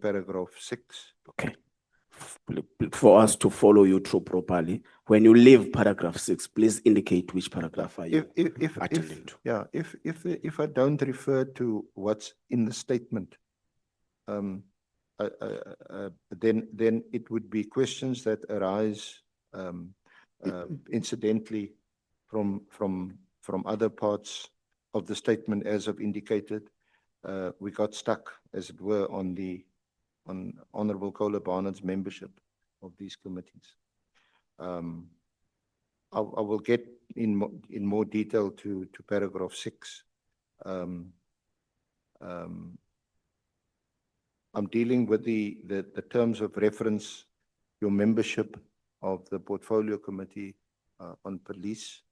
paragraph 6. Okay. For us to follow you through properly, when you leave paragraph 6, please indicate which paragraph are you attending to. Yeah, if I don't refer to what's in the statement, then it would be questions that arise incidentally from other parts of the statement, as I've indicated. We got stuck, as it were, on Honorable Kola Barnard's membership of these committees. I will get in more detail to paragraph 6. I'm dealing with the terms of reference, your membership of the portfolio committee on police,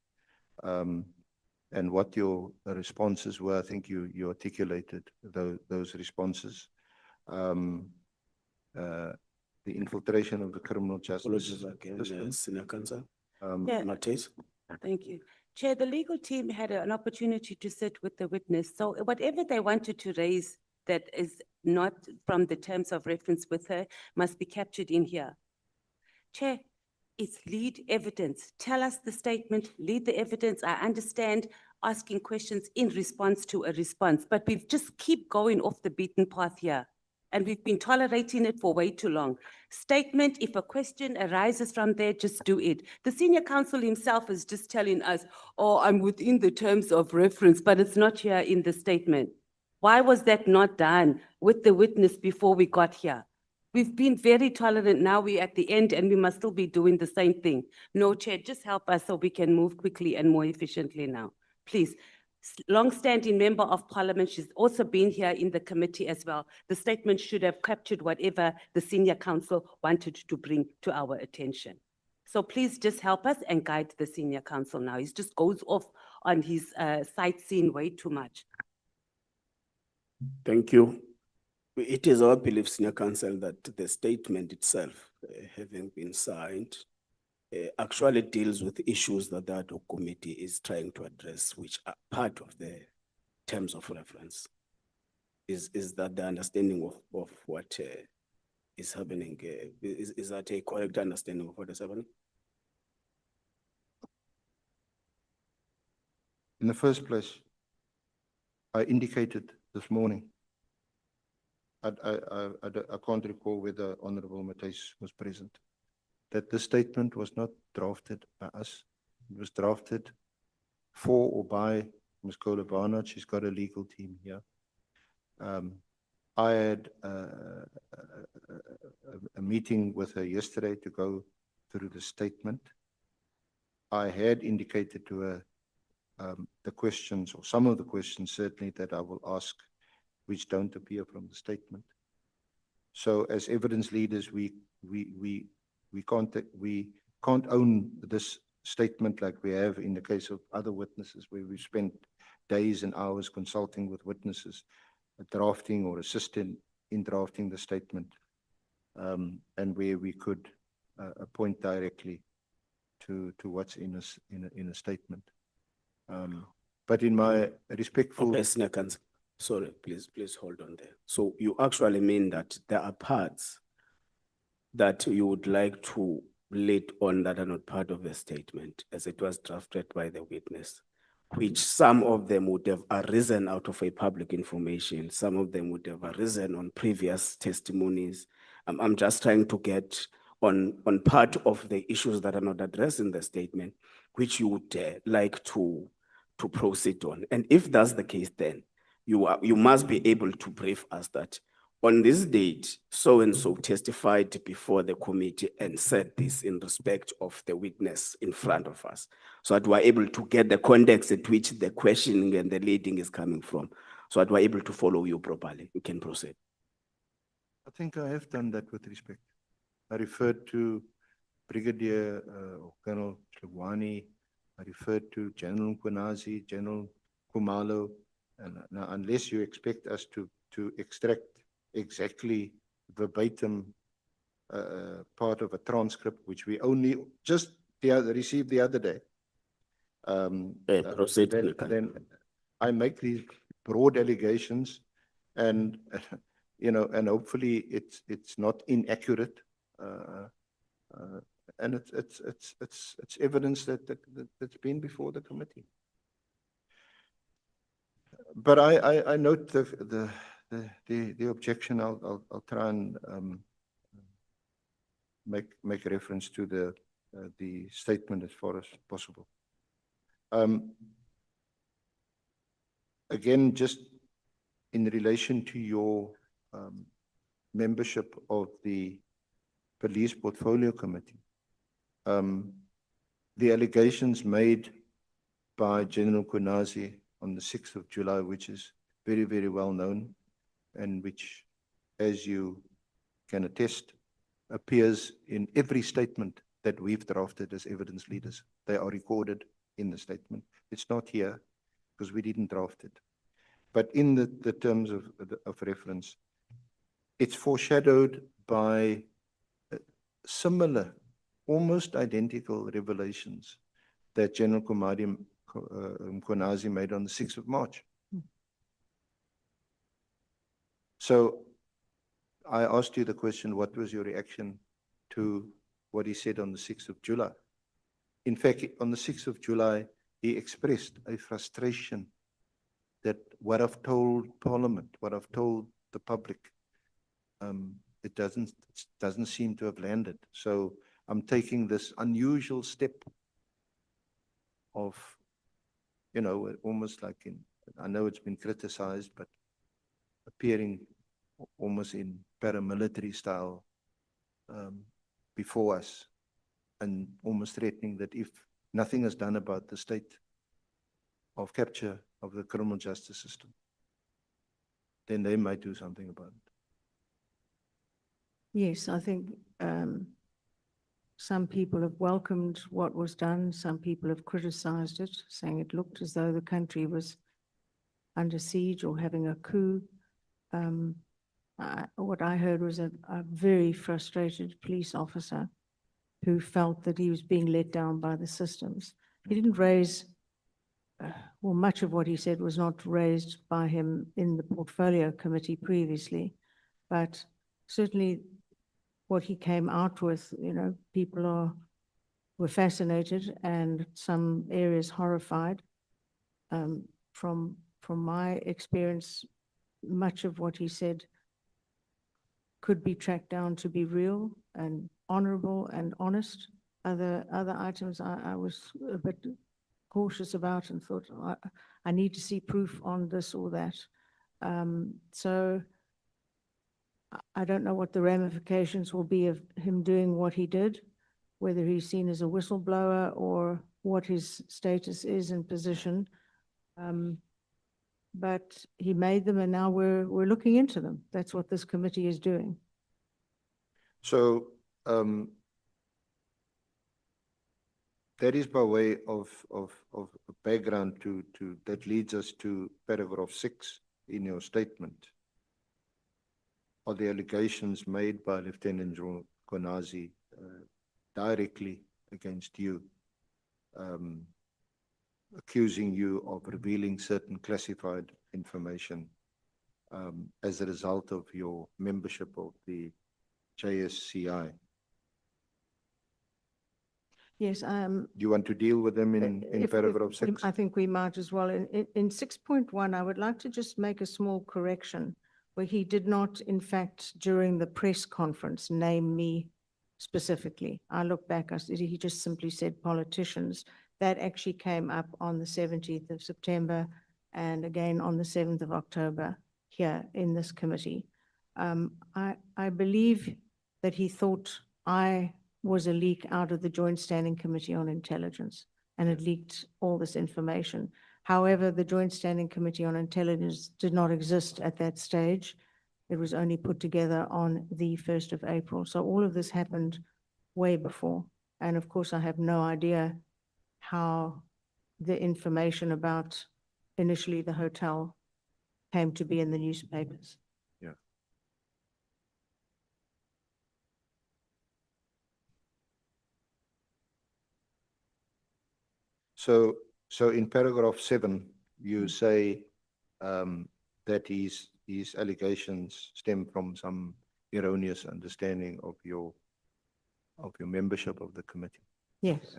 and what your responses were. I think you articulated those responses. The infiltration of the criminal justice. Senior Counsel. Yeah. Matthys. Thank you. Chair, the legal team had an opportunity to sit with the witness. So whatever they wanted to raise that is not from the terms of reference with her must be captured in here. Chair, it's lead evidence. Tell us the statement, lead the evidence. I understand asking questions in response to a response, but we've just keep going off the beaten path here. And we've been tolerating it for way too long. Statement, if a question arises from there, just do it. The senior counsel himself is just telling us, oh, I'm within the terms of reference, but it's not here in the statement. Why was that not done with the witness before we got here? We've been very tolerant. Now we're at the end and we must still be doing the same thing. No, Chair, just help us so we can move quickly and more efficiently now. Please. Long-standing member of parliament, she's also been here in the committee as well. The statement should have captured whatever the senior counsel wanted to bring to our attention. So please just help us and guide the senior counsel now. He just goes off on his sightseeing way too much. Thank you. It is our belief, Senior Counsel, that the statement itself, having been signed, actually deals with issues that the ad hoc committee is trying to address, which are part of the terms of reference. Is that the understanding of what is happening? Is that a correct understanding of what is happening? In the first place, I indicated this morning, I can't recall whether Honorable Matthys was present, that this statement was not drafted by us. It was drafted for or by Ms. Kola Barnard. She's got a legal team here. I had a meeting with her yesterday to go through the statement. I had indicated to her the questions, or some of the questions certainly, that I will ask, which don't appear from the statement. So as evidence leaders, we can't own this statement like we have in the case of other witnesses, where we've spent days and hours consulting with witnesses, drafting or assisting in drafting the statement, and where we could point directly to what's in a statement. But in my respectful... Okay, Senior Counsel. Sorry, please hold on there. So you actually mean that there are parts that you would like to lead on that are not part of the statement as it was drafted by the witness, which some of them would have arisen out of a public information. Some of them would have arisen on previous testimonies. I'm just trying to get on part of the issues that are not addressed in the statement, which you would like to proceed on. And if that's the case, then you must be able to brief us that on this date, so-and-so testified before the committee and said this in respect of the witness in front of us, so that we're able to get the context at which the questioning and the leading is coming from, so that we're able to follow you properly. You can proceed. I think I have done that with respect. I referred to Brigadier Colonel Mkhwanazi. I referred to General Mkhwanazi, General Khumalo. And now, unless you expect us to extract exactly verbatim part of a transcript, which we only just received the other day, then I make these broad allegations, and you know, and hopefully it's not inaccurate. And it's evidence that's been before the committee. But I note the objection. I'll try and make reference to the statement as far as possible. Again, just in relation to your membership of the Police Portfolio Committee, the allegations made by General Mkhwanazi on the 6th of July, which is very, very well known, and which, as you can attest, appears in every statement that we've drafted as evidence leaders. They are recorded in the statement. It's not here because we didn't draft it. But in the terms of reference, it's foreshadowed by similar, almost identical revelations that General Mkhwanazi made on the 6th of March. So I asked you the question, what was your reaction to what he said on the 6th of July? In fact, on the 6th of July, he expressed a frustration that what I've told Parliament, what I've told the public, it doesn't seem to have landed. So I'm taking this unusual step of, you know, almost like I know it's been criticized, but appearing almost in paramilitary style before us, and almost threatening that if nothing is done about the state of capture of the criminal justice system, then they might do something about it. Yes, I think some people have welcomed what was done. Some people have criticized it, saying it looked as though the country was under siege or having a coup. What I heard was a very frustrated police officer who felt that he was being let down by the systems. He didn't raise, well, much of what he said was not raised by him in the portfolio committee previously, but certainly what he came out with, you know, people were fascinated and some areas horrified. From my experience, much of what he said could be tracked down to be real and honorable and honest. Other items I was a bit cautious about and thought, I need to see proof on this or that. So I don't know what the ramifications will be of him doing what he did, whether he's seen as a whistleblower or what his status is and position. But he made them and now we're looking into them. That's what this committee is doing. So that is by way of background that leads us to paragraph 6 in your statement. Are the allegations made by Lieutenant General Mkhwanazi directly against you, accusing you of revealing certain classified information as a result of your membership of the JSCI? Yes. Do you want to deal with them in paragraph 6? I think we might as well. In 6.1, I would like to just make a small correction where he did not, in fact, during the press conference, name me specifically. I look back, he just simply said politicians. That actually came up on the 17th of September and again on the 7th of October here in this committee. I believe that he thought I was a leak out of the Joint Standing Committee on Intelligence and had leaked all this information. However, the Joint Standing Committee on Intelligence did not exist at that stage. It was only put together on the 1st of April. So all of this happened way before. And of course, I have no idea how the information about initially the hotel came to be in the newspapers. Yeah. So in paragraph 7, you say that he's these allegations stem from some erroneous understanding of your membership of the committee. Yes,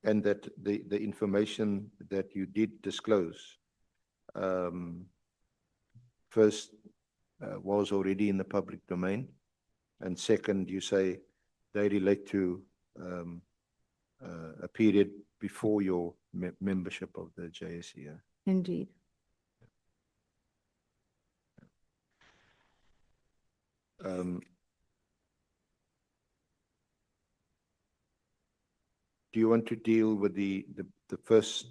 And that the information that you did disclose, first, was already in the public domain. And second, you say they relate to, a period before your membership of the JSE. indeed. Um, do you want to deal with the press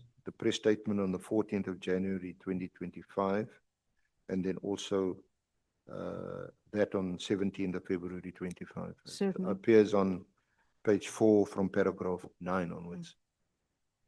statement on the 14th of January 2025, and then also that on 17th of February 25? Certainly. Appears on page 4 from paragraph 9 onwards.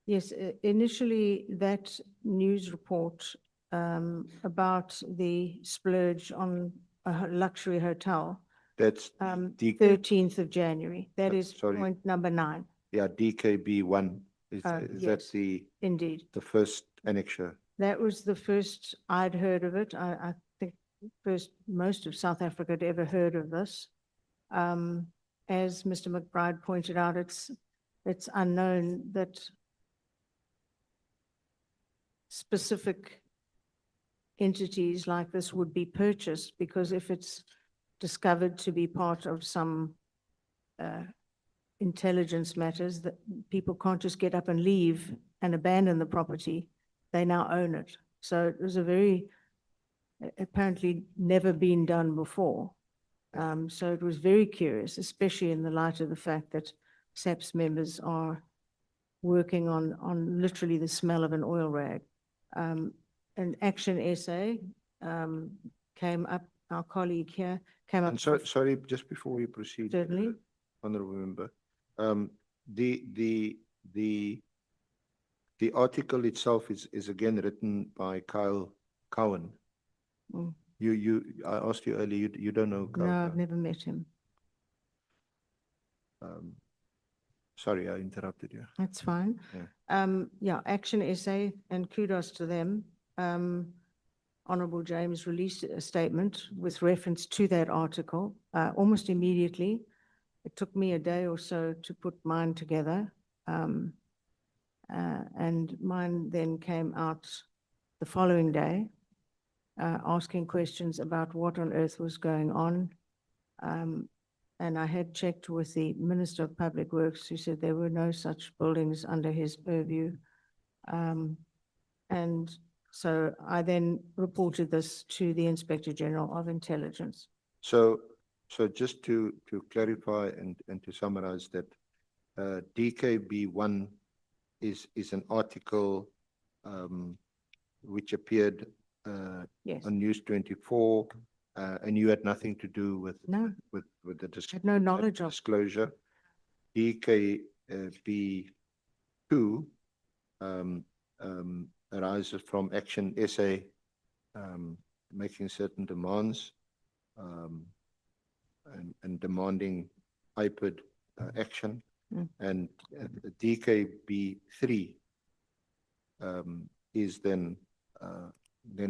Yes, initially that news report about the splurge on a luxury hotel, That's, 13th of January. That is sorry. point number 9, yeah, DKB1. Is that yes. the indeed. first annexure? That was the first I'd heard of it. I think first most of South Africa had ever heard of this. As Mr. McBride pointed out, it's unknown that specific entities like this would be purchased, because if it's discovered to be part of some intelligence matters, that people can't just get up and leave and abandon the property. They now own it. So it was a very, apparently never been done before. So it was very curious, especially in the light of the fact that SAPS members are working on literally the smell of an oil rag. An action essay came up, our colleague here came up. And so, sorry, just before we proceed. Certainly. Honorable member, the article itself is again written by Kyle Cowan. Mm. I asked you earlier, you don't know Kyle No, Cowan? I've never met him. Sorry, I interrupted you. That's fine. Yeah. Yeah, action essay, and kudos to them. Honorable James released a statement with reference to that article, almost immediately. It took me a day or so to put mine together. And mine then came out the following day, asking questions about what on earth was going on. And I had checked with the Minister of Public Works, who said there were no such buildings under his purview. And so I then reported this to the Inspector General of Intelligence. So just to clarify and to summarize that, DKB1 is an article which appeared Yes, on News 24, and you had nothing to do with no, with the had no knowledge of. disclosure. DKB2 arises from action essay making certain demands and demanding IPID action. Mm. And the DKB3 is then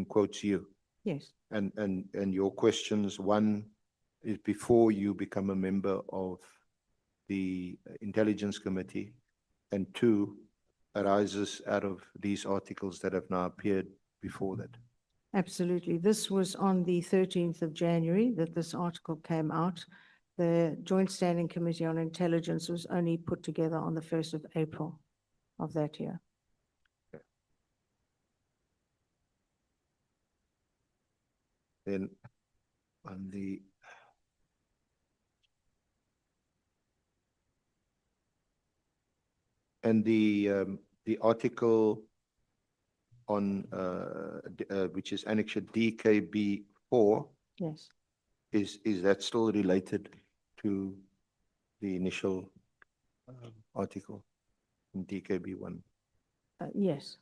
quotes you. Yes, And your questions, one is before you become a member of the Intelligence Committee, and two arises out of these articles that have now appeared before that. absolutely. This was on the 13th of January that this article came out. The Joint Standing Committee on Intelligence was only put together on the 1st of April of that year. Then on the the article on which is annexure DKB4, Yes, is that still related to the initial article in DKB1? yes.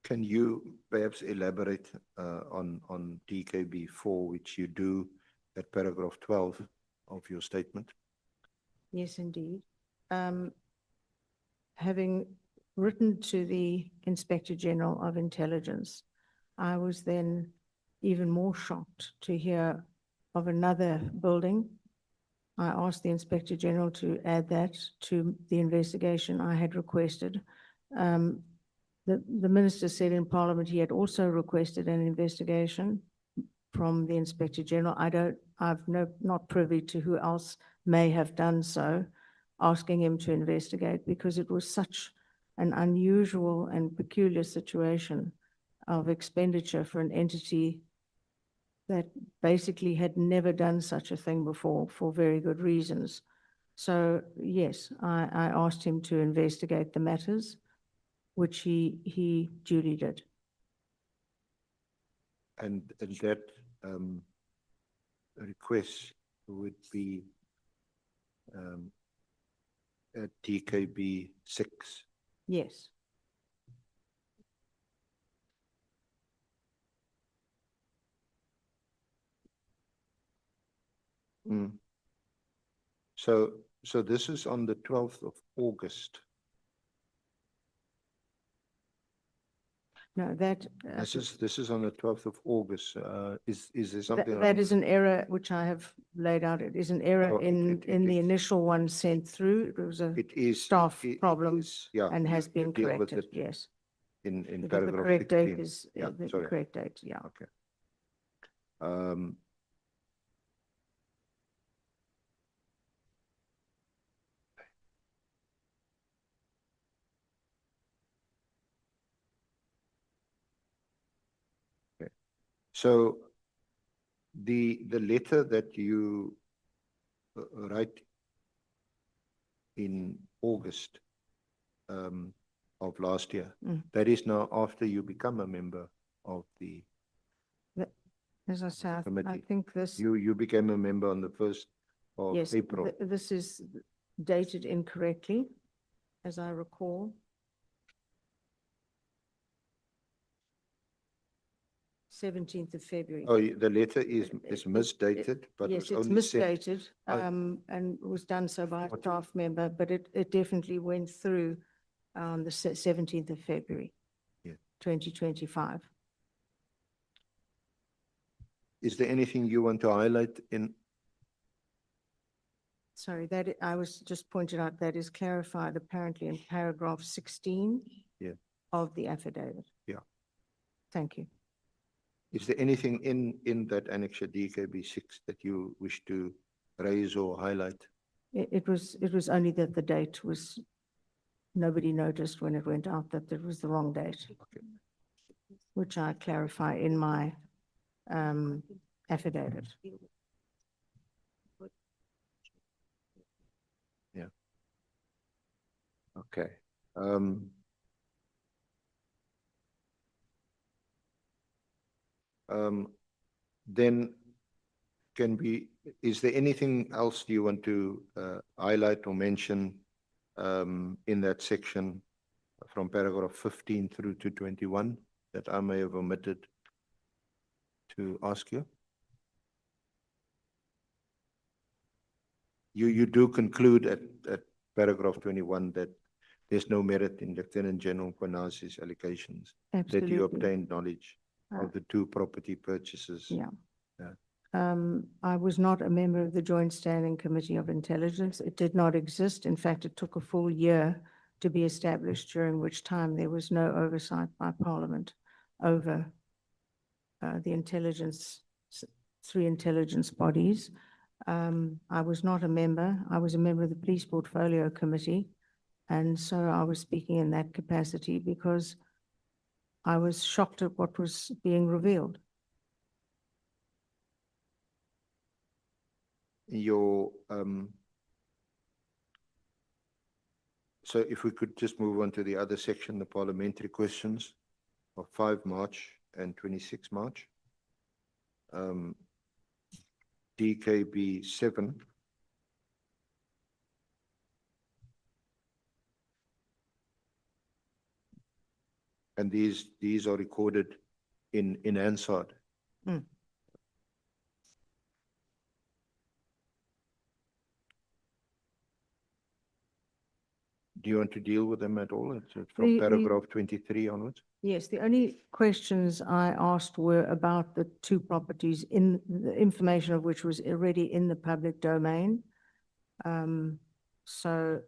Can you perhaps elaborate on DKB 4, which you do at paragraph 12 of your statement? Yes, indeed. Having written to the Inspector General of Intelligence, I was then even more shocked to hear of another building. I asked the Inspector General to add that to the investigation I had requested. The Minister said in Parliament he had also requested an investigation from the Inspector General. Not privy to who else may have done so, asking him to investigate, because it was such an unusual and peculiar situation of expenditure for an entity that basically had never done such a thing before for very good reasons. So yes, I asked him to investigate the matters, which he duly did. And that request would be at DKB 6. Yes. So this is on the 12th of August. No, that. This is on the 12th of August. Is there something? That is an error which I have laid out. It is an error Oh, in the is. initial one sent through. It was a It is. staff it problem is, yeah, and has you been deal with corrected, it yes. in Because the paragraph correct date 16. is, Yeah, the sorry. correct date, yeah. Okay. Um, okay. So the letter that you write in August of last year, that is now after you become a member of the As I said, I committee. think this, You became a member on the 1st of yes, April. this is dated incorrectly, as I recall. 17th of February. Oh, the letter is misdated, but Yes, was it's only sent. misdated, and was done so by a What- staff member, but it definitely went through on the 17th of February. Yeah. 2025. Is there anything you want to highlight in? Sorry, I was just pointed out that is clarified apparently in paragraph 16. Yeah. Of the affidavit. Yeah. Thank you. Is there anything in that annexure DKB 6 that you wish to raise or highlight? It was only that the date was, nobody noticed when it went out that it was the wrong date. Okay. Which I clarify in my affidavit. Okay. Then is there anything else you want to highlight or mention in that section from paragraph 15 through to 21 that I may have omitted to ask you? You do conclude at paragraph 21 that there's no merit in Lieutenant General Mkhwanazi's allegations that you Absolutely. obtained knowledge of the two property purchases. Yeah. Yeah. I was not a member of the Joint Standing Committee of Intelligence. It did not exist. In fact, it took a full year to be established, during which time there was no oversight by Parliament over the intelligence, three intelligence bodies. I was not a member. I was a member of the Police Portfolio Committee. And so I was speaking in that capacity because I was shocked at what was being revealed. So if we could just move on to the other section, the parliamentary questions of 5 March and 26 March. DKB 7. And these are recorded in Hansard. Mm. Do you want to deal with them at all? It's from The- paragraph 23 onwards? Yes, the only questions I asked were about the two properties in the information of which was already in the public domain. So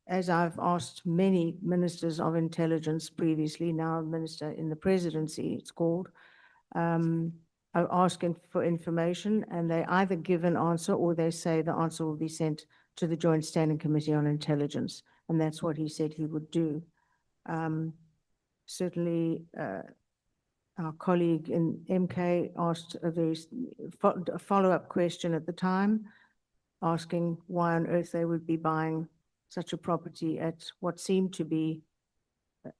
as I've asked many ministers of intelligence previously, now minister in the presidency, it's called, I'm asking for information and they either give an answer or they say the answer will be sent to the Joint Standing Committee on Intelligence. And that's what he said he would do. Certainly, our colleague in MK asked a very a follow-up question at the time, asking why on earth they would be buying such a property at what seemed to be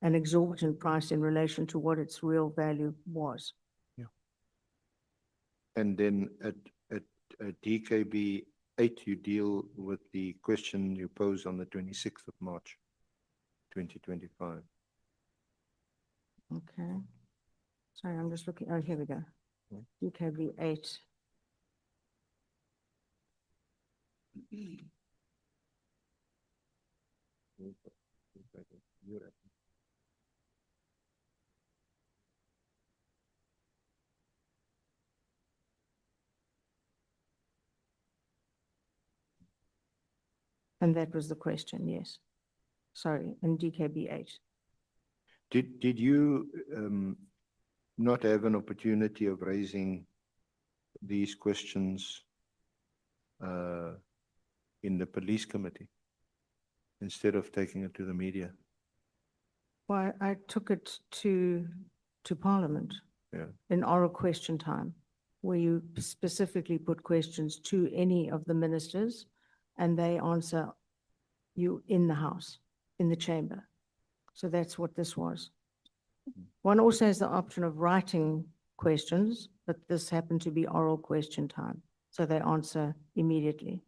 an exorbitant price in relation to what its real value was. And then at DKB 8, you deal with the question you posed on the 26th of March, 2025. Okay. Sorry, I'm just looking, oh, here we go. DKB 8. And that was the question, yes. Sorry, in DKB 8. Did you not have an opportunity of raising these questions in the police committee instead of taking it to the media? Well, I took it to Parliament. Yeah. In oral question time, where you specifically put questions to any of the ministers and they answer you in the House, in the chamber. So that's what this was. One also has the option of writing questions, but this happened to be oral question time. So they answer immediately.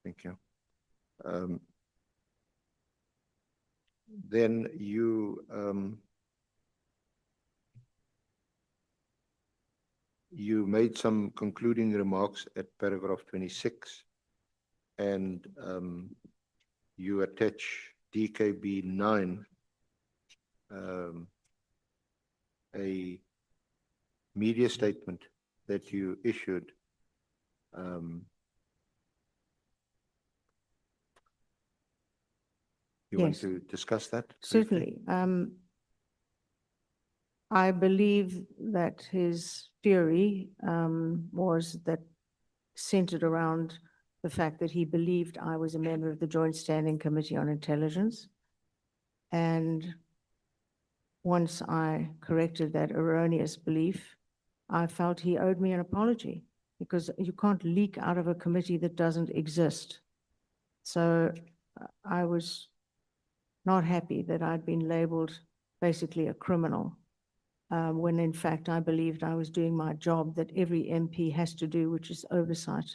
Thank you. Then you made some concluding remarks at paragraph 26, and you attach DKB 9, a media statement that you issued. You want Yes. to discuss that? briefly? Certainly. I believe that his theory was that centered around the fact that he believed I was a member of the Joint Standing Committee on Intelligence. And once I corrected that erroneous belief, I felt he owed me an apology because you can't leak out of a committee that doesn't exist. So I was not happy that I'd been labeled basically a criminal, when in fact I believed I was doing my job that every MP has to do, which is oversight,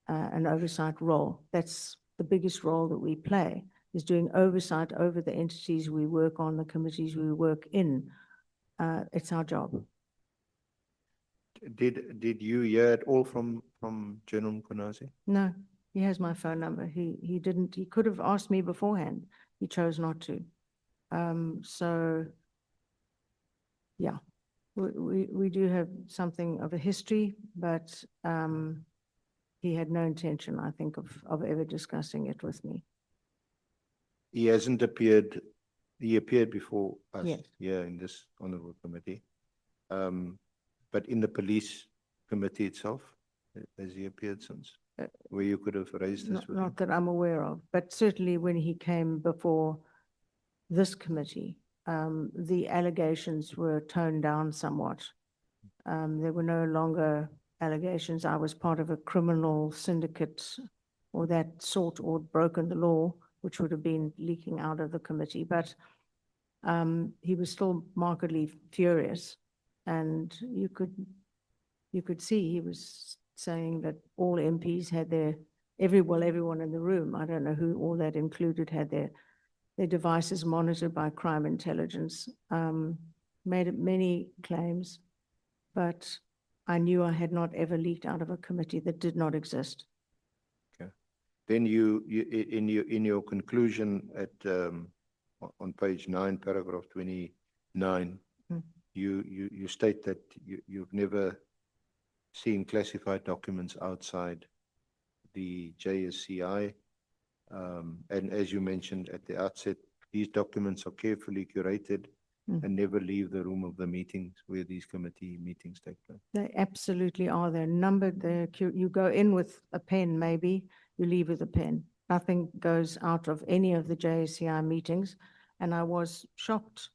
an oversight role. That's the biggest role that we play, is doing oversight over the entities we work on, the committees we work in. It's our job. Did you hear it all from General Mkhwanazi? No, he has my phone number. He didn't, he could have asked me beforehand. He chose not to. So yeah, we do have something of a history, but he had no intention, I think, of ever discussing it with me. He hasn't appeared, he appeared before us Yes. here in this honorable committee. But in the police committee itself, has he appeared since? Where you could have raised this with him? Not that I'm aware of, but certainly when he came before this committee, the allegations were toned down somewhat. There were no longer allegations I was part of a criminal syndicate or that sort, or broken the law, which would have been leaking out of the committee. But he was still markedly furious, and you could see he was saying that all MPs had their, everyone in the room, I don't know who all that included, had their their devices monitored by crime intelligence, made many claims, but I knew I had not ever leaked out of a committee that did not exist. Then in your conclusion at, on page 9, paragraph 29, Hmm. you state that you've never seen classified documents outside the JSCI. And as you mentioned at the outset, these documents are carefully curated and never leave the room of the meetings where these committee meetings take place. They absolutely are. They're numbered. You go in with a pen, maybe, you leave with a pen. Nothing goes out of any of the JSCI meetings. And I was shocked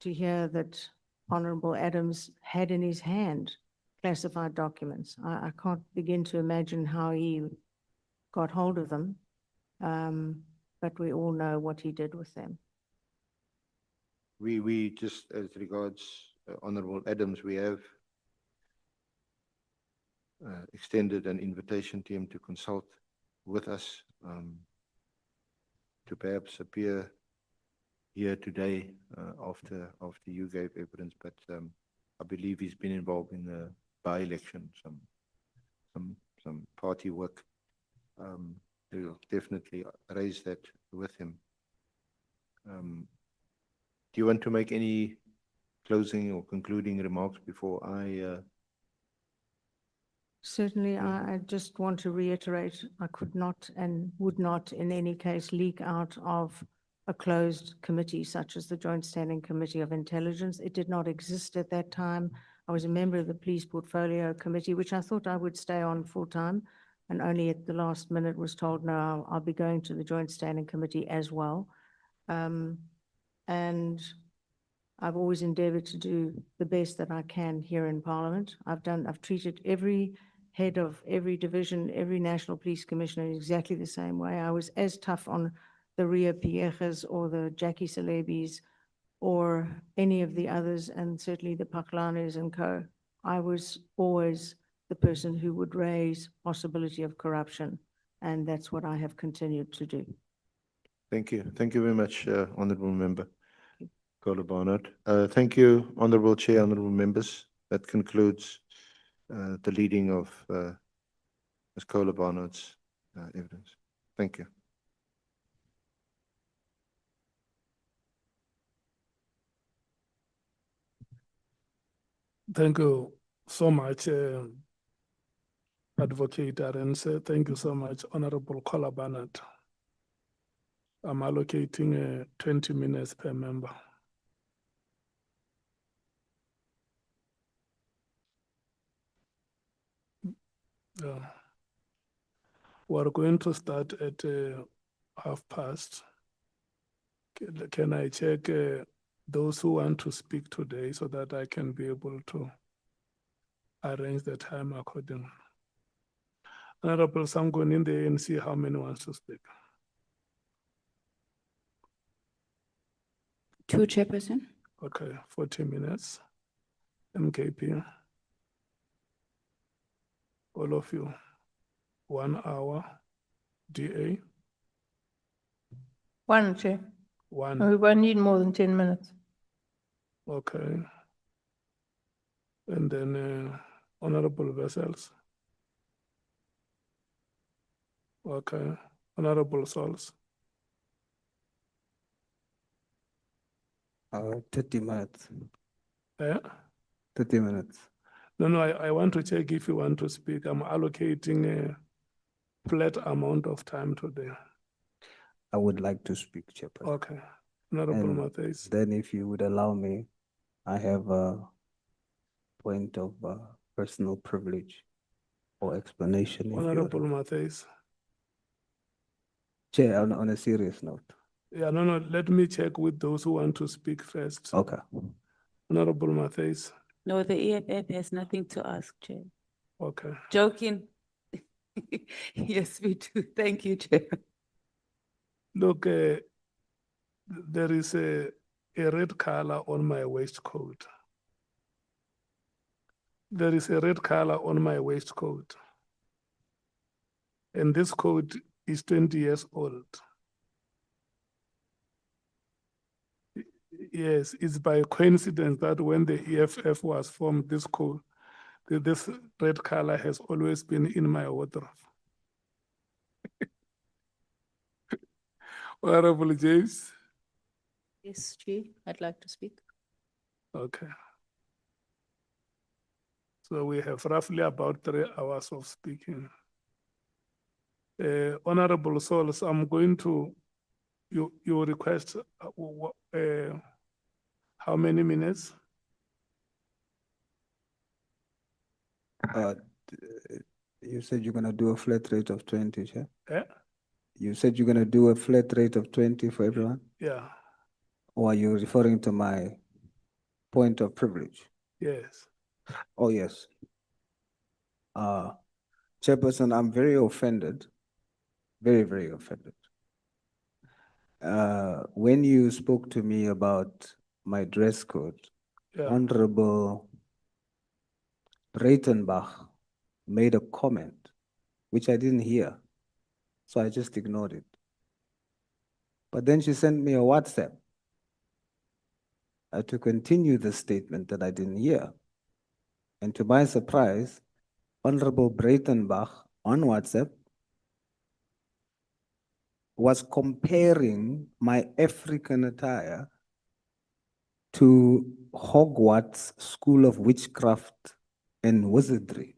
to hear that Honorable Adams had in his hand classified documents. I can't begin to imagine how he got hold of them. But we all know what he did with them. We just, as regards Honorable Adams, we have extended an invitation to him to consult with us, to perhaps appear here today after you gave evidence, but I believe he's been involved in the by-election, some party work. We'll definitely raise that with him. Do you want to make any closing or concluding remarks before I? Certainly, I just want to reiterate, I could not and would not in any case leak out of a closed committee such as the Joint Standing Committee of Intelligence. It did not exist at that time. I was a member of the Police Portfolio Committee, which I thought I would stay on full-time, and only at the last minute was told, no, I'll be going to the Joint Standing Committee as well. And I've always endeavored to do the best that I can here in Parliament. I've treated every head of every division, every National Police Commissioner in exactly the same way. I was as tough on the Ria Pierres or the Jackie Celebis or any of the others, and certainly the Paklanes and co. I was always the person who would raise possibility of corruption, and that's what I have continued to do. Thank you. Thank you very much, Honorable Member Kola Barnard. Thank you, Honorable Chair, Honorable Members. That concludes the leading of Ms. Kola Barnard's evidence. Thank you. Thank you so much, Advocate Arense. Thank you so much, Honorable Kola Barnard. I'm allocating 20 minutes per member. We're going to start at past. Can I check those who want to speak today so that I can be able to arrange the time accordingly? Honorable Sangon in the ANC, how many wants to speak? 2, Chairperson. Okay, 40 minutes. MKP. All of you. 1 hour. DA. 1, Chair. 1. We won't need more than 10 minutes. Okay. And then Honorable Vessels. Okay. Honorable Souls. 30 minutes. Yeah? 30 minutes. No, I want to check if you want to speak. I'm allocating a flat amount of time today. I would like to speak, Chairperson. Okay. Honorable And Matthews. Then if you would allow me, I have a point of personal privilege or explanation. If you Honorable would. Matthews. Chair, on a serious note. Yeah, no, let me check with those who want to speak first. Okay. Honorable Matthews. No, the EFF has nothing to ask, Chair. Okay. Joking. Yes, we do. Thank you, Chair. Look, there is a red color on my waistcoat. There is a red color on my waistcoat. And this coat is 20 years old. Yes, it's by coincidence that when the EFF was formed, this code, this red color has always been in my wardrobe. Honorable James, Yes, Chair, I'd like to speak. okay. So we have roughly about 3 hours of speaking. Honorable Souls, I'm going to, you request, how many minutes? You said you're gonna do a flat rate of 20, yeah? Eh? You said you're gonna do a flat rate of 20 for everyone? Yeah, Or are you referring to my point of privilege? yes. Oh, yes. Chairperson, I'm very offended, very, very offended. When you spoke to me about my dress code, Yeah, Honorable Breitenbach made a comment, which I didn't hear, so I just ignored it. But then she sent me a WhatsApp to continue the statement that I didn't hear. And to my surprise, Honorable Breitenbach on WhatsApp was comparing my African attire to Hogwarts School of Witchcraft and Wizardry.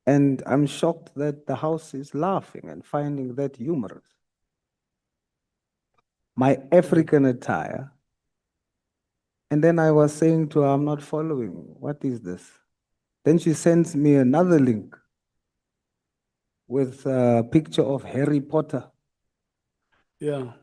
And I'm shocked that the House is laughing and finding that humorous. My African attire. And then I was saying to her, I'm not following. What is this? Then she sends me another link with a picture of Harry Potter. yeah.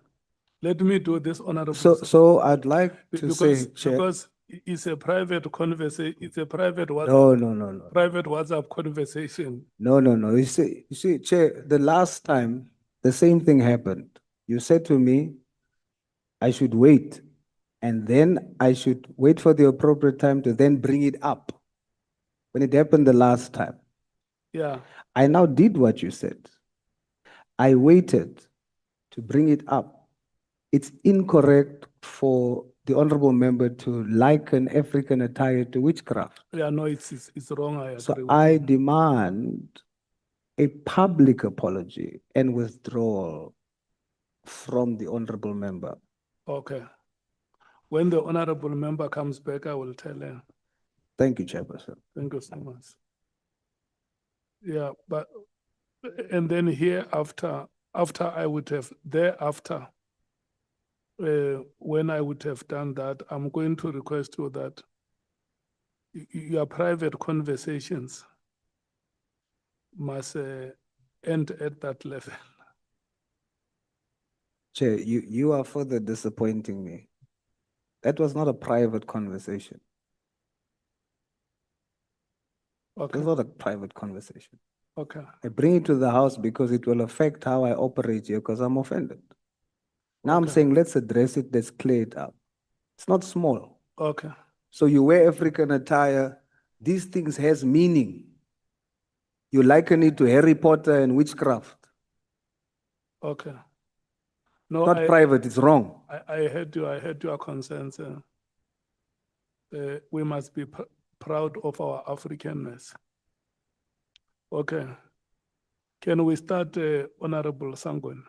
Let me do this, Honorable. So I'd like to say, Chair. Because it's a private conversation, it's a private No, no, no, no. private WhatsApp conversation. No, no, no. You see, Chair, the last time the same thing happened. You said to me, I should wait, and then I should wait for the appropriate time to then bring it up. When it happened the last time, Yeah, I now did what you said. I waited to bring it up. It's incorrect for the honorable member to liken African attire to witchcraft. yeah, no, it's wrong, I So agree with I you. demand a public apology and withdrawal from the honorable member. Okay. When the honorable member comes back, I will tell her. Thank you, Chairperson. Thank you so much. Yeah, but, and then here after I would have, thereafter, when I would have done that, I'm going to request you that your private conversations must end at that level. Chair, you are further disappointing me. That was not a private conversation. It Okay, was not a private conversation. okay, I bring it to the House because it will affect how I operate here because I'm offended. Now I'm Okay. saying let's address it, let's clear it up. It's not small. okay, So you wear African attire, these things has meaning. You liken it to Harry Potter and witchcraft. okay. No, Not private, it's wrong. I heard your concerns. We must be proud of our Africanness. Okay. Can we start, Honorable Sangwen?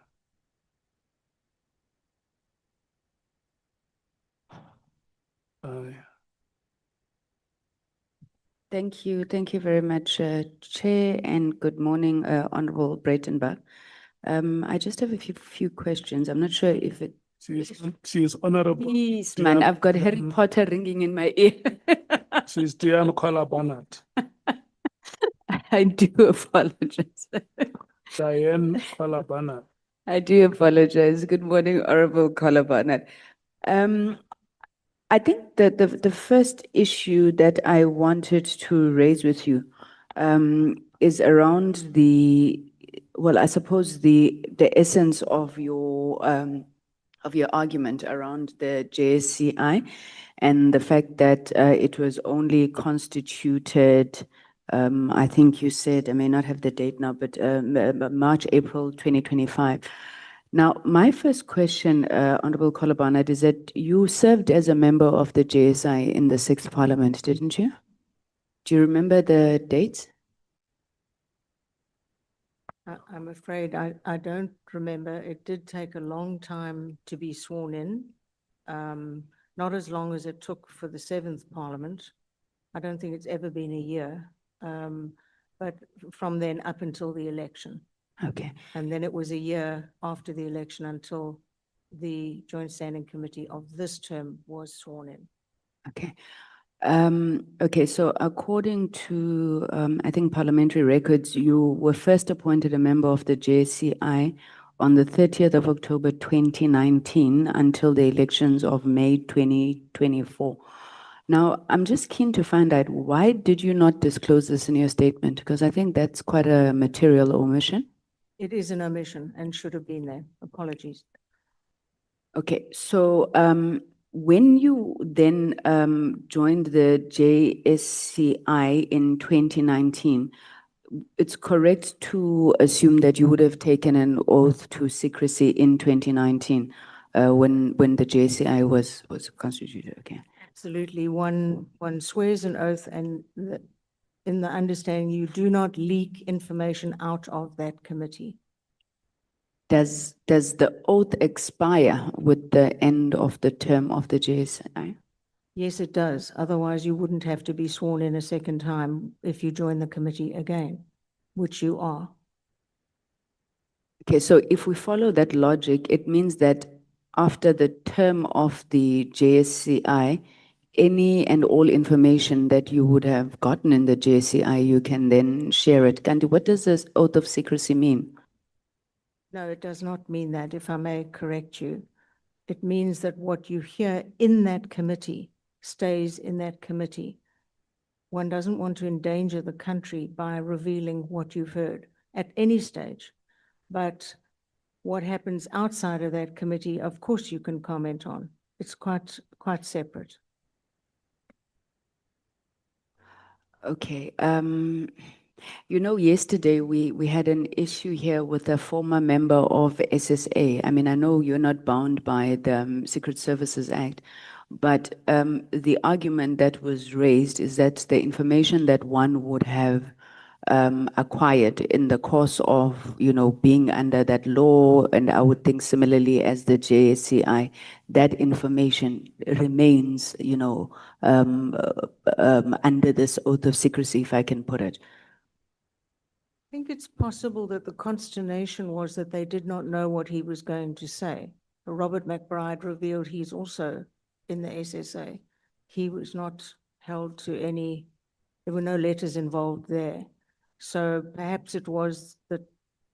Thank you very much, Chair, and good morning, Honorable Breitenbach. I just have a few questions. I'm not sure if it. She is Honorable. Please, man, I've got Harry Potter ringing in my ear. She's Diane Kwala-Barnett. I do apologize. Diane Kwala-Barnett. I do apologize. Good morning, Honorable Kalabanan. I think that the first issue that I wanted to raise with you is around I suppose the essence of your argument around the JSCI and the fact that it was only constituted I think you said, I may not have the date now, but March, April 2025. Now, my first question, Honorable Kolobana, is that you served as a member of the JSI in the 6th Parliament, didn't you? Do you remember the dates? I'm afraid I don't remember. It did take a long time to be sworn in. Not as long as it took for the 7th Parliament. I don't think it's ever been a year. But from then up until the election. Okay. And then it was a year after the election until the Joint Standing Committee of this term was sworn in. Okay. Okay, so according to, I think parliamentary records, you were first appointed a member of the JSCI on the 30th of October 2019 until the elections of May 2024. Now, I'm just keen to find out, why did you not disclose this in your statement? Because I think that's quite a material omission. It is an omission and should have been there. Apologies. Okay, so when you then joined the JSCI in 2019, it's correct to assume that you would have taken an oath to secrecy in 2019 when the JSCI was constituted. Okay. Absolutely. One swears an oath and in the understanding you do not leak information out of that committee. Does the oath expire with the end of the term of the JSCI? Yes, it does. Otherwise, you wouldn't have to be sworn in a second time if you join the committee again, which you are. Okay, so if we follow that logic, it means that after the term of the JSCI, any and all information that you would have gotten in the JSCI, you can then share it. Gandhi, what does this oath of secrecy mean? No, it does not mean that, if I may correct you. It means that what you hear in that committee stays in that committee. One doesn't want to endanger the country by revealing what you've heard at any stage. But what happens outside of that committee, of course you can comment on. It's quite separate. Okay, you know, yesterday we had an issue here with a former member of SSA. I mean, I know you're not bound by the Secret Services Act, but the argument that was raised is that the information that one would have acquired in the course of, you know, being under that law, and I would think similarly as the JSCI, that information remains, you know, under this oath of secrecy, if I can put it. I think it's possible that the consternation was that they did not know what he was going to say. Robert McBride revealed he's also in the SSA. He was not held to any, there were no letters involved there. So perhaps it was that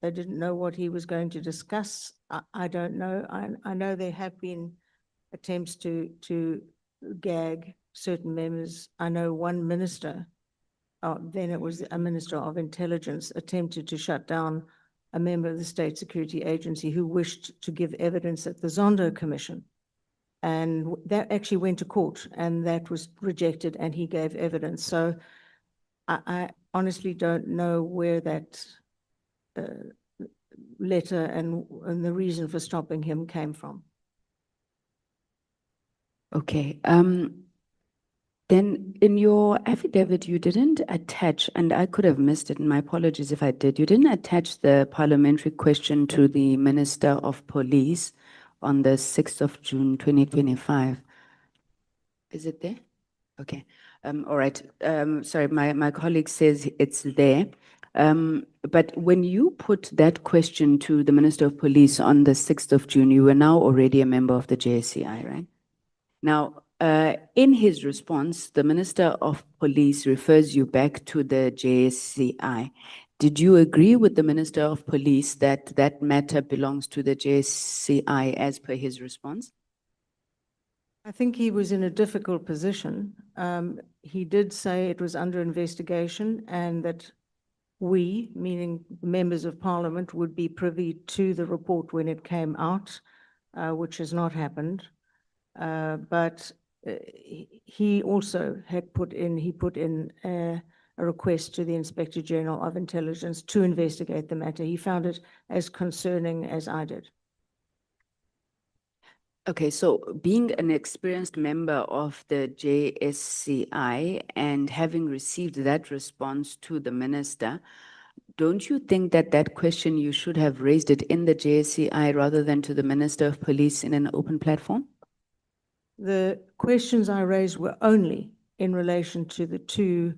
they didn't know what he was going to discuss. I don't know. I know there have been attempts to gag certain members. I know one minister, then it was a minister of intelligence, attempted to shut down a member of the State Security Agency who wished to give evidence at the Zondo Commission. And that actually went to court and that was rejected and he gave evidence. So I honestly don't know where that letter and the reason for stopping him came from. Okay. Then in your affidavit, you didn't attach, and I could have missed it, and my apologies if I did, you didn't attach the parliamentary question to the Minister of Police on the 6th of June, 2025. Is it there? Okay. All right. Sorry, my colleague says it's there. But when you put that question to the Minister of Police on the 6th of June, you were now already a member of the JSCI, right? Now, in his response, the Minister of Police refers you back to the JSCI. Did you agree with the Minister of Police that that matter belongs to the JSCI as per his response? I think he was in a difficult position. He did say it was under investigation and that we, meaning members of Parliament, would be privy to the report when it came out, which has not happened. But he also had put in a request to the Inspector General of Intelligence to investigate the matter. He found it as concerning as I did. Okay, so being an experienced member of the JSCI and having received that response to the minister, don't you think that that question you should have raised it in the JSCI rather than to the Minister of Police in an open platform? The questions I raised were only in relation to the two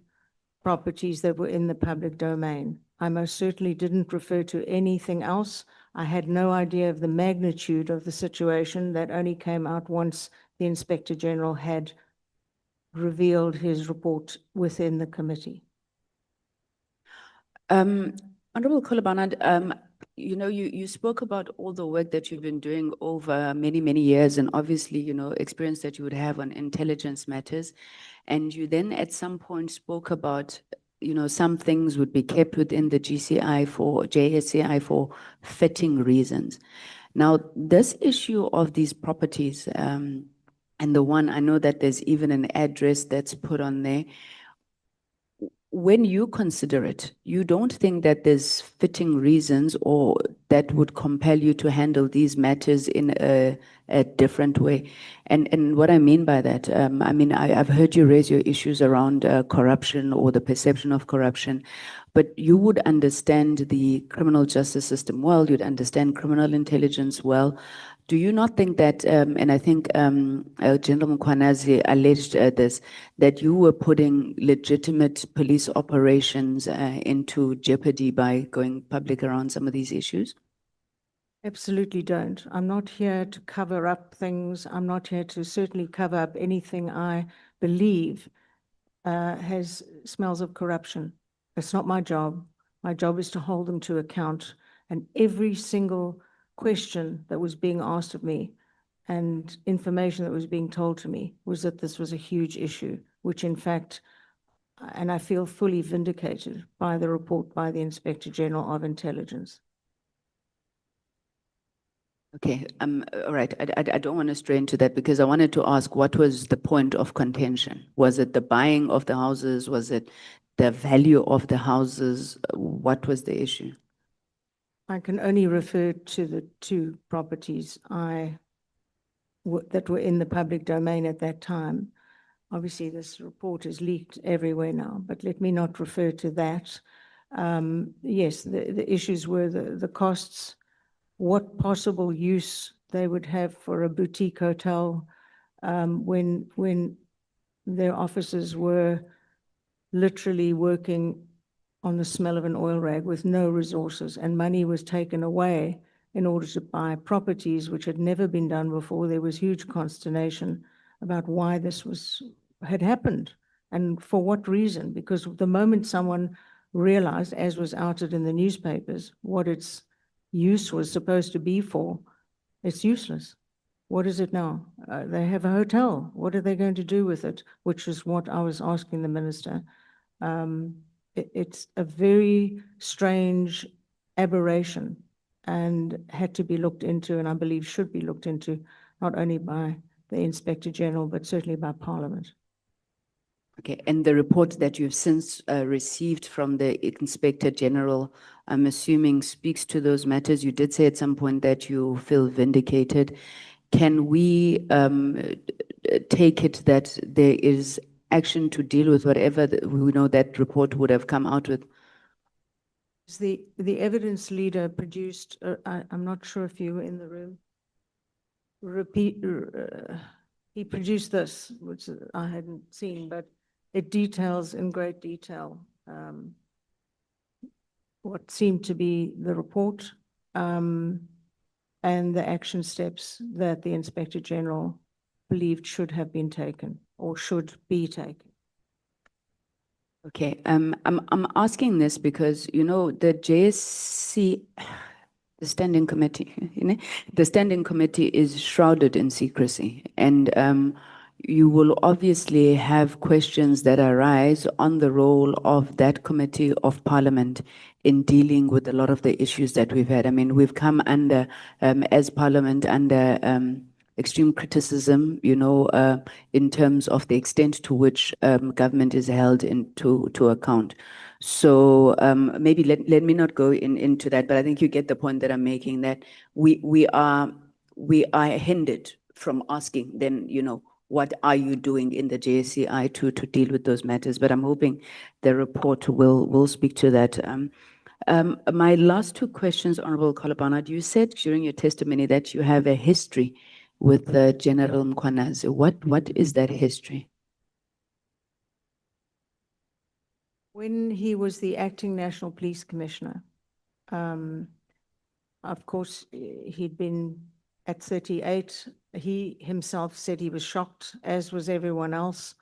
properties that were in the public domain. I most certainly didn't refer to anything else. I had no idea of the magnitude of the situation. That only came out once the Inspector General had revealed his report within the committee. Honorable Kolobanad, you know, you spoke about all the work that you've been doing over many, many years and obviously, you know, experience that you would have on intelligence matters. And you then at some point spoke about, you know, some things would be kept within the JSCI for fitting reasons. Now, this issue of these properties, and the one, I know that there's even an address that's put on there. When you consider it, you don't think that there's fitting reasons or that would compel you to handle these matters in a different way. And what I mean by that, I mean, I've heard you raise your issues around corruption or the perception of corruption, but you would understand the criminal justice system well, you'd understand criminal intelligence well. Do you not think that, and I think General Mkhwanazi alleged this, that you were putting legitimate police operations into jeopardy by going public around some of these issues? Absolutely don't. I'm not here to cover up things. I'm not here to certainly cover up anything I believe has smells of corruption. It's not my job. My job is to hold them to account. And every single question that was being asked of me and information that was being told to me was that this was a huge issue, which in fact, and I feel fully vindicated by the report by the Inspector General of Intelligence. Okay, all right. I don't want to stray into that because I wanted to ask, what was the point of contention? Was it the buying of the houses? Was it the value of the houses? What was the issue? I can only refer to the two properties that were in the public domain at that time. Obviously, this report is leaked everywhere now, but let me not refer to that. Yes, the issues were the costs, what possible use they would have for a boutique hotel when their officers were literally working on the smell of an oil rag with no resources, and money was taken away in order to buy properties which had never been done before. There was huge consternation about why this had happened and for what reason, because the moment someone realized, as was outed in the newspapers, what its use was supposed to be for, it's useless. What is it now? They have a hotel. What are they going to do with it? Which is what I was asking the minister. It's a very strange aberration and had to be looked into, and I believe should be looked into, not only by the Inspector General, but certainly by Parliament. Okay, and the report that you've since received from the Inspector General, I'm assuming speaks to those matters. You did say at some point that you feel vindicated. Can we take it that there is action to deal with whatever we know that report would have come out with? The evidence leader produced, I'm not sure if you were in the room, he produced this, which I hadn't seen, but it details in great detail what seemed to be the report and the action steps that the Inspector General believed should have been taken or should be taken. Okay, I'm asking this because, you know, the JSC, the standing committee, you know, the standing committee is shrouded in secrecy, and you will obviously have questions that arise on the role of that committee of Parliament in dealing with a lot of the issues that we've had. I mean, we've come under, as Parliament, under extreme criticism, in terms of the extent to which government is held to account. So maybe let me not go into that, but I think you get the point that I'm making, that we are hindered from asking then, what are you doing in the JSCI to deal with those matters? But I'm hoping the report will speak to that. My last two questions, Honorable Kolobana, you said during your testimony that you have a history with General Mkhwanazi. What is that history? When he was the acting National Police Commissioner, of course, he'd been at 38. He himself said he was shocked, as was everyone else,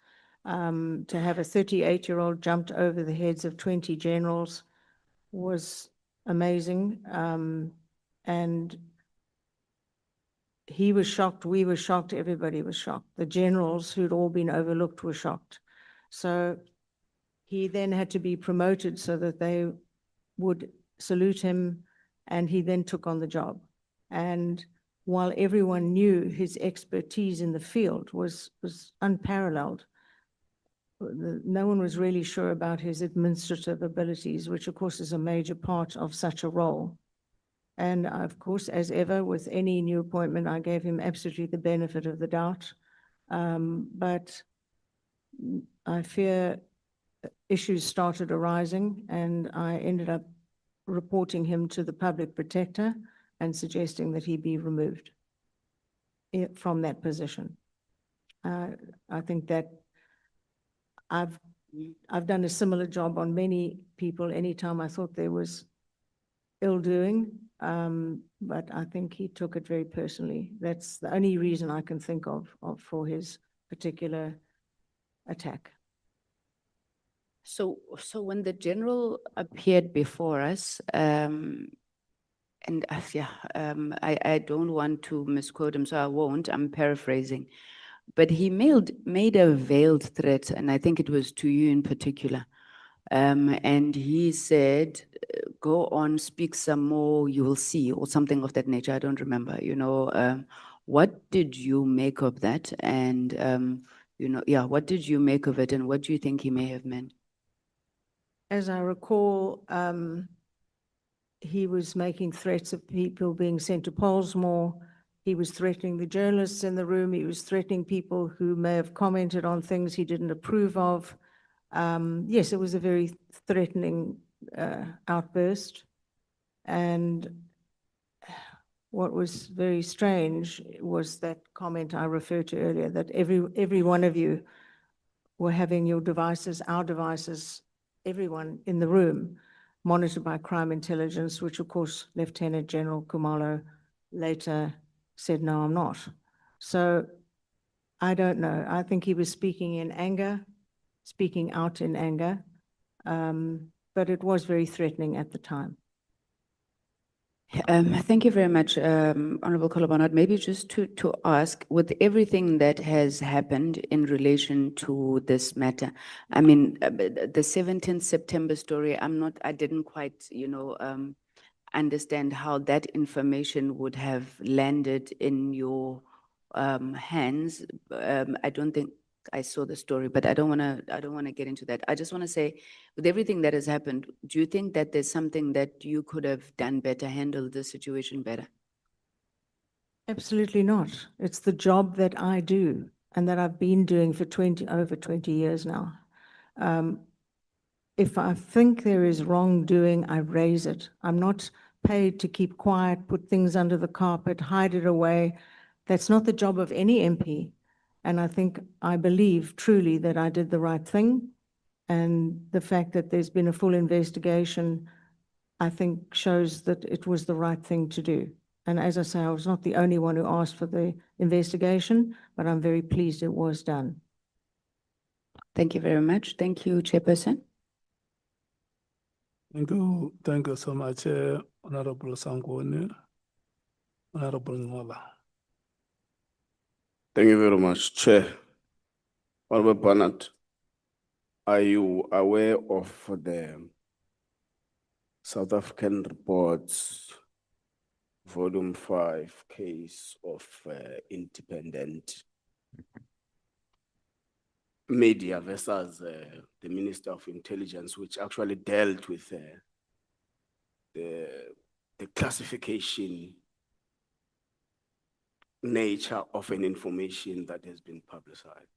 to have a 38-year-old jumped over the heads of 20 generals was amazing. And he was shocked, we were shocked, everybody was shocked. The generals who'd all been overlooked were shocked. So he then had to be promoted so that they would salute him, and he then took on the job. And while everyone knew his expertise in the field was unparalleled, no one was really sure about his administrative abilities, which of course is a major part of such a role. And of course, as ever, with any new appointment, I gave him absolutely the benefit of the doubt. But I fear issues started arising, and I ended up reporting him to the public protector and suggesting that he be removed from that position. I think that I've done a similar job on many people anytime I thought there was ill doing, but I think he took it very personally. That's the only reason I can think of for his particular attack. So when the general appeared before us, and I don't want to misquote him, so I won't, I'm paraphrasing, but he made a veiled threat, and I think it was to you in particular. And he said, go on, speak some more, you will see, or something of that nature. I don't remember, what did you make of that? And, what did you make of it, and what do you think he may have meant? As I recall, he was making threats of people being sent to Pollsmoor. He was threatening the journalists in the room. He was threatening people who may have commented on things he didn't approve of. Yes, it was a very threatening outburst. And what was very strange was that comment I referred to earlier, that every one of you were having your devices, our devices, everyone in the room, monitored by crime intelligence, which of course Lieutenant General Kumalo later said, no, I'm not. So I don't know. I think he was speaking in anger, speaking out in anger, but it was very threatening at the time. Thank you very much, Honorable Kolobana. Maybe just to ask, with everything that has happened in relation to this matter, I mean, the 17th September story, I didn't quite, understand how that information would have landed in your hands. I don't think I saw the story, but I don't want to get into that. I just want to say, with everything that has happened, do you think that there's something that you could have done better, handled the situation better? Absolutely not. It's the job that I do and that I've been doing for over 20 years now. If I think there is wrongdoing, I raise it. I'm not paid to keep quiet, put things under the carpet, hide it away. That's not the job of any MP. And I believe truly that I did the right thing. And the fact that there's been a full investigation, I think shows that it was the right thing to do. And as I say, I was not the only one who asked for the investigation, but I'm very pleased it was done. Thank you very much. Thank you, Chairperson. Thank you so much, Honorable Sangoni, Honorable Ngola. Thank you very much, Chair. Honorable Bernard, are you aware of the South African reports Volume 5, case of independent media versus the Minister of Intelligence, which actually dealt with the classification nature of an information that has been publicized.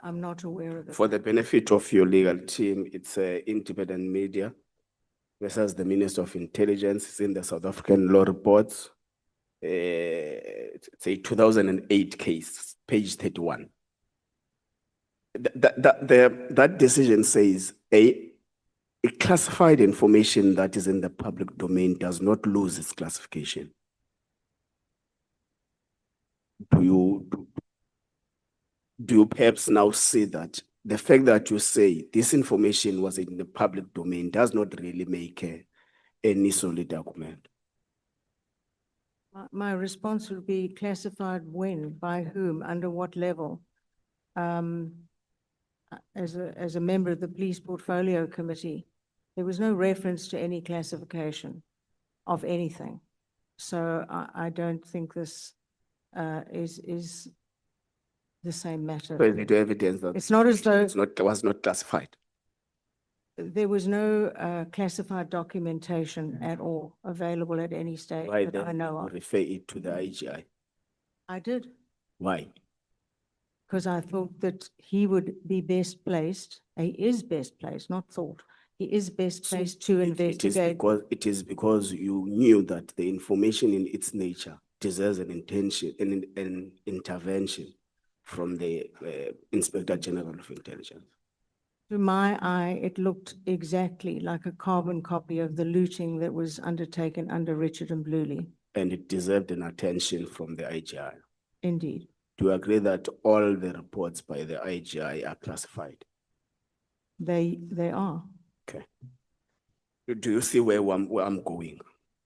I'm not aware of it. For the benefit of your legal team, it's independent media versus the Minister of Intelligence. It's in the South African law reports. It's a 2008 case, page 31. That decision says a classified information that is in the public domain does not lose its classification. Do you perhaps now see that the fact that you say this information was in the public domain does not really make any solid argument? My response would be classified when, by whom, under what level? As a member of the Police Portfolio Committee, there was no reference to any classification of anything. So I don't think this is the same matter. So is it evidence that It's not as though was not classified? there was no classified documentation at all available at any stage Why that I then know you of. refer it to the IGI? I did, Why? because I thought that he would be best placed, he is best placed, not thought, he is best placed to investigate. It is because you knew that the information in its nature deserves an intention, an intervention from the Inspector General of Intelligence. To my eye, it looked exactly like a carbon copy of the looting that was undertaken under Richard and Bluely. And it deserved an attention from the IGI. Indeed. Do you agree that all the reports by the IGI are classified? They are. Okay. Do you see where I'm going?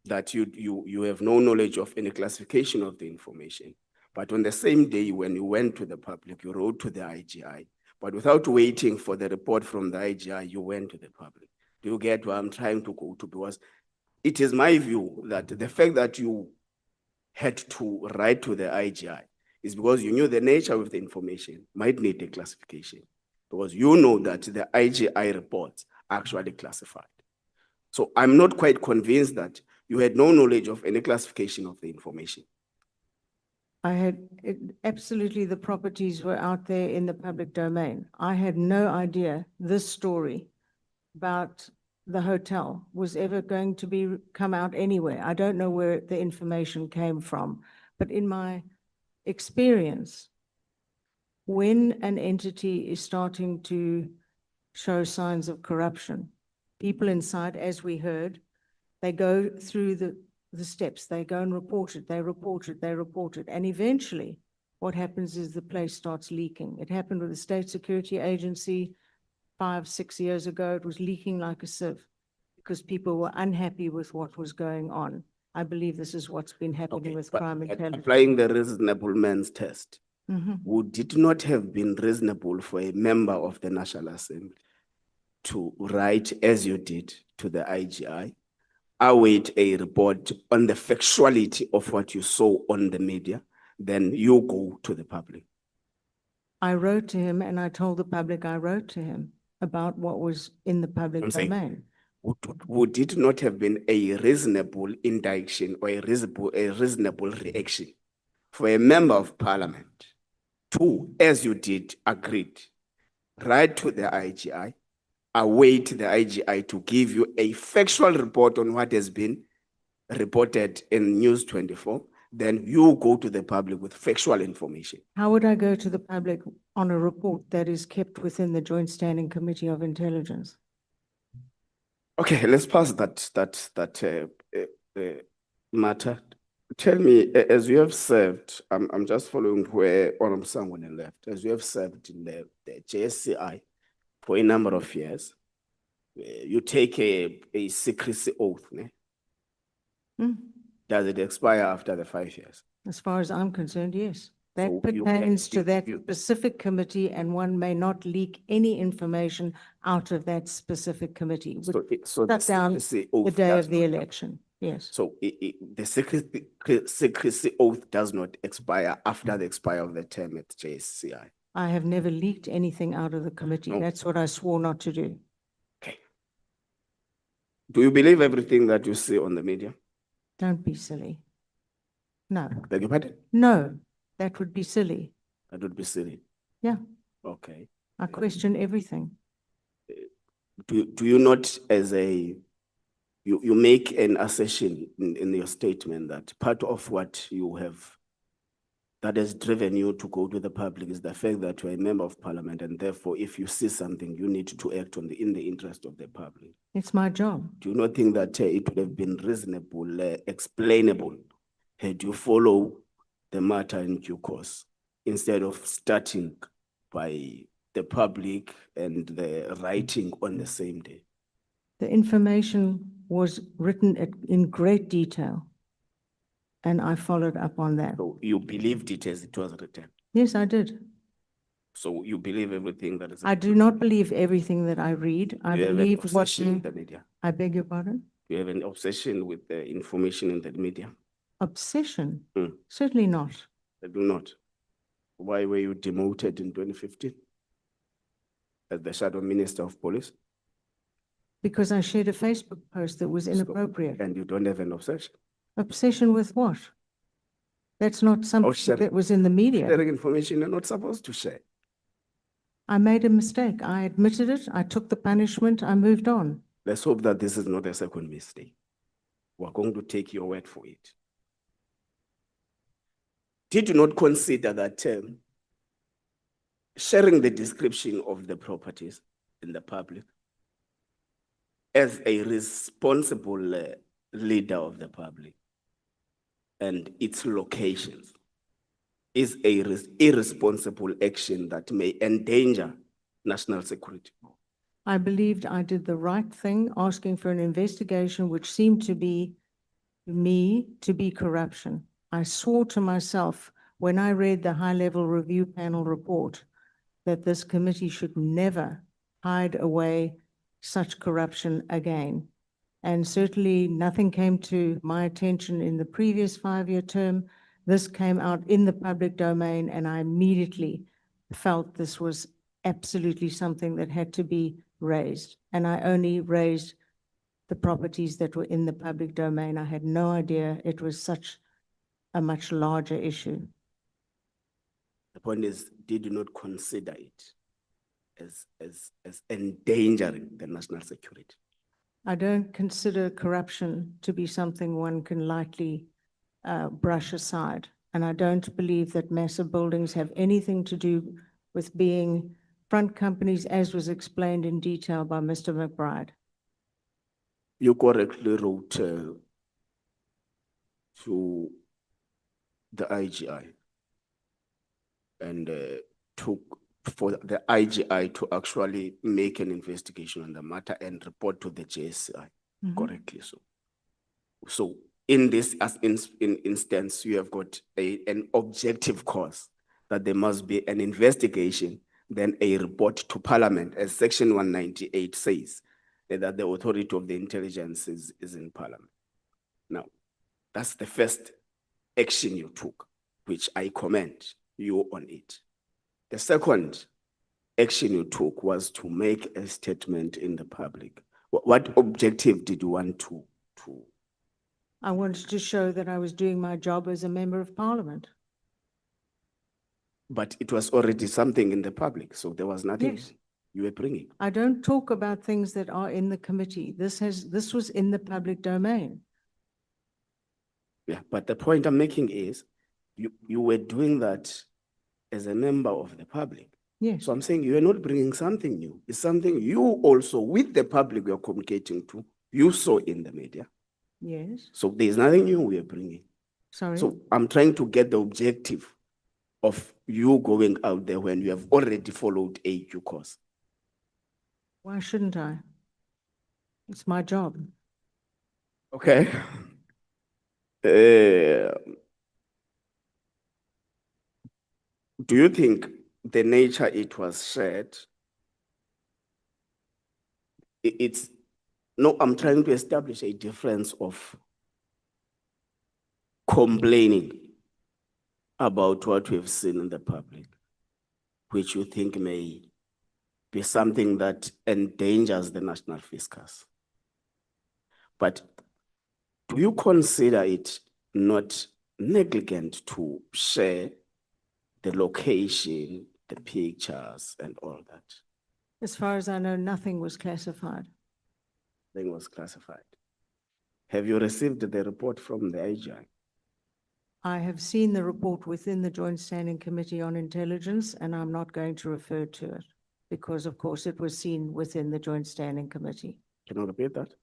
That you have no knowledge of any classification of the information, but on the same day when you went to the public, you wrote to the IGI, but without waiting for the report from the IGI, you went to the public. Do you get where I'm trying to go to? Because it is my view that the fact that you had to write to the IGI is because you knew the nature of the information might need a classification, because you know that the IGI reports are actually classified. So I'm not quite convinced that you had no knowledge of any classification of the information. Absolutely, the properties were out there in the public domain. I had no idea this story about the hotel was ever going to come out anywhere. I don't know where the information came from, but in my experience, when an entity is starting to show signs of corruption, people inside, as we heard, they go through the steps, they go and report it, they report it, they report it. And eventually what happens is the place starts leaking. It happened with the State Security Agency 5, 6 years ago. It was leaking like a sieve because people were unhappy with what was going on. I believe this is what's been happening with crime intelligence. Applying the reasonable man's test, would it not have been reasonable for a member of the National Assembly to write, as you did, to the IGI, await a report on the factuality of what you saw on the media, then you go to the public? I wrote to him and I told the public I wrote to him about what was in the public domain. Would it not have been a reasonable indiction or a reasonable reaction for a member of parliament to, as you did, agreed, write to the IGI, await the IGI to give you a factual report on what has been reported in News 24, then you go to the public with factual information? How would I go to the public on a report that is kept within the Joint Standing Committee of Intelligence? Okay, let's pass that matter. Tell me, as you have served, I'm just following where Honorable Sangwane left, as you have served in the JSCI for a number of years, you take a secrecy oath, ne? Does it expire after the 5 years? As far as I'm concerned, yes. That So pertains to that you- specific committee, and one may not leak any information out of that specific committee. So the Shut down secrecy the oath day does of the not- election. Yes, So the secrecy oath does not expire after the expire of the term at JSCI. I have never leaked anything out of the committee. No. That's what I swore not to do. Okay. Do you believe everything that you see on the media? Don't be silly. No, Beg your pardon? no, that would be silly. That would be silly. Yeah, Okay. I question everything. Do you not you make an assertion in your statement that part of what you have that has driven you to go to the public is the fact that you're a member of parliament, and therefore if you see something, you need to act in the interest of the public. It's my job. Do you not think that it would have been reasonable, explainable, had you follow the matter in due course, instead of starting by the public and the writing on the same day? The information was written in great detail, and I followed up on that. So you believed it as it was written. Yes, I did. So you believe everything that is. I do not believe everything that I read. I You have an believe what obsession in you, the media. I beg your pardon? You have an obsession with the information in the media. Obsession? Hmm. Certainly not. I do not. Why were you demoted in 2015 as the shadow minister of police? Because I shared a Facebook post that was inappropriate. And you don't have an obsession. Obsession with what? That's not something sharing. that was in the media. Sharing information you're not supposed to share. I made a mistake. I admitted it. I took the punishment. I moved on. Let's hope that this is not a second mistake. We're going to take your word for it. Did you not consider that sharing the description of the properties in the public as a responsible leader of the public and its locations is a irresponsible action that may endanger national security? I believed I did the right thing, asking for an investigation which seemed to be corruption. I swore to myself when I read the high-level review panel report that this committee should never hide away such corruption again. And certainly nothing came to my attention in the previous 5-year term. This came out in the public domain, and I immediately felt this was absolutely something that had to be raised. And I only raised the properties that were in the public domain. I had no idea it was such a much larger issue. The point is, did you not consider it as endangering the national security? I don't consider corruption to be something one can lightly brush aside. And I don't believe that massive buildings have anything to do with being front companies, as was explained in detail by Mr. McBride. You correctly wrote to the IGI and took for the IGI to actually make an investigation on the matter and report to the JSCI, correctly so. So in this instance, you have got an objective cause that there must be an investigation, then a report to Parliament, as Section 198 says, that the authority of the intelligence is in Parliament. Now, that's the first action you took, which I commend you on it. The second action you took was to make a statement in the public. What objective did you want to? I wanted to show that I was doing my job as a member of Parliament. But it was already something in the public, so there was nothing Yes. you were bringing. I don't talk about things that are in the committee. This was in the public domain. Yeah, but the point I'm making is you were doing that as a member of the public. Yes, So I'm saying you are not bringing something new. It's something you also, with the public you're communicating to, you saw in the media. yes, So there's nothing new we are bringing. sorry. So I'm trying to get the objective of you going out there when you have already followed a due course. Why shouldn't I? It's my job. Okay. Do you think the nature it was shared, it's, no, I'm trying to establish a difference of complaining about what we've seen in the public, which you think may be something that endangers the national fiscus. But do you consider it not negligent to share the location, the pictures, and all that? As far as I know, nothing was classified. Thing was classified. Have you received the report from the IGI? I have seen the report within the Joint Standing Committee on Intelligence, and I'm not going to refer to it because, of course, it was seen within the Joint Standing Committee. Can you repeat that?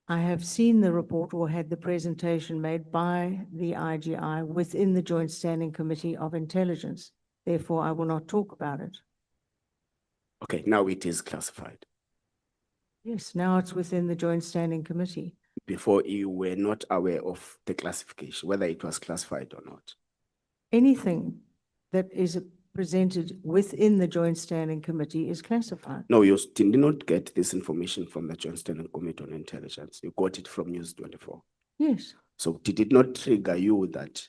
I have seen the report or had the presentation made by the IGI within the Joint Standing Committee of Intelligence. Therefore, I will not talk about it. Okay, now it is classified. Yes, now it's within the Joint Standing Committee. Before you were not aware of the classification, whether it was classified or not. Anything that is presented within the Joint Standing Committee is classified. No, you did not get this information from the Joint Standing Committee on Intelligence. You got it from News 24. Yes, So did it not trigger you that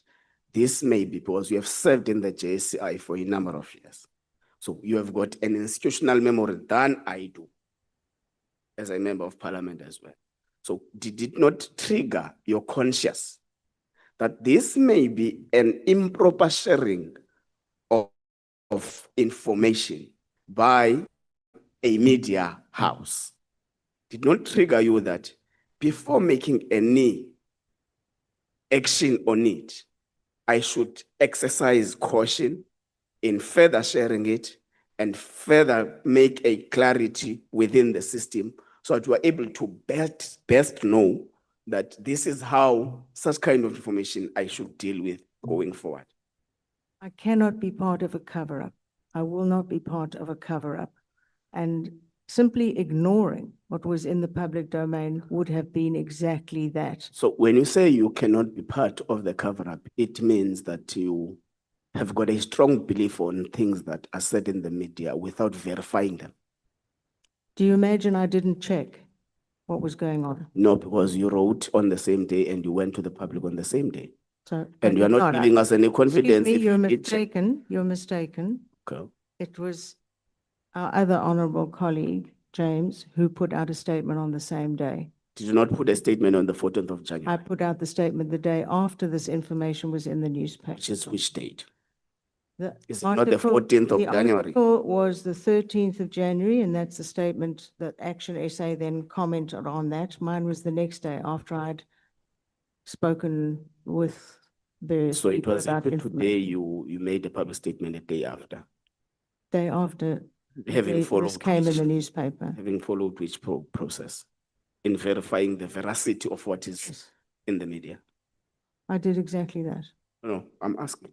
this may be because you have served in the JSCI for a number of years? So you have got an institutional memory than I do as a member of parliament as well. So did it not trigger your conscience that this may be an improper sharing of information by a media house? Did not trigger you that before making any action on it, I should exercise caution in further sharing it and further make a clarity within the system so that we're able to best know that this is how such kind of information I should deal with going forward? I cannot be part of a cover-up. I will not be part of a cover-up. And simply ignoring what was in the public domain would have been exactly that. So when you say you cannot be part of the cover-up, it means that you have got a strong belief on things that are said in the media without verifying them. Do you imagine I didn't check what was going on? No, because you wrote on the same day and you went to the public on the same day. So, And you are not giving us any confidence. Excuse me, if you're you did check. mistaken. You're mistaken. Okay. It was our other honorable colleague, James, who put out a statement on the same day. Did you not put a statement on the 14th of I January? put out the statement the day after this information was in the newspaper. Which is which date? The Is it not the article- 14th of the January? article was the 13th of January, and that's the statement that Action SA then commented on that. Mine was the next day after I'd spoken with various So it people was about today information. you made a public statement a day after, Day after having this followed came in the which, newspaper. having followed which process in verifying the veracity of what is Yes, in the media. I did exactly that. No, I'm asking.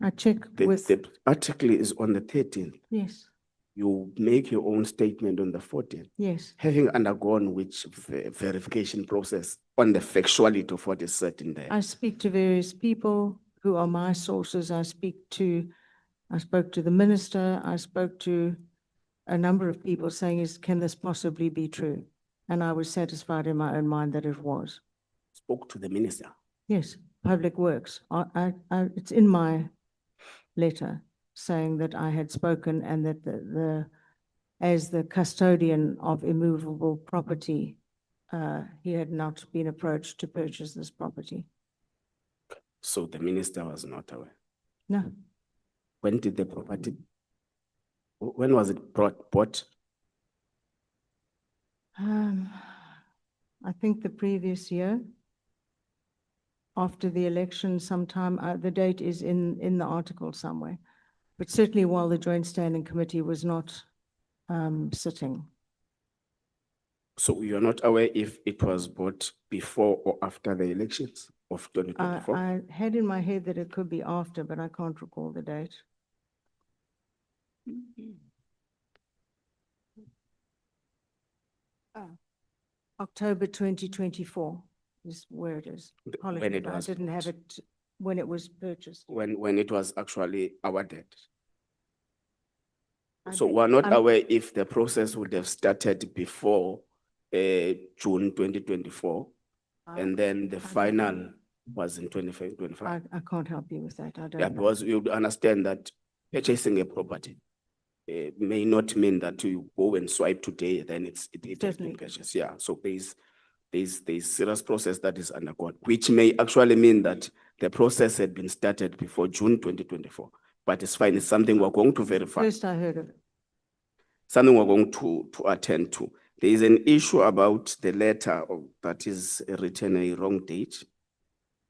I checked with, The article is on the 13th. yes, You make your own statement on the 14th. yes. Having undergone which verification process on the factuality of what is said in there. I speak to various people who are my sources. I spoke to the minister, I spoke to a number of people saying, can this possibly be true? And I was satisfied in my own mind that it was. Spoke to the minister. Yes, Public Works. It's in my letter saying that I had spoken and that as the custodian of immovable property, he had not been approached to purchase this property. So the minister was not aware. No, When did the property, when was it bought? I think the previous year, after the election sometime, the date is in the article somewhere. But certainly while the Joint Standing Committee was not sitting. So you're not aware if it was bought before or after the elections of 2024? I had in my head that it could be after, but I can't recall the date. October 2024 is where it is. When Apologies, it I was didn't have bought. it when it was purchased. When it was actually awarded? I So think- we're not I'm- aware if the process would have started before June 2024 And then the final was in 25. I can't help you with that. I Yeah, don't know. because you understand that purchasing a property may not mean that you go and swipe today, then it has been Certainly. purchased. Yeah, so there's serious process that is undergone, which may actually mean that the process had been started before June 2024. But it's fine, it's something we're going to verify, First I heard of it. something we're going to attend to. There is an issue about the letter that is written a wrong date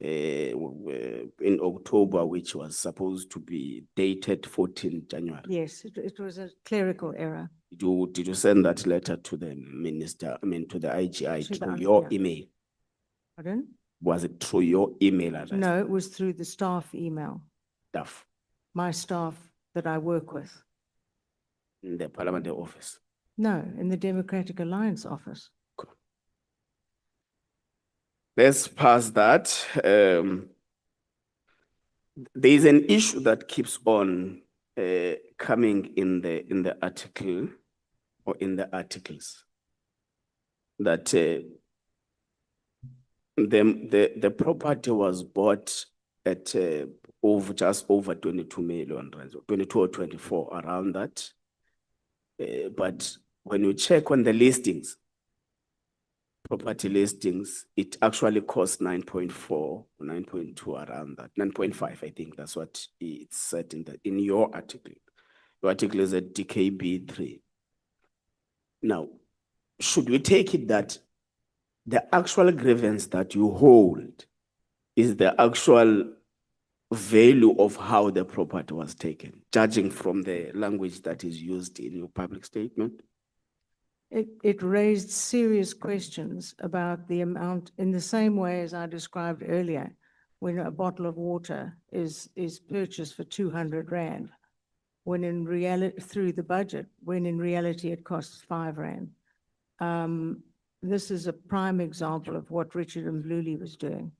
in October, which was supposed to be dated 14 January. Yes, it was a clerical error. Did you send that letter to the minister, to the IGI To the through I- your yeah. email? Pardon? Was it through your email address? No, it was through the staff email, Staff my staff that I work with. in the parliamentary office. No, in the Democratic Alliance office. Let's pass that. There is an issue that keeps on coming in the article or in the articles that the property was bought at just over 22 million rands, 22 or 24, around that. But when you check on the listings, property listings, it actually costs 9.4, 9.2, around that, 9.5, I think that's what it's said in your article. Your article is at DKB 3. Now, should we take it that the actual grievance that you hold is the actual value of how the property was taken, judging from the language that is used in your public statement? It raised serious questions about the amount, in the same way as I described earlier, when a bottle of water is purchased for 200 Rand, when in reality, through the budget, when in reality it costs 5 Rand. This is a prime example of what Richard Mkhwanazi was doing,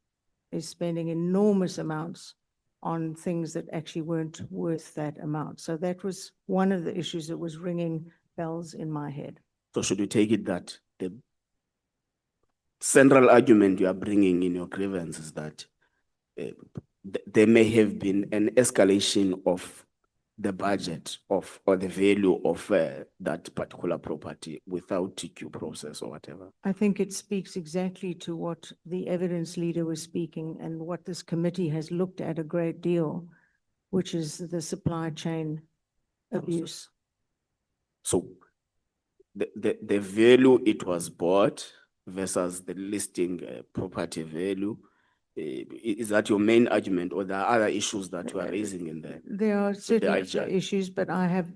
is spending enormous amounts on things that actually weren't worth that amount. So that was one of the issues that was ringing bells in my head. So should we take it that the central argument you are bringing in your grievance is that there may have been an escalation of the budget or the value of that particular property without due process or whatever? I think it speaks exactly to what the evidence leader was speaking and what this committee has looked at a great deal, which is the supply chain abuse. So the value it was bought versus the listing property value, is that your main argument, or there are other issues that you are raising in there? There are certainly other IGI. issues, but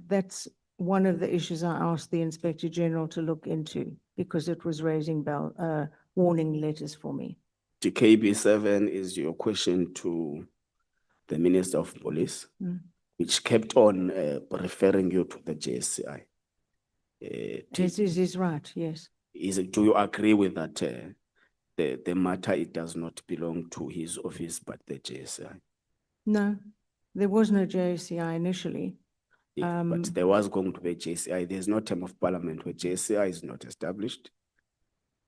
that's one of the issues I asked the Inspector General to look into because it was raising warning letters for me. DKB 7 is your question to the Minister of Police, which kept on referring you to the JSCI. This is right, yes. Do you agree with that? The matter, it does not belong to his office, but the JSCI. No, there was no JSCI initially. Yeah, but there was going to be a JSCI. There's no term of parliament where JSCI is not established.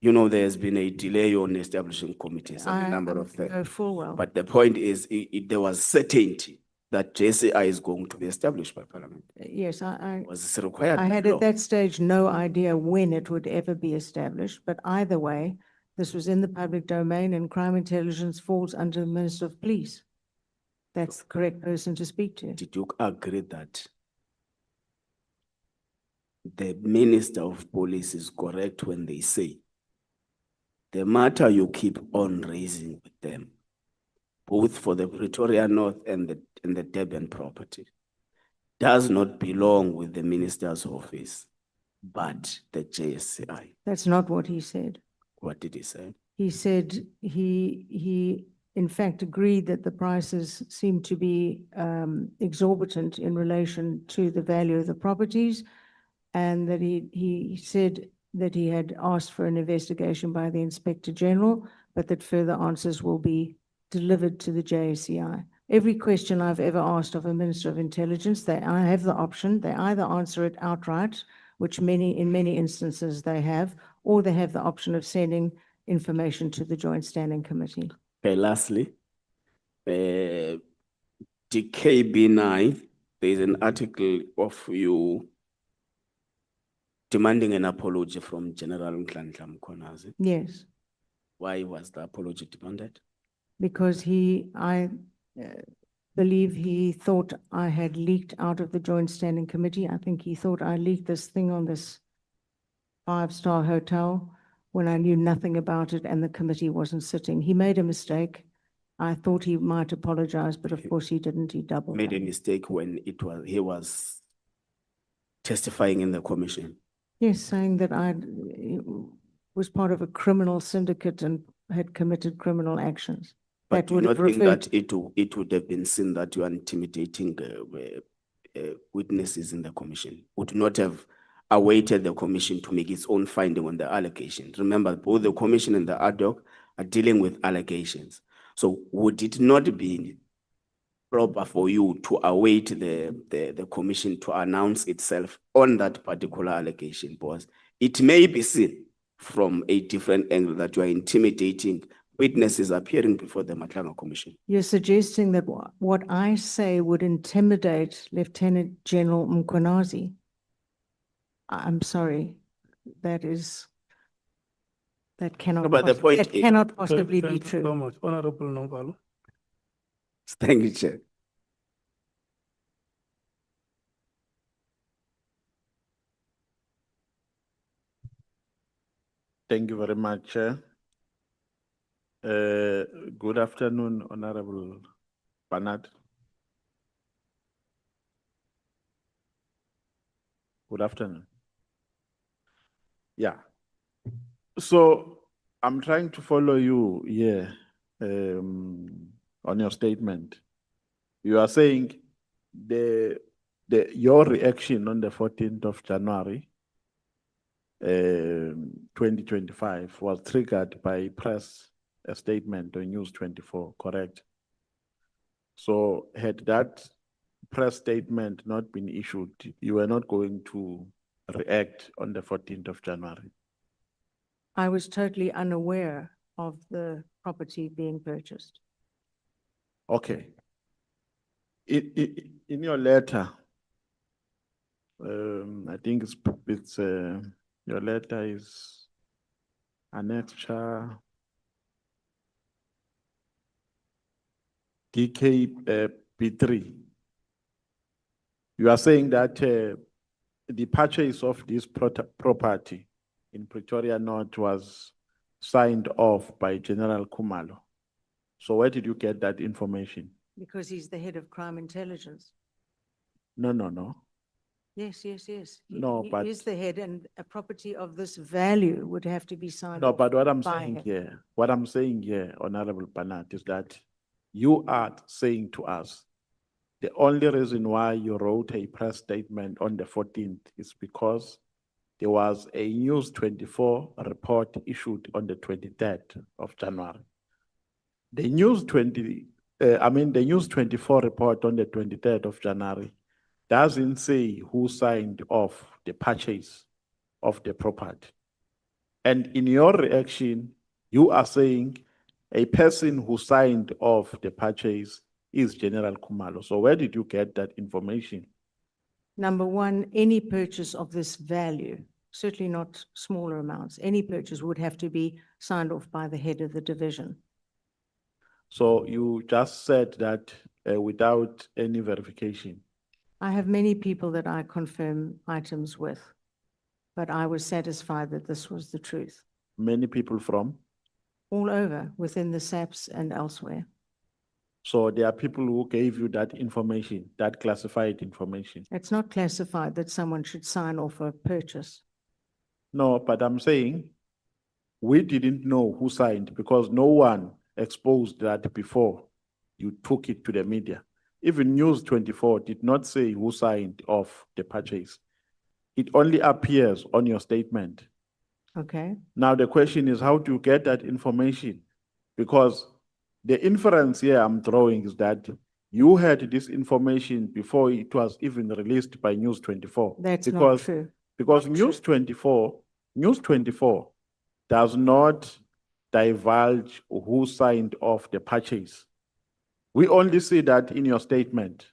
You know, there's been a delay on establishing committees and a number of things. Know full well. But the point is, there was certainty that JSCI is going to be established by parliament. Yes, Was this required? I by had law? at that stage no idea when it would ever be established, but either way, this was in the public domain and crime intelligence falls under the Minister of Police. That's the correct person to speak to. Did you agree that the Minister of Police is correct when they say the matter you keep on raising with them, both for the Pretoria North and the Durban property, does not belong with the Minister's office, but the JSCI? That's not what he said. What did he say? He said he in fact agreed that the prices seem to be exorbitant in relation to the value of the properties, and that he said that he had asked for an investigation by the Inspector General, but that further answers will be delivered to the JSCI. Every question I've ever asked of a Minister of Intelligence, I have the option, they either answer it outright, which in many instances they have, or they have the option of sending information to the Joint Standing Committee. Okay, lastly, DKB9, there is an article of you demanding an apology from General Mkhwanazi. Yes, Why was the apology demanded? because I believe he thought I had leaked out of the Joint Standing Committee. I think he thought I leaked this thing on this five-star hotel when I knew nothing about it and the committee wasn't sitting. He made a mistake. I thought he might apologize, but of course he didn't. He doubled Made a down. mistake when he was testifying in the commission. Yes, saying that I was part of a criminal syndicate and had committed criminal actions. But That do you would not have think referred, that it would have been seen that you are intimidating witnesses in the commission? Would not have awaited the commission to make its own finding on the allegations? Remember, both the commission and the ad hoc are dealing with allegations. So would it not be proper for you to await the commission to announce itself on that particular allegation? Because it may be seen from a different angle that you are intimidating witnesses appearing before the Matlanga Commission. you're suggesting that what I say would intimidate Lieutenant General Mkhwanazi. I'm sorry, that cannot, No, but the point that is- cannot possibly be Thank you so true. much. Honorable Novalo. Thank you, Chair. Thank you very much, Chair. Good afternoon, Honorable Bernard. Good afternoon. Yeah. So I'm trying to follow you here on your statement. You are saying your reaction on the 14th of January 2025 was triggered by a statement on News 24, correct? So had that press statement not been issued, you were not going to react on the 14th of January. I was totally unaware of the property being purchased. Okay. In your letter, I think your letter is annexure DK B3. You are saying that the purchase of this property in Pretoria North was signed off by General Khumalo. So where did you get that information? Because he's the head of crime intelligence. No. Yes, yes, yes. No, He but- is the head, and a property of this value would have to be signed No, off but what I'm by saying him. here, Honorable Bernard, is that you are saying to us, the only reason why you wrote a press statement on the 14th is because there was a News 24 report issued on the 23rd of January. The News 24 report on the 23rd of January doesn't say who signed off the purchase of the property. And in your reaction, you are saying a person who signed off the purchase is General Khumalo. So where did you get that information? Number one, any purchase of this value, certainly not smaller amounts, any purchase would have to be signed off by the head of the division. So you just said that without any verification. I have many people that I confirm items with, but I was satisfied that this was the truth. Many people from? All over, within the SAPs and elsewhere. So there are people who gave you that information, that classified information. It's not classified that someone should sign off a purchase. No, but I'm saying we didn't know who signed because no one exposed that before you took it to the media. Even News 24 did not say who signed off the purchase. It only appears on your statement. Okay, Now the question is, how do you get that information? Because the inference here I'm drawing is that you had this information before it was even released by News 24. that's not Because- true. Because Not News 24 does not divulge who signed off the purchase. We only see that in your statement,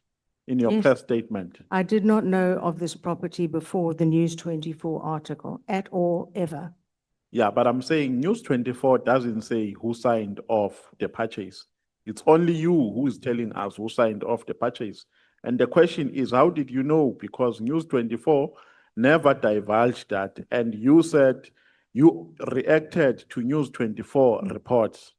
in your Yes. press statement. I did not know of this property before the News 24 article at all, ever. Yeah, but I'm saying News 24 doesn't say who signed off the purchase. It's only you who is telling us who signed off the purchase. And the question is, how did you know? Because News 24 never divulged that. And you said you reacted to News 24 reports.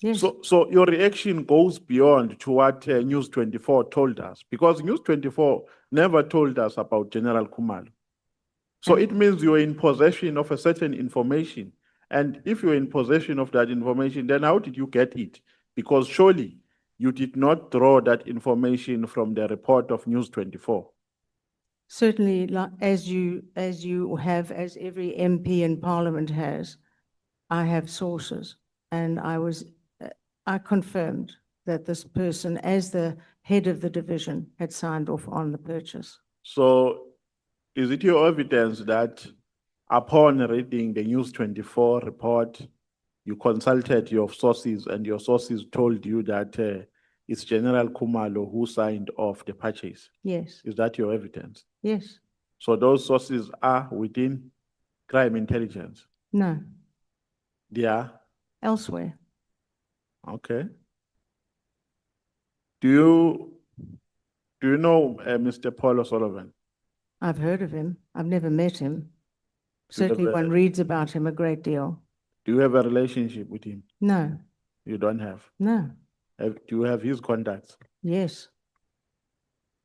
Yes, So your reaction goes beyond to what News 24 told us, because News 24 never told us about General Khumalo. So And- it means you're in possession of a certain information. And if you're in possession of that information, then how did you get it? Because surely you did not draw that information from the report of News 24. certainly, as you have, as every MP in Parliament has, I have sources. And I confirmed that this person, as the head of the division, had signed off on the purchase. So is it your evidence that upon reading the News 24 report, you consulted your sources and your sources told you that it's General Khumalo who signed off the purchase? Yes, Is that your evidence? yes, So those sources are within crime intelligence? no, They are? elsewhere. Okay. Do you know Mr. Paul O'Sullivan? I've heard of him. I've never met him. You Certainly never- one reads about him a great deal. Do you have a relationship with him? No, You don't have? no, Do you have his contacts? yes.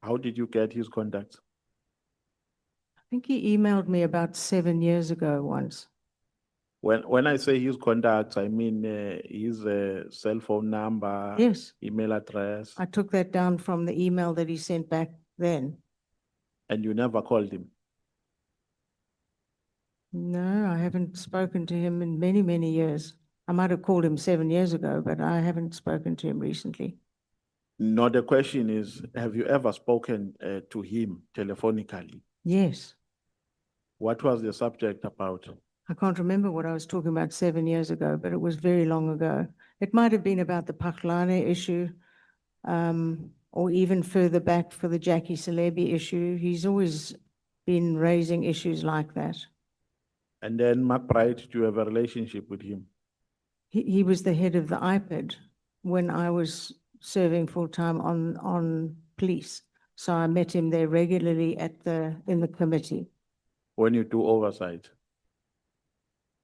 How did you get his contacts? I think he emailed me about 7 years ago once. When I say his contacts, I mean his cell phone number, Yes, email address, I took that down from the email that he sent back then. and you never called him. No, I haven't spoken to him in many, many years. I might have called him 7 years ago, but I haven't spoken to him recently. No, the question is, have you ever spoken to him telephonically? Yes, What was the subject about? I can't remember what I was talking about 7 years ago, but it was very long ago. It might have been about the Mkhwanazi issue, or even further back for the Jackie Celebi issue. He's always been raising issues like that. And then McBride, do you have a relationship with him? He was the head of the IPID when I was serving full-time on police. So I met him there regularly in the committee. When you do oversight?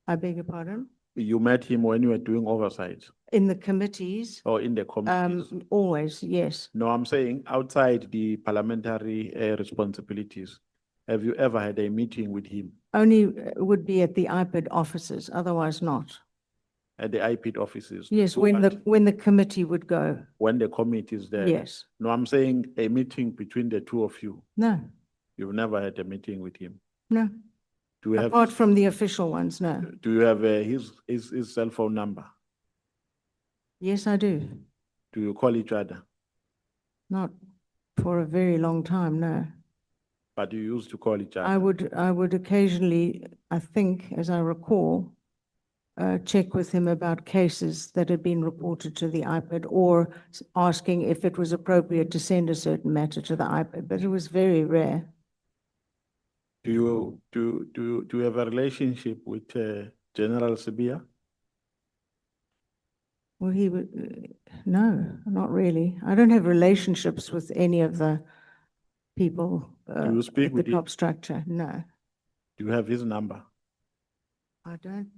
I beg your pardon? You met him when you were doing oversight In the committees, or in the committees? always, yes. No, I'm saying outside the parliamentary responsibilities. Have you ever had a meeting with him Only would be at the IPID offices, otherwise not. at the IPID offices? Yes, Do when what? when the committee would go, When the committee is there? yes. No, I'm saying a meeting between the two of you. No, You've never had a meeting with him. no, Do you have, apart from the official ones, no. do you have his cell phone number? Yes, I do. Do you call each other? Not for a very long time, no. But you used to call each other. I would occasionally, I think, as I recall, check with him about cases that had been reported to the IPID or asking if it was appropriate to send a certain matter to the IPID, but it was very rare. Do you have a relationship with General Sibia? Well, he would, no, not really. I don't have relationships with any of the people Do you speak at the with him? top structure, no. Do you have his number? I don't.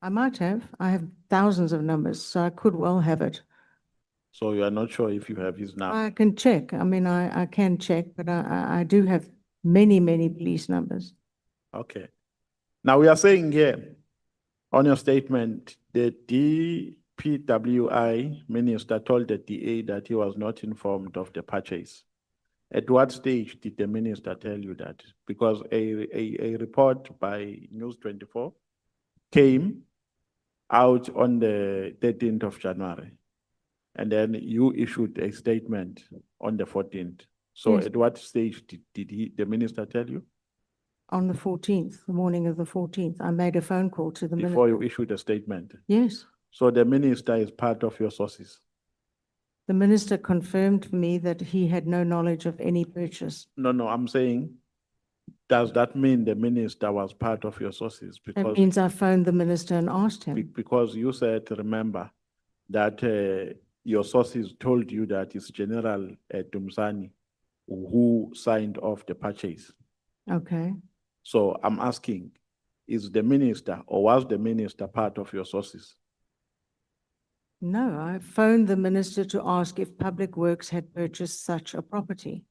I might have. I have thousands of numbers, so I could well have it. So you are not sure if you have his number? I can check. I mean, I can check, but I do have many, many police numbers. Okay. Now we are saying here on your statement, the DPWI minister told the DA that he was not informed of the purchase. At what stage did the minister tell you that? Because a report by News 24 came out on the 13th of January. And then you issued a statement on the 14th. So Yes. at what stage did the minister tell you? On the 14th, the morning of the 14th, I made a phone call to the before you minister. issued a statement. Yes, So the minister is part of your sources. the minister confirmed for me that he had no knowledge of any purchase. No, no, I'm saying, does that mean the minister was part of your sources? That Because, means I phoned the minister and asked him. because you said, remember, that your sources told you that it's General Dumsani who signed off the purchase. Okay. So I'm asking, is the minister or was the minister part of your sources? No, I phoned the minister to ask if Public Works had purchased such a property.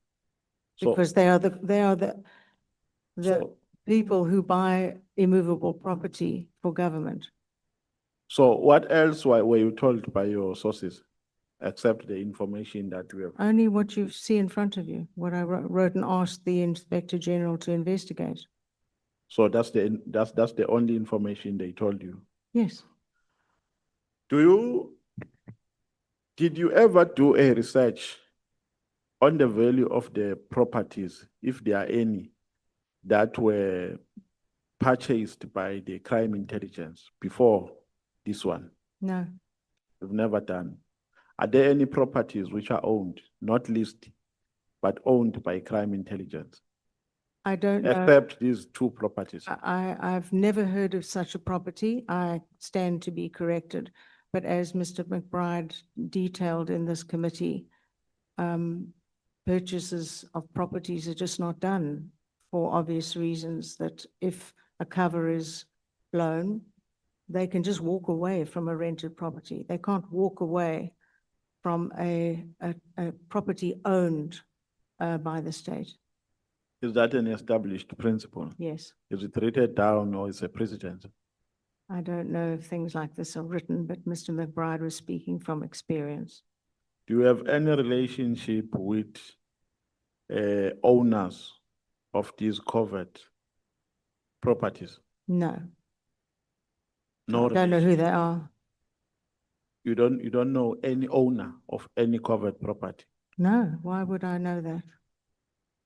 So- Because they are the So- people who buy immovable property for government. So what else were you told by your sources, except the information that we have? Only what you see in front of you, what I wrote and asked the Inspector General to investigate. So that's the only information they told you. Yes, Did you ever do a research on the value of the properties, if there are any, that were purchased by the crime intelligence before this one? no, You've never done. Are there any properties which are owned, not listed, but owned by crime intelligence, I don't know. except these two properties? I've never heard of such a property. I stand to be corrected. But as Mr. McBride detailed in this committee, purchases of properties are just not done for obvious reasons, that if a cover is blown, they can just walk away from a rented property. They can't walk away from a property owned by the state. Is that an established principle? Yes. Is it written down or is it a precedent? I don't know if things like this are written, but Mr. McBride was speaking from experience. Do you have any relationship with owners of these covered properties? No, No, don't know who they are. you don't know any owner of any covered property? No, why would I know that?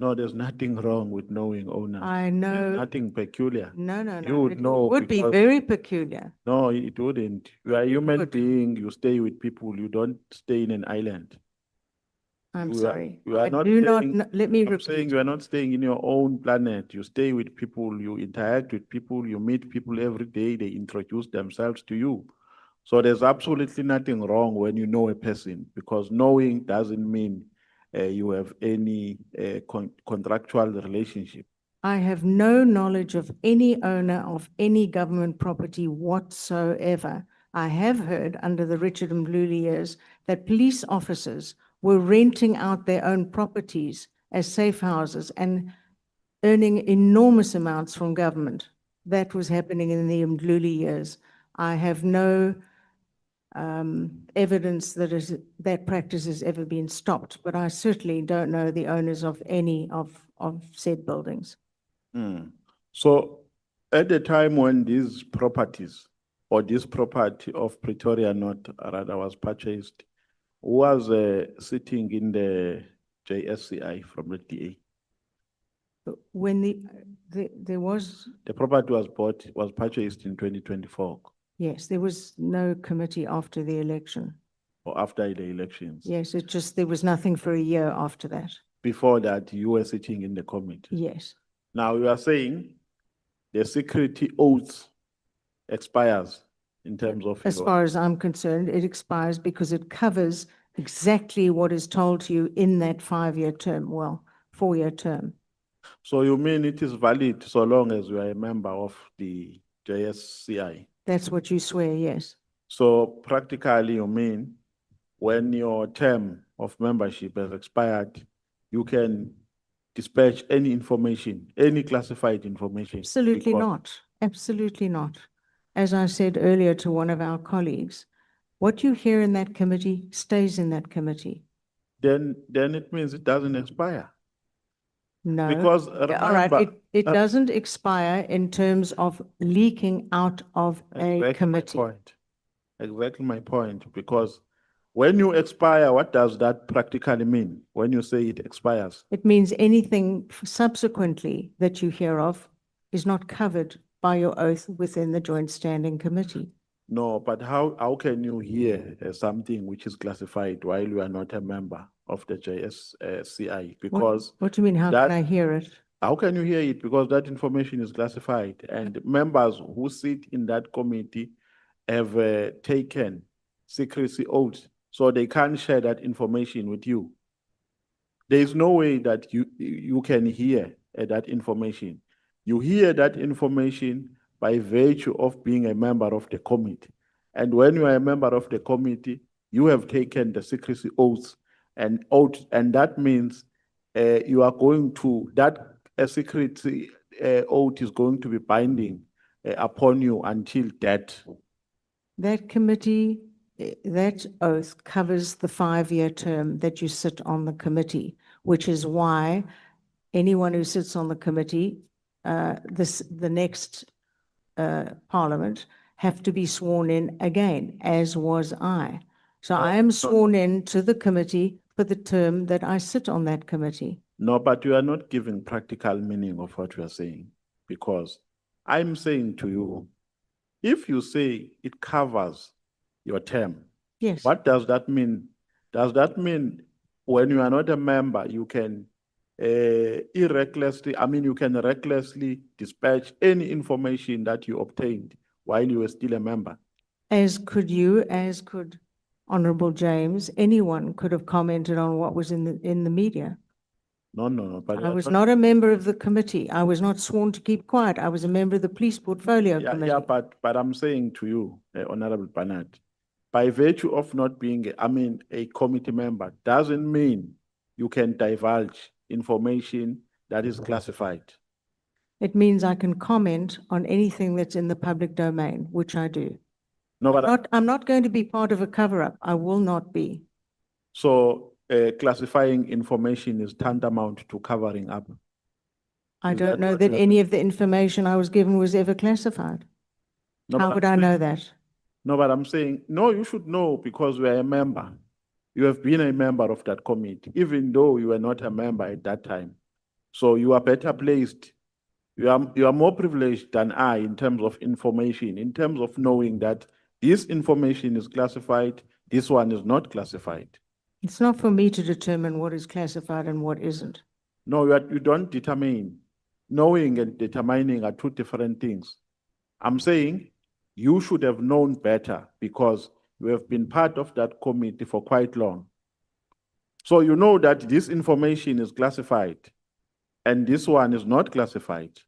No, there's nothing wrong with knowing owners. I There's know, nothing peculiar. no, no, You no. would It know would be because- very peculiar. No, it wouldn't. You are a human would. being, you stay with people, you don't stay in an island. I'm You are- sorry. you are I not do not, saying- kn- let me I'm saying repeat. you are not staying in your own planet. You stay with people, you interact with people, you meet people every day, they introduce themselves to you. So there's absolutely nothing wrong when you know a person, because knowing doesn't mean you have any contractual relationship. I have no knowledge of any owner of any government property whatsoever. I have heard under the Richard Mkhwanazi years that police officers were renting out their own properties as safe houses and earning enormous amounts from government. That was happening in the Mkhwanazi years. I have no evidence that practice has ever been stopped, but I certainly don't know the owners of any of said buildings. So at the time when these properties or this property of Pretoria North rather was purchased, who was sitting in the JSCI from the DA? When there was, The property was purchased in 2024 yes, there was no committee after the election. or after the elections. Yes, it just, there was nothing for a year after that. Before that, you were sitting in the committee. Yes, Now you are saying the security oath expires in terms of as your- far as I'm concerned, it expires because it covers exactly what is told to you in that 5-year term, well, 4-year term. So you mean it is valid so long as you are a member of the JSCI? That's what you swear, yes. So practically you mean when your term of membership has expired, you can dispatch any information, any classified information? Absolutely because- not, absolutely not. As I said earlier to one of our colleagues, what you hear in that committee stays in that committee. Then it means it doesn't expire. No. Because Yeah, all right, remember- it doesn't expire in terms of leaking out of a Exactly my committee. point. Exactly my point, because when you expire, what does that practically mean? When you say it expires? It means anything subsequently that you hear of is not covered by your oath within the Joint Standing Committee. No, but how can you hear something which is classified while you are not a member of the JSCI? Because What do you mean, how that- can I hear it? how can you hear it? Because that information is classified and members who sit in that committee have taken secrecy oaths, so they can't share that information with you. There is no way that you can hear that information. You hear that information by virtue of being a member of the committee. And when you are a member of the committee, you have taken the secrecy oaths and that means you are going to, that secrecy oath is going to be binding upon you until death. That committee, that oath covers the 5-year term that you sit on the committee, which is why anyone who sits on the committee, the next Parliament, have to be sworn in again, as was I. So I am sworn in to the committee for the term that I sit on that committee. No, but you are not giving practical meaning of what you are saying, because I'm saying to you, if you say it covers your term, Yes. what does that mean? Does that mean when you are not a member, you can you can recklessly dispatch any information that you obtained while you were still a member? As could you, as could Honorable James, anyone could have commented on what was in the media. No, but I was not a member of the committee. I was not sworn to keep quiet. I was a member of the Police Portfolio Committee. Yeah, but I'm saying to you, Honorable Bernard, by virtue of not being, a committee member, doesn't mean you can divulge information that is classified. It means I can comment on anything that's in the public domain, which I do. No, but I'm not going to be part of a cover-up. I will not be. so classifying information is tantamount to covering up. I Is don't that know what that you are any of the information I was given was ever classified. No, How but would I'm I know saying- that? No, but I'm saying, no, you should know because you are a member. You have been a member of that committee, even though you were not a member at that time. So you are better placed. You are more privileged than I in terms of information, in terms of knowing that this information is classified, this one is not classified. It's not for me to determine what is classified and what isn't. No, you don't determine. Knowing and determining are two different things. I'm saying you should have known better because you have been part of that committee for quite long. So you know that this information is classified and this one is not classified.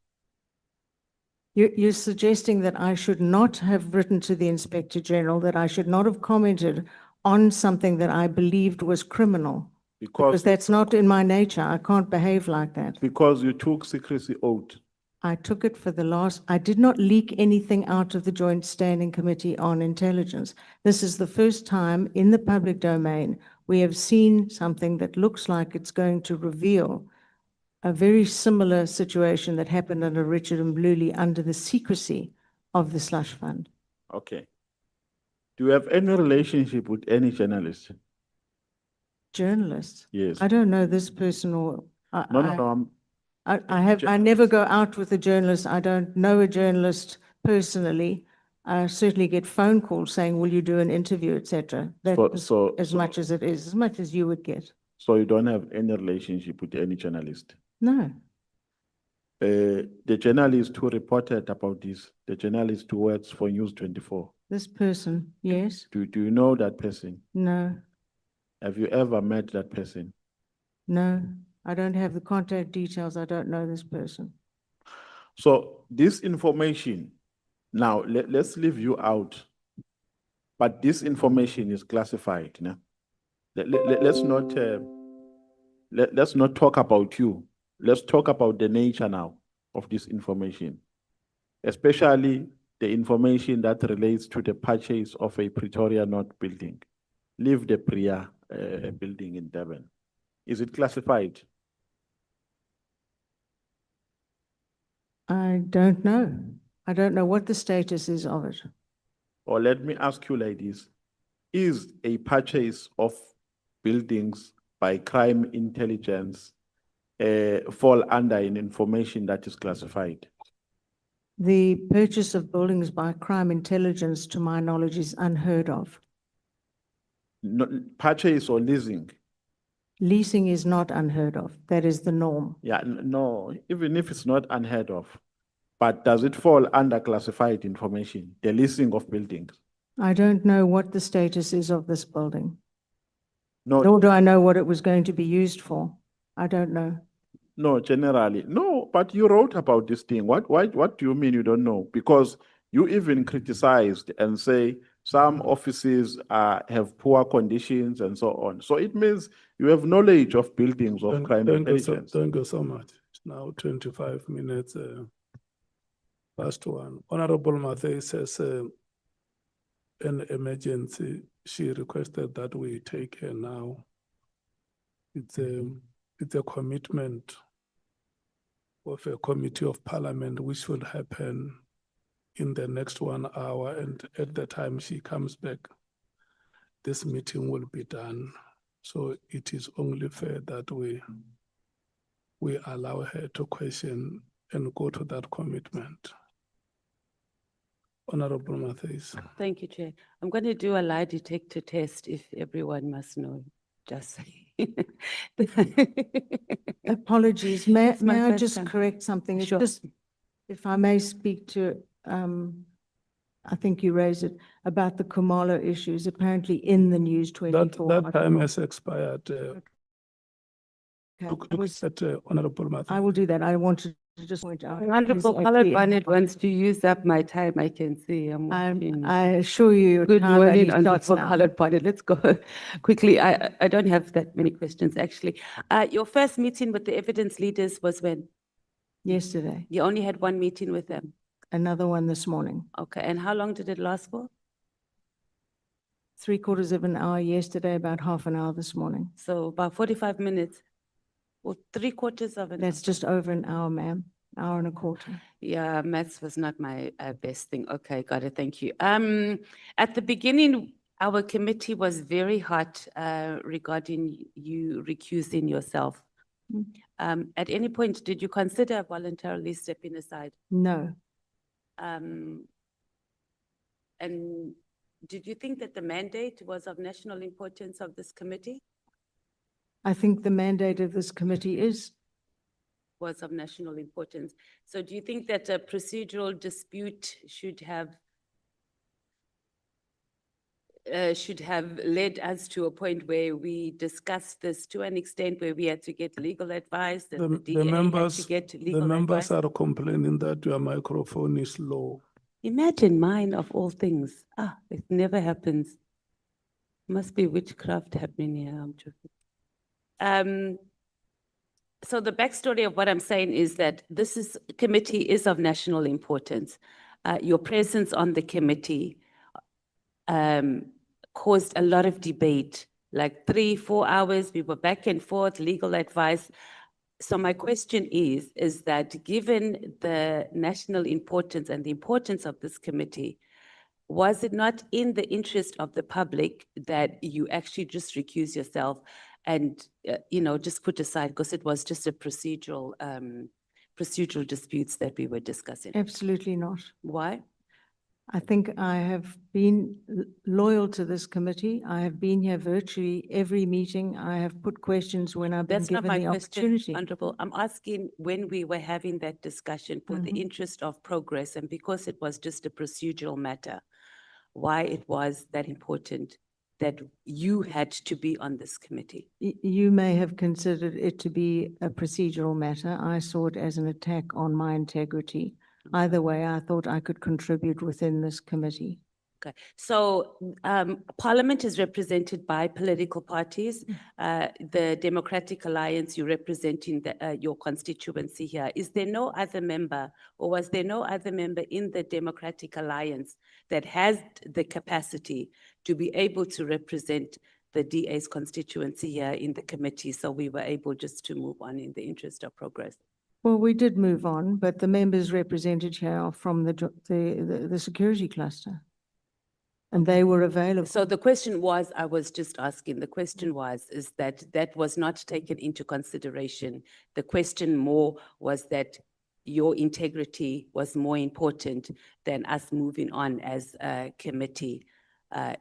You're suggesting that I should not have written to the Inspector General, that I should not have commented on something that I believed was criminal. Because that's not in my nature. I can't behave like that. Because you took secrecy oath. I took it for I did not leak anything out of the Joint Standing Committee on Intelligence. This is the first time in the public domain we have seen something that looks like it's going to reveal a very similar situation that happened under Richard Mbluli under the secrecy of the slush fund. Okay. Do you have any relationship with any journalist? Journalists? Yes. I don't know this person or. No. I never go out with a journalist. I don't know a journalist personally. I certainly get phone calls saying, will you do an interview, etc. That's as much as it is, as much as you would get. So you don't have any relationship with any journalist? No. The journalist who reported about this, the journalist who works for News 24. This person, yes. Do you know that person? No. Have you ever met that person? No, I don't have the contact details. I don't know this person. So this information, now let's leave you out, but this information is classified. No? Let's not talk about you. Let's talk about the nature now of this information, especially the information that relates to the purchase of a Pretoria North building. Leave the Priya building in Durban. Is it classified? I don't know. I don't know what the status is of it. Or let me ask you like this. Is a purchase of buildings by crime intelligence fall under an information that is classified? The purchase of buildings by crime intelligence, to my knowledge, is unheard of. No, purchase or leasing? Leasing is not unheard of. That is the norm. Yeah, no, even if it's not unheard of, but does it fall under classified information, the leasing of buildings? I don't know what the status is of this building, No, nor do I know what it was going to be used for. I don't know. no, generally, no, but you wrote about this thing. What do you mean you don't know? Because you even criticized and say some offices have poor conditions and so on. So it means you have knowledge of buildings of crime Thank you intelligence. thank you so much. It's now 25 minutes past 1. Honorable Mathe says an emergency. She requested that we take her now. It's a commitment of a committee of parliament which will happen in the next 1 hour, and at the time she comes back, this meeting will be done. So it is only fair that we allow her to question and go to that commitment. Honorable Matthys. Thank you, Chair. I'm going to do a lie detector test if everyone must know, just saying. Apologies. May, It's my may I first just time. correct something? It's Sure. just, if I may speak to, I think you raised it, about the Kumalo issues, apparently in the news 24. That time has expired. Okay, Look was- at Honorable I Matthys. will do that. I wanted to just point out. Honorable he's Colored actually- Bonnet wants to use up my time, I can see. I'm I watching. assure you. your Good time only morning, starts Honorable now. Colored Bonnet. Let's go quickly. I don't have that many questions, actually. Your first meeting with the evidence leaders was when? Yesterday, You only had one meeting with them? another one this morning. Okay, and how long did it last for? 3/4 of an hour yesterday, about half an hour this morning. So about 45 minutes or 3/4 of an hour? That's just over an hour, ma'am, hour and a quarter. Yeah, maths was not my best thing. Okay, got it. Thank you. At the beginning, our committee was very hot regarding you recusing yourself. At any point, did you consider voluntarily stepping aside? No, And did you think that the mandate was of national importance of this committee? I think the mandate of this committee is, Was of national importance. So do you think that a procedural dispute should have led us to a point where we discussed this to an extent where we had to get legal advice, that the DA The had to members, get the legal members advice? are complaining that your microphone is low. Imagine mine of all things. It never happens. Must be witchcraft happening here, I'm joking. So the backstory of what I'm saying is that committee is of national importance. Your presence on the committee caused a lot of debate, like 3-4 hours, we were back and forth, legal advice. So my question is that given the national importance and the importance of this committee, was it not in the interest of the public that you actually just recuse yourself and, just put aside, because it was just a procedural disputes that we were discussing? absolutely not. Why? I think I have been loyal to this committee. I have been here virtually every meeting. I have put questions when I've been That's not given my the question, opportunity. Honorable. I'm asking when we were having that discussion for the interest of progress and because it was just a procedural matter, why it was that important that you had to be on this committee. You may have considered it to be a procedural matter. I saw it as an attack on my integrity. Either way, I thought I could contribute within this committee. Okay, so Parliament is represented by political parties. The Democratic Alliance, you're representing your constituency here. Is there no other member, or was there no other member in the Democratic Alliance that has the capacity to be able to represent the DA's constituency here in the committee? So we were able just to move on in the interest of progress. Well, we did move on, but the members represented here are from the security cluster. And they were available. So the question was, I was just asking, the question is that was not taken into consideration. The question more was that your integrity was more important than us moving on as a committee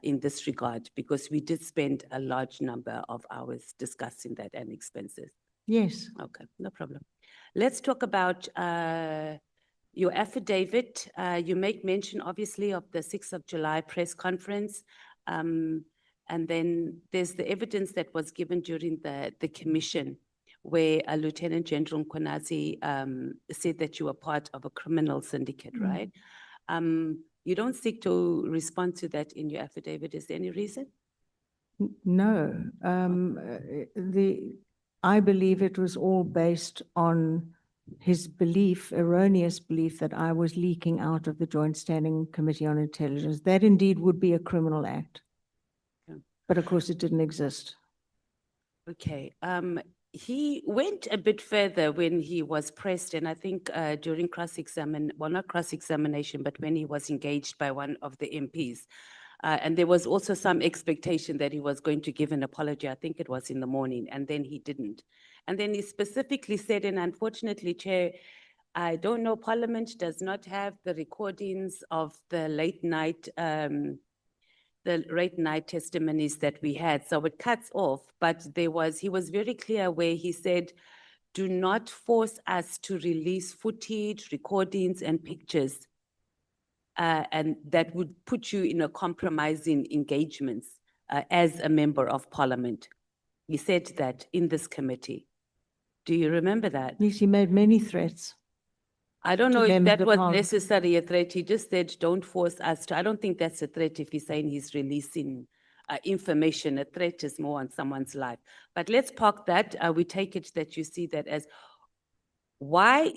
in this regard, because we did spend a large number of hours discussing that and expenses. Yes, Okay, no problem. Let's talk about your affidavit. You make mention, obviously, of the 6th of July press conference. And then there's the evidence that was given during the commission where Lieutenant General Mkhwanazi said that you were part of a criminal syndicate, right? You don't seek to respond to that in your affidavit. Is there any reason? no. I believe it was all based on his belief, erroneous belief, that I was leaking out of the Joint Standing Committee on Intelligence. That indeed would be a criminal act. Okay. But of course, it didn't exist. Okay. He went a bit further when he was pressed, and I think during well, not cross-examination, but when he was engaged by one of the MPs. And there was also some expectation that he was going to give an apology. I think it was in the morning, and then he didn't. And then he specifically said, and unfortunately, Chair, I don't know, Parliament does not have the recordings of the late night testimonies that we had. So it cuts off, but he was very clear where he said, do not force us to release footage, recordings, and pictures. And that would put you in a compromising engagements as a member of Parliament. He said that in this committee. Do you remember that? Yes, he made many threats. I don't to know if members that of was Parliament. necessarily a threat. He just said, don't force us to. I don't think that's a threat if he's saying he's releasing information. A threat is more on someone's life. But let's park that. We take it that you see that as, why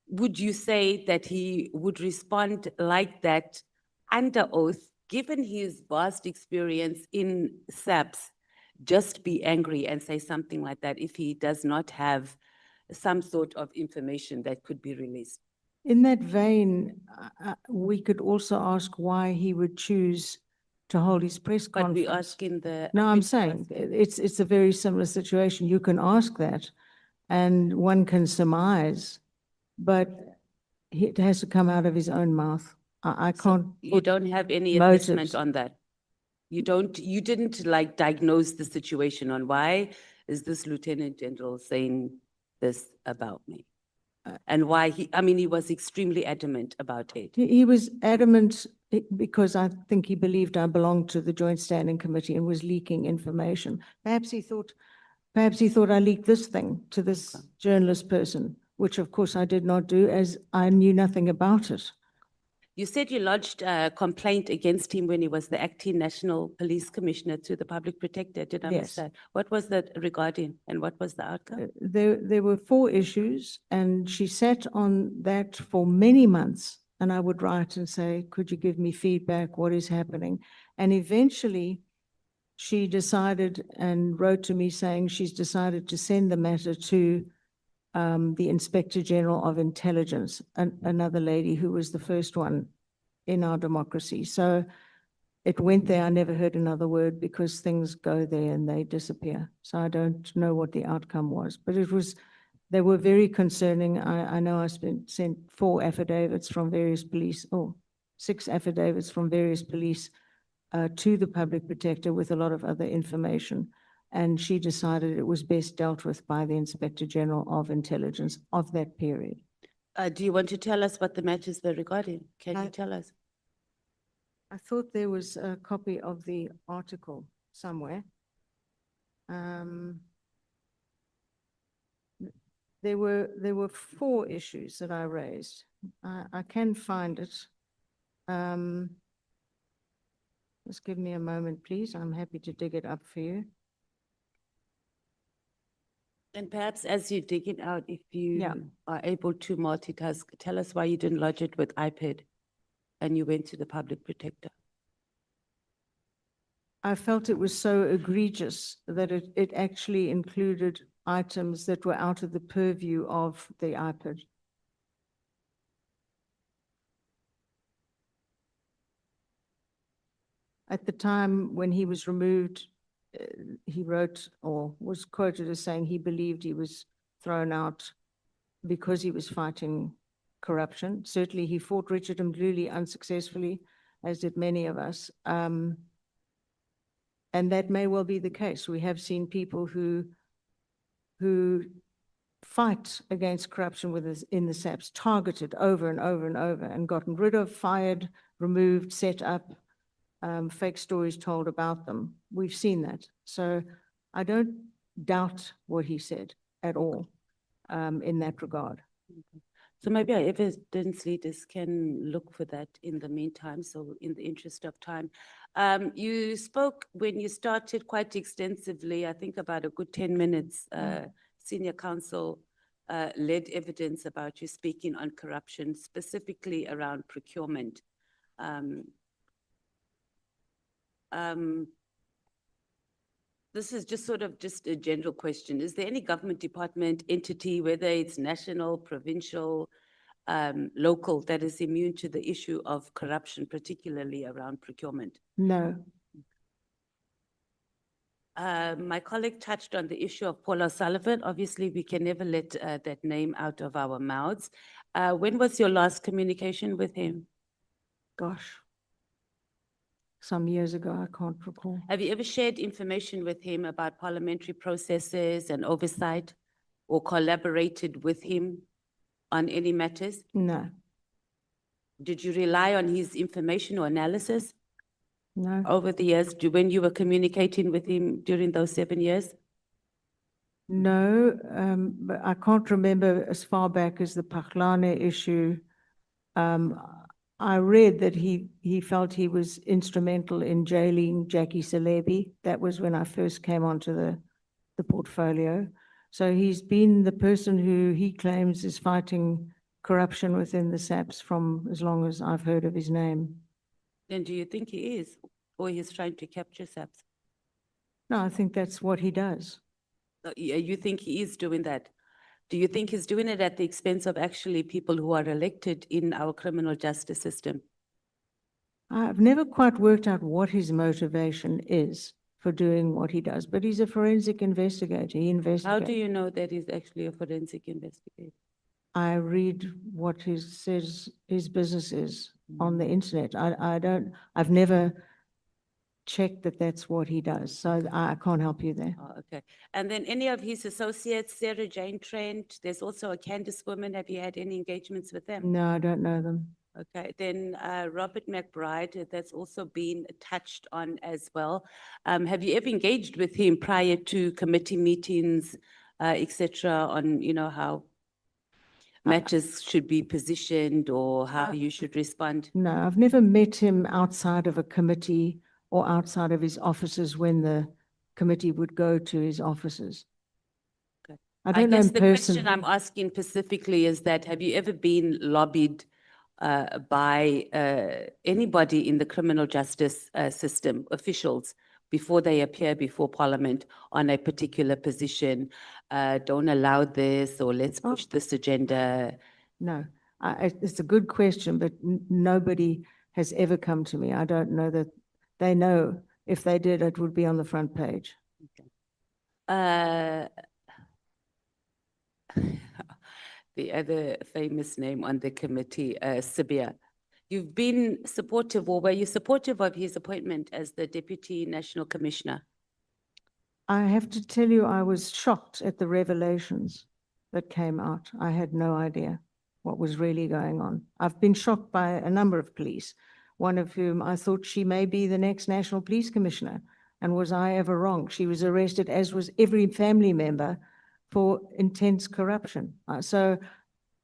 would you say that he would respond like that under oath, given his vast experience in SAPS, just be angry and say something like that if he does not have some sort of information that could be released? In that vein, we could also ask why he would choose to hold his press But conference. we ask in the. No, I'm saying it's a very similar situation. You can ask that and one can surmise, but it has to come out of his own mouth. I can't. You don't have any motives. assessment on that? You didn't like diagnose the situation on why is this Lieutenant General saying this about me? And why he was extremely adamant about it. He was adamant because I think he believed I belonged to the Joint Standing Committee and was leaking information. Perhaps he thought I leaked this thing to this journalist person, which of course I did not do, as I knew nothing about it. You said you lodged a complaint against him when he was the acting National Police Commissioner to the Public Protector. Did I miss Yes. that? What was that regarding and what was the outcome? There were 4 issues, and she sat on that for many months. And I would write and say, could you give me feedback? What is happening? And eventually she decided and wrote to me saying she's decided to send the matter to the Inspector General of Intelligence, another lady who was the first one in our democracy. So it went there. I never heard another word because things go there and they disappear. So I don't know what the outcome was, but they were very concerning. I know I sent 4 affidavits from various police, 6 affidavits from various police to the Public Protector with a lot of other information. And she decided it was best dealt with by the Inspector General of Intelligence of that period. Do you want to tell us what the matters were regarding? Can you I- tell us? I thought there was a copy of the article somewhere. There were 4 issues that I raised. I can find it. Just give me a moment, please. I'm happy to dig it up for you. And perhaps as you dig it out, if you Yeah. are able to multitask, tell us why you didn't lodge it with iPad and you went to the Public Protector. I felt it was so egregious that it actually included items that were out of the purview of the iPad. At the time when he was removed, he wrote or was quoted as saying he believed he was thrown out because he was fighting corruption. Certainly, he fought Richard Mdluli unsuccessfully, as did many of us. And that may well be the case. We have seen people who fight against corruption in the SAPs, targeted over and over and over, and gotten rid of, fired, removed, set up, fake stories told about them. We've seen that. So I don't doubt what he said at all in that regard. So maybe our evidence leaders can look for that in the meantime, so in the interest of time. You spoke when you started quite extensively, I think about a good 10 minutes, senior counsel led evidence about you speaking on corruption, specifically around procurement. This is just sort of just a general question. Is there any government department, entity, whether it's national, provincial, local, that is immune to the issue of corruption, particularly around procurement? No. My colleague touched on the issue of Paul O'Sullivan. Obviously, we can never let that name out of our mouths. When was your last communication with him? Gosh. Some years ago, I can't recall. Have you ever shared information with him about parliamentary processes and oversight, or collaborated with him on any matters? No, Did you rely on his information or analysis no, over the years, when you were communicating with him during those 7 years? no, but I can't remember as far back as the Pakhlane issue. I read that he felt he was instrumental in jailing Jackie Salebi. That was when I first came onto the portfolio. So he's been the person who he claims is fighting corruption within the SAPs from as long as I've heard of his name. Then do you think he is, or he's trying to capture SAPs? No, I think that's what he does. You think he is doing that? Do you think he's doing it at the expense of actually people who are elected in our criminal justice system? I've never quite worked out what his motivation is for doing what he does, but he's a forensic investigator. He How investigates. do you know that he's actually a forensic investigator? I read what he says his business is on the internet. I've never checked that that's what he does, so I can't help you there. Oh, okay. And then any of his associates, Sarah Jane Trent, there's also a Candice woman. Have you had any engagements with them? No, I don't know them. Okay, then Robert McBride, that's also been touched on as well. Have you ever engaged with him prior to committee meetings, et cetera, on, how matters should be positioned or how you should respond? No, I've never met him outside of a committee or outside of his offices when the committee would go to his offices. Okay. I don't know guess in the person. question I'm asking specifically is that, have you ever been lobbied by anybody in the criminal justice system, officials, before they appear before Parliament on a particular position? Don't allow this, or let's push this agenda. No, it's a good question, but nobody has ever come to me. I don't know that they know. If they did, it would be on the front page. The other famous name on the committee, Sibia. You've been supportive, or were you supportive of his appointment as the Deputy National Commissioner? I have to tell you, I was shocked at the revelations that came out. I had no idea what was really going on. I've been shocked by a number of police, one of whom I thought she may be the next National Police Commissioner. And was I ever wrong? She was arrested, as was every family member, for intense corruption. So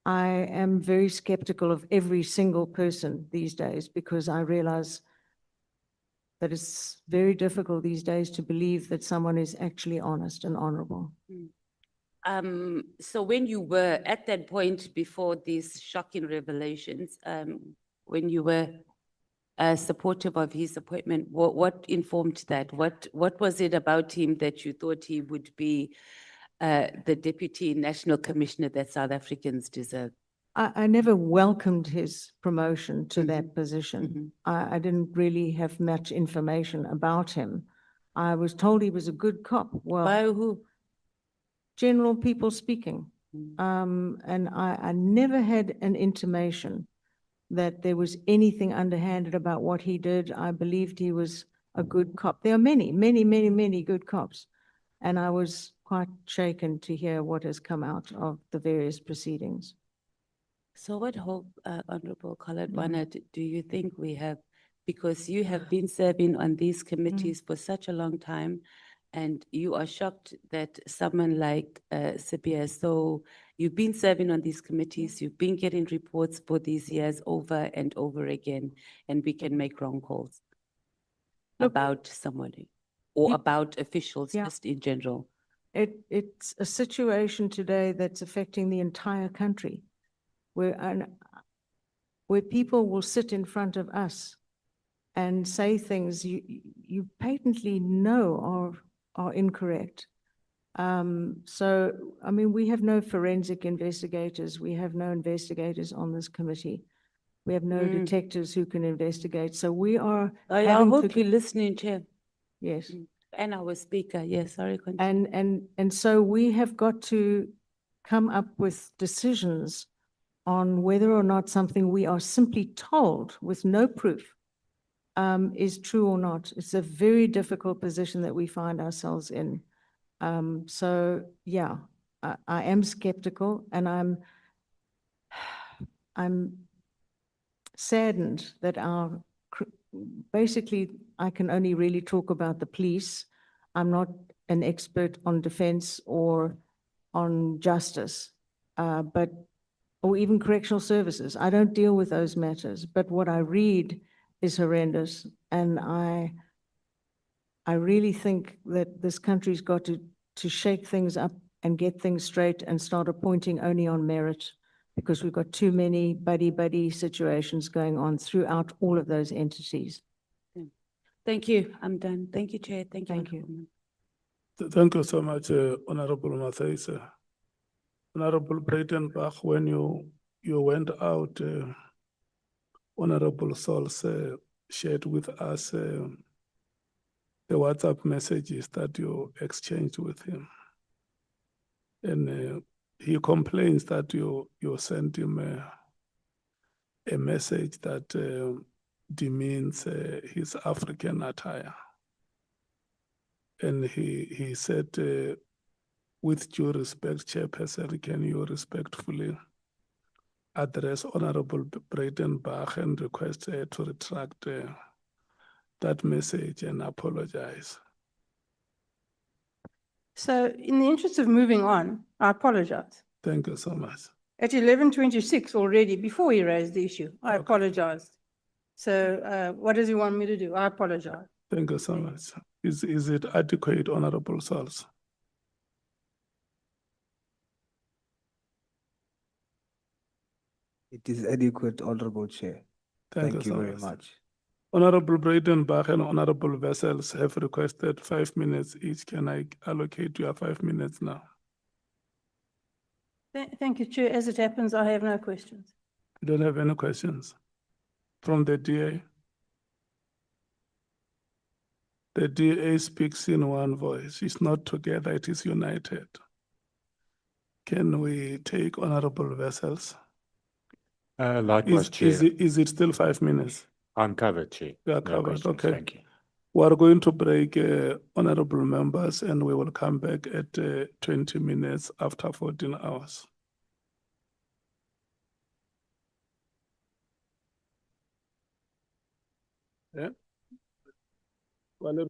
I am very skeptical of every single person these days, because I realize that it's very difficult these days to believe that someone is actually honest and honorable. So when you were at that point before these shocking revelations, when you were supportive of his appointment, what informed that? What was it about him that you thought he would be the Deputy National Commissioner that South Africans deserve? I never welcomed his promotion to that position. I didn't really have much information about him. I was told he was a good cop. Well, By who? general people speaking. And I never had an intimation that there was anything underhanded about what he did. I believed he was a good cop. There are many, many, many, many good cops. And I was quite shaken to hear what has come out of the various proceedings. So what hope, Honorable Khaled do you think we have? Because you have been serving on these committees for such a long time, and you are shocked that someone like Sipia, so you've been serving on these committees, you've been getting reports for these years over and over again, and we can make wrong calls Look, about somebody or He- about officials Yeah. just in general. It's a situation today that's affecting the entire country, where people will sit in front of us and say things you patently know are incorrect. So, I mean, we have no forensic investigators. We have no investigators on this committee. We have no detectives who can investigate. So we are I having hope to, you're listening, Chair. yes. And our speaker, yes, sorry. Continue. And so we have got to come up with decisions on whether or not something we are simply told with no proof is true or not. It's a very difficult position that we find ourselves in. So yeah, I am skeptical, and I'm saddened that basically I can only really talk about the police. I'm not an expert on defense or on justice, or even correctional services. I don't deal with those matters, but what I read is horrendous. And I really think that this country's got to shake things up and get things straight and start appointing only on merit, because we've got too many buddy-buddy situations going on throughout all of those entities. Thank you. I'm done. Thank you, Chair. Thank you. Thank you. Honorable Thank you so much, Honorable Mathaisa. Honorable Breitenbach, when you went out, Honorable Sauls shared with us the WhatsApp messages that you exchanged with him. And he complains that you sent him a message that demeans his African attire. And he said, with due respect, Chairperson, can you respectfully address Honorable Breitenbach and request her to retract that message and apologize? So in the interest of moving on, I apologize. Thank you so much. At 11:26 already, before he raised the issue, I Okay. apologized. So what does he want me to do? I apologize. Thank you so much. Is it adequate, Honorable Sauls? It is adequate, Honorable Chair. Thank you so very much. Honorable Breitenbach and Honorable Wessels have requested 5 minutes each. Can I allocate you 5 minutes now? Thank you, Chair. As it happens, I have no questions. You don't have any questions from the DA? The DA speaks in one voice. It's not together, it is united. Can we take Honorable Wessels? Likewise, Chair. Is it still 5 minutes? I'm covered, Chair. We are No covered, questions. okay. Thank you. We are going to break, honorable members, and we will come back at 20 minutes after 14 hours. Yeah. Well,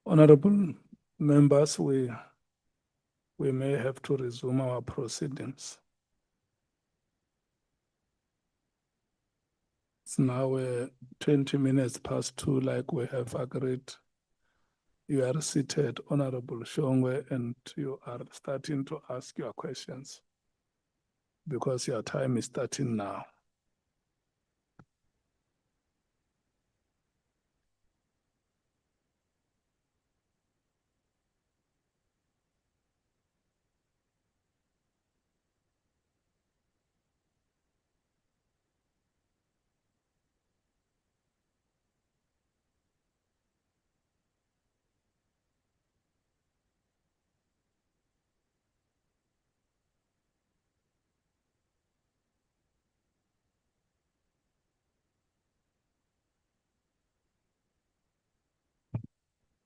Honorable members, we may have to resume our proceedings. It's now 20 minutes past 2, like we have agreed. You are seated, Honorable Shongwe, and you are starting to ask your questions because your time is starting now.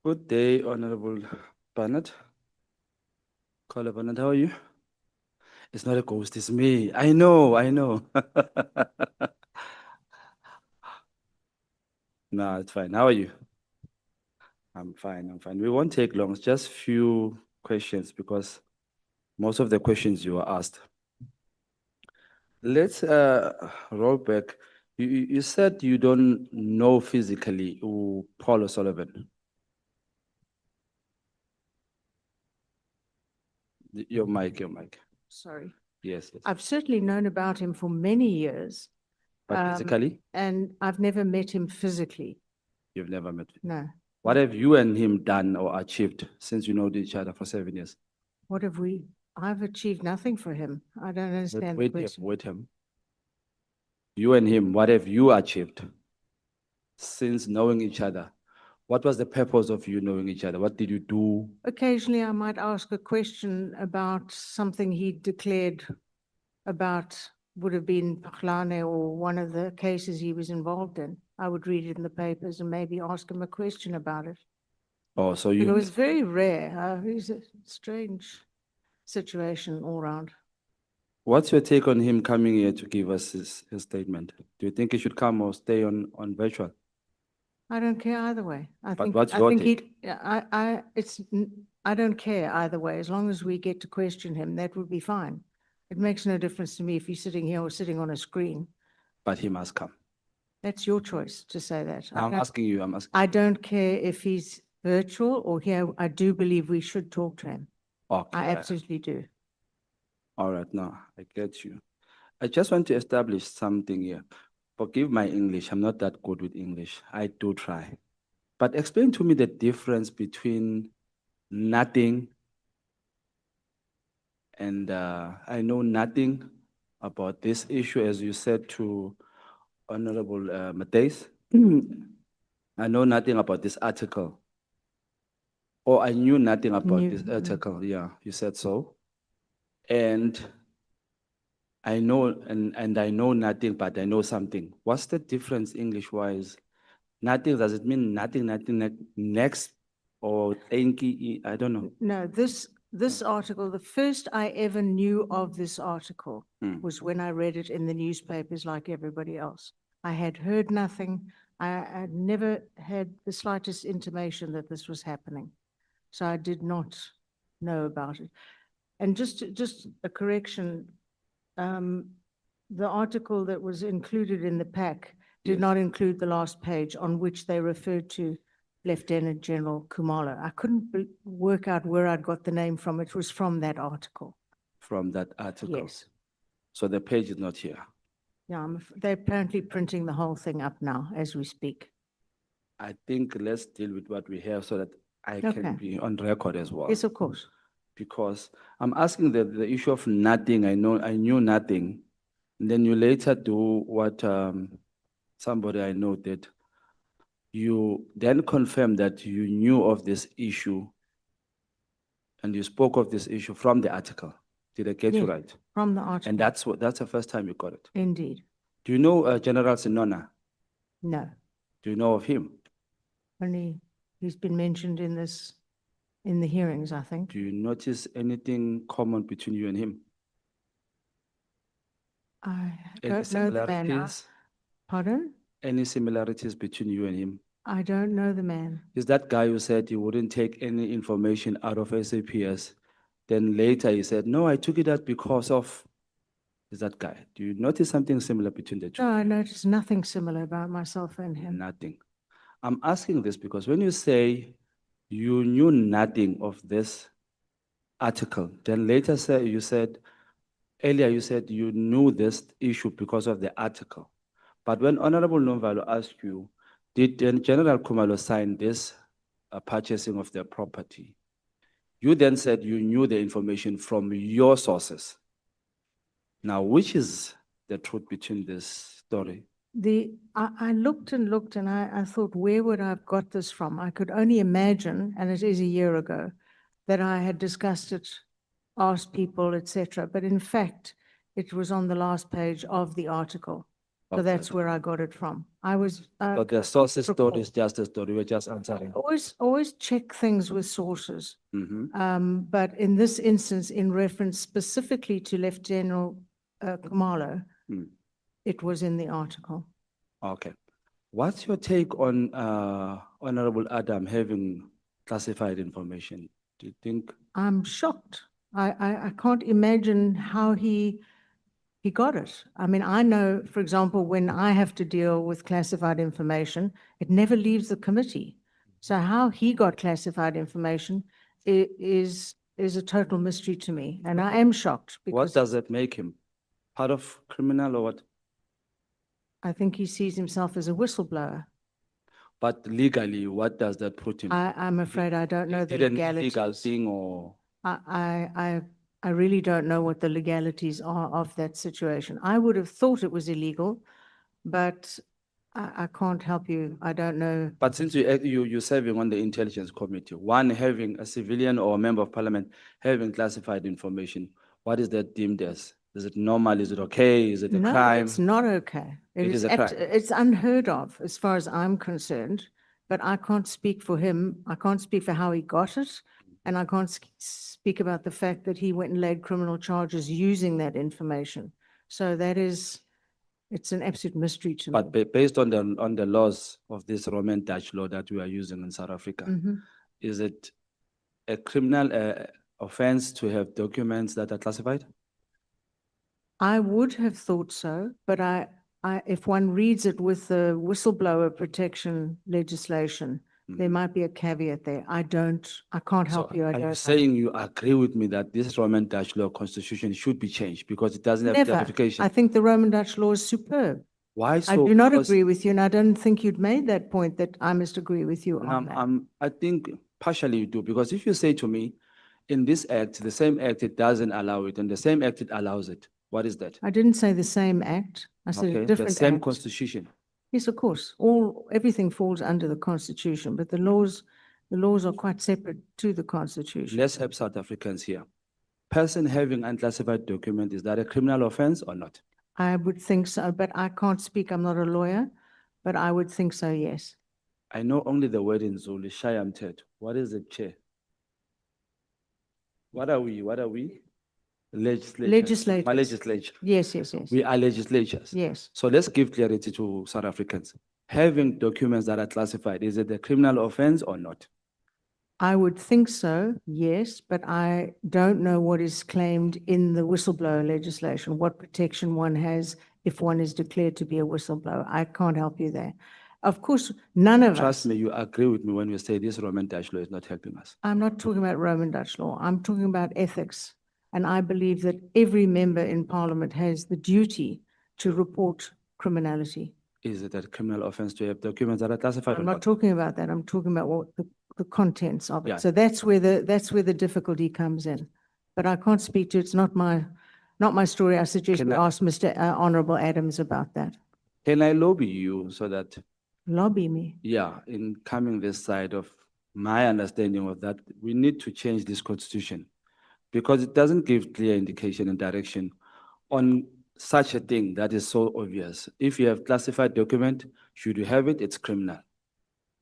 Good day, Honorable Bernard. Caller Bernard, how are you? It's not a ghost, it's me. I know, I know. No, it's fine. How are you? I'm fine, I'm fine. We won't take long, it's just few questions because most of the questions you were asked. Let's roll back. You said you don't know physically who Paul O'Sullivan. Your mic, your mic. Sorry. Yes, yes. I've certainly known about him for many years. But physically, And I've never met him physically, you've never met. no. What have you and him done or achieved since you know each other for 7 years? What have we, I've achieved nothing for him. I don't understand the question. Wait him. You and him, what have you achieved since knowing each other? What was the purpose of you knowing each other? What did you do? Occasionally, I might ask a question about something he declared about, would have been Mkhwanazi or one of the cases he was involved in. I would read it in the papers and maybe ask him a question about it. Oh, so But it you, was very rare. It's a strange situation all round. what's your take on him coming here to give us his statement? Do you think he should come or stay on virtual? I don't care either way. what's your take? I don't care either way. As long as we get to question him, that would be fine. It makes no difference to me if he's sitting here or sitting on a screen. But he must come. That's your choice to say that. I'm asking you, I'm asking. I don't care if he's virtual or here. I do believe we should talk to him. I Okay, absolutely do. all right, now I get you. I just want to establish something here. Forgive my English, I'm not that good with English. I do try. But explain to me the difference between nothing and I know nothing about this issue, as you said to Honorable Matthys. I know nothing about this article. Or I knew nothing about this article, yeah, you said so. And I know, and I know nothing, but I know something. What's the difference English-wise? Nothing, does it mean nothing, next, or thank you? I don't know. No, this article, the first I ever knew of this article was when I read it in the newspapers like everybody else. I had heard nothing. I had never had the slightest intimation that this was happening. So I did not know about it. And just a correction, the article that was included in the pack did Yes. not include the last page on which they referred to Lieutenant General Khumalo. I couldn't work out where I'd got the name from. It was from that article. From that article. Yes. So the page is not here. Yeah, they're apparently printing the whole thing up now as we speak. I think let's deal with what we have so that I Okay. can be on record as well. Yes, of course. Because I'm asking the issue of nothing. I knew nothing. And then you later do what somebody I know did. You then confirm that you knew of this issue and you spoke of this issue from the article. Did I get you Yes. right? From the article. And that's the first time you got it. Indeed. Do you know General Sinona? No, Do you know of him? only he's been mentioned in the hearings, I think. Do you notice anything common between you and him? I Any don't know the man. similarities? Pardon? Any similarities between you and him? I don't know the man. Is that guy who said he wouldn't take any information out of SAPS? Then later he said, no, I took it out because of, is that guy? Do you notice something similar between the two? No, I noticed nothing similar about myself and him. Nothing. I'm asking this because when you say you knew nothing of this article, then later say, earlier you said you knew this issue because of the article. But when Honorable Nomvalo asked you, did then General Kumalo sign this purchasing of their property? You then said you knew the information from your sources. Now, which is the truth between this story? I looked and looked and I thought, where would I have got this from? I could only imagine, and it is a year ago, that I had discussed it, asked people, etc. But in fact, it was on the last page of the article. So Okay. that's where I got it from. I was. So the sources recall. story is just a story, we're just answering. Always check things with sources. Mhm. But in this instance, in reference specifically to Lieutenant General Khumalo, Mm. it was in the article. Okay. What's your take on Honorable Adam having classified information? Do you think, I'm shocked. I can't imagine how he got it. I mean, I know, for example, when I have to deal with classified information, it never leaves the committee. So how he got classified information is a total mystery to me. And I am shocked what because does that make him? Part of criminal or what? I think he sees himself as a whistleblower. But legally, what does that put him? I'm afraid I don't know the Did an illegal legalities. thing or? I really don't know what the legalities are of that situation. I would have thought it was illegal, but I can't help you. I don't know. But since you're serving on the intelligence committee, one having a civilian or a member of parliament having classified information, what is that deemed as? Is it normal? Is it okay? Is it a No, crime? it's not okay. It is a act- crime. It's unheard of as far as I'm concerned, but I can't speak for him. I can't speak for how he got it. And I can't speak about the fact that he went and laid criminal charges using that information. So it's an absolute mystery to me. But based on the laws of this Roman Dutch law that we are using in South Africa, Mhm. is it a criminal offense to have documents that are classified? I would have thought so, but if one reads it with the whistleblower protection legislation, there might be a caveat there. I can't help you. I Are don't you know. saying you agree with me that this Roman Dutch law constitution should be changed because it doesn't have Never. clarification? I think the Roman Dutch law is superb. Why I so? do not Because- agree with you, and I don't think you'd made that point that I must agree with you on that. I think partially you do, because if you say to me, in this act, the same act, it doesn't allow it, and the same act, it allows it. What is that? I didn't say the same act. I said Okay, a the different same act. constitution. Yes, of course. Everything falls under the Constitution, but the laws are quite separate to the Constitution. Let's help South Africans here. Person having unclassified document, is that a criminal offense or not? I would think so, but I can't speak. I'm not a lawyer, but I would think so, yes. I know only the word in Zulu, Shayam Ted. What is it, Chair? What are we? What are we? Legislatures. Legislators. My legislature. Yes, yes, yes. We are legislatures. Yes. So let's give clarity to South Africans. Having documents that are classified, is it a criminal offense or not? I would think so, yes, but I don't know what is claimed in the whistleblower legislation, what protection one has if one is declared to be a whistleblower. I can't help you there. Of course, none of Trust us. me, you agree with me when you say this Roman Dutch law is not helping us. I'm not talking about Roman Dutch law. I'm talking about ethics. And I believe that every member in parliament has the duty to report criminality. Is it a criminal offense to have documents that are classified? I'm or not talking about that. I'm talking about what the contents of Yeah. it. So that's where the difficulty comes in. But I can't speak to, it's not my story. I suggest Can you I- ask Mr. Honorable Adams about that. Can I lobby you so that, Lobby me. yeah, in coming this side of my understanding of that, we need to change this constitution because it doesn't give clear indication and direction on such a thing that is so obvious. If you have classified document, should you have it, it's criminal.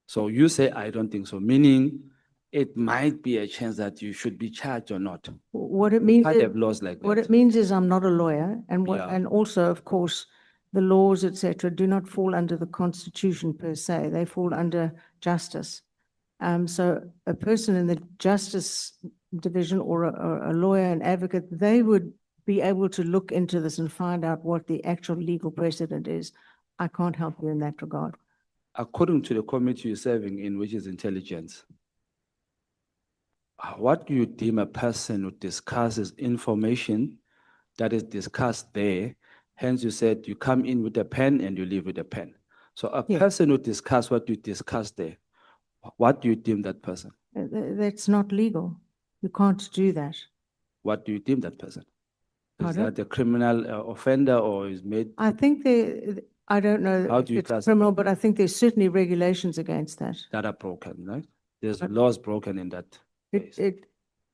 So you say, I don't think so, meaning it might be a chance that you should be charged or not. What it means, Can't have laws like what that. it means is I'm not a lawyer and Yeah. and also, of course, the laws, etc., do not fall under the Constitution per se. They fall under justice. So a person in the justice division or a lawyer, an advocate, they would be able to look into this and find out what the actual legal precedent is. I can't help you in that regard. According to the committee you're serving in, which is intelligence, what do you deem a person who discusses information that is discussed there? Hence, you said you come in with a pen and you leave with a pen. So a Yes. person who discuss what you discussed there, what do you deem that person? That's not legal. You can't do that. What do you deem that person? Is Pardon? that a criminal offender or is made? I think I don't know How if do you it's classify? criminal, but I think there's certainly regulations against that. That are broken, right? There's laws broken in that case.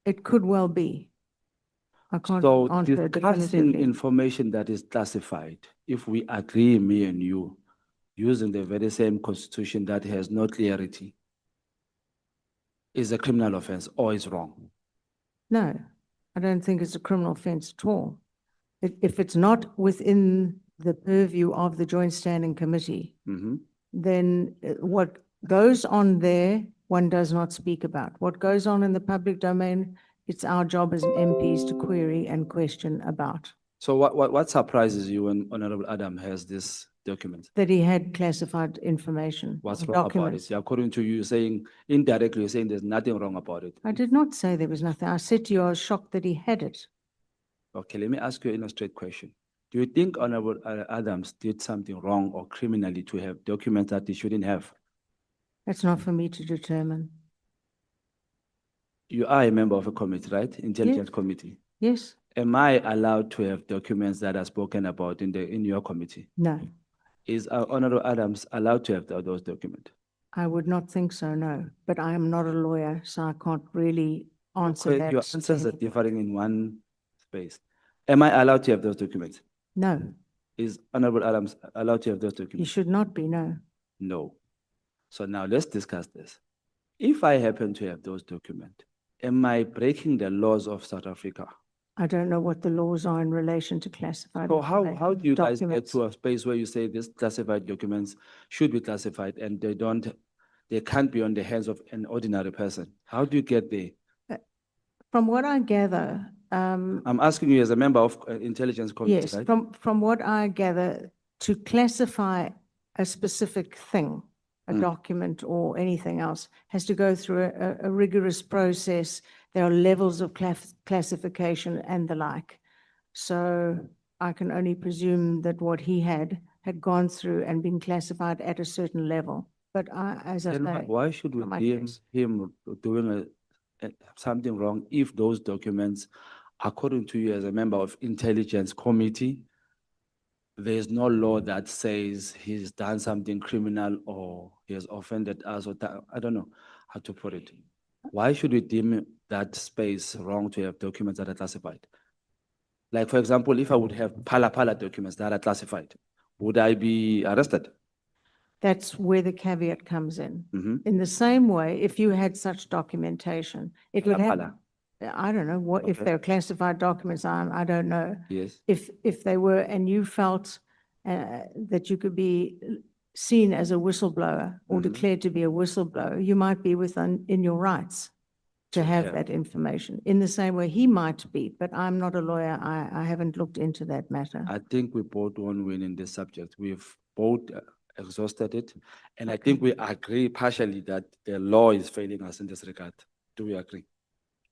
It could well be. I can't So answer discussing definitively. information that is classified, if we agree, me and you, using the very same constitution that has no clarity, is a criminal offense or is wrong? No, I don't think it's a criminal offense at all. If it's not within the purview of the Joint Standing Committee, Mhm. then what goes on there, one does not speak about. What goes on in the public domain, it's our job as MPs to query and question about. So what surprises you when Honorable Adam has this document? That he had classified information, What's or wrong about documents. it? According to you saying, indirectly, you're saying there's nothing wrong about it. I did not say there was nothing. I said to you, I was shocked that he had it. Okay, let me ask you a straight question. Do you think Honorable Adams did something wrong or criminally to have documents that he shouldn't have? That's not for me to determine. You are a member of a committee, right? Intelligence Committee. Yes? Am I allowed to have documents that are spoken about in your committee? No, Is Honorable Adams allowed to have those documents? I would not think so, no. But I am not a lawyer, so I can't really answer that. Your answers are differing in one space. Am I allowed to have those documents? No, Is Honorable Adams allowed to have those he documents? should not be, no. No. So now let's discuss this. If I happen to have those documents, am I breaking the laws of South Africa? I don't know what the laws are in relation to classified. So how do you guys get documents. to a space where you say these classified documents should be classified and they can't be on the hands of an ordinary person? How do you get there? From what I gather, I'm asking you as a member of Intelligence Committee, yes, right? from what I gather, to classify a specific thing, a document or anything else, has to go through a rigorous process. There are levels of classification and the like. So I can only presume that what he had gone through and been classified at a certain level. But as I Then say. why should we from my deem case. him doing something wrong if those documents, according to you as a member of Intelligence Committee, there's no law that says he's done something criminal or he has offended us or I don't know how to put it. Why should we deem that space wrong to have documents that are classified? Like, for example, if I would have pala documents that are classified, would I be arrested? That's where the caveat comes in. Mhm. In the same way, if you had such documentation, it would have, Pala. I don't know what, if Okay. they're classified documents, I don't know. Yes. If they were, and you felt that you could be seen as a whistleblower or Mhm. declared to be a whistleblower, you might be in your rights to have have. that information. In the same way, he might be, but I'm not a lawyer. I haven't looked into that matter. I think we both won't win in this subject. We've both exhausted it. And I think we agree partially that the law is failing us in this regard. Do we agree?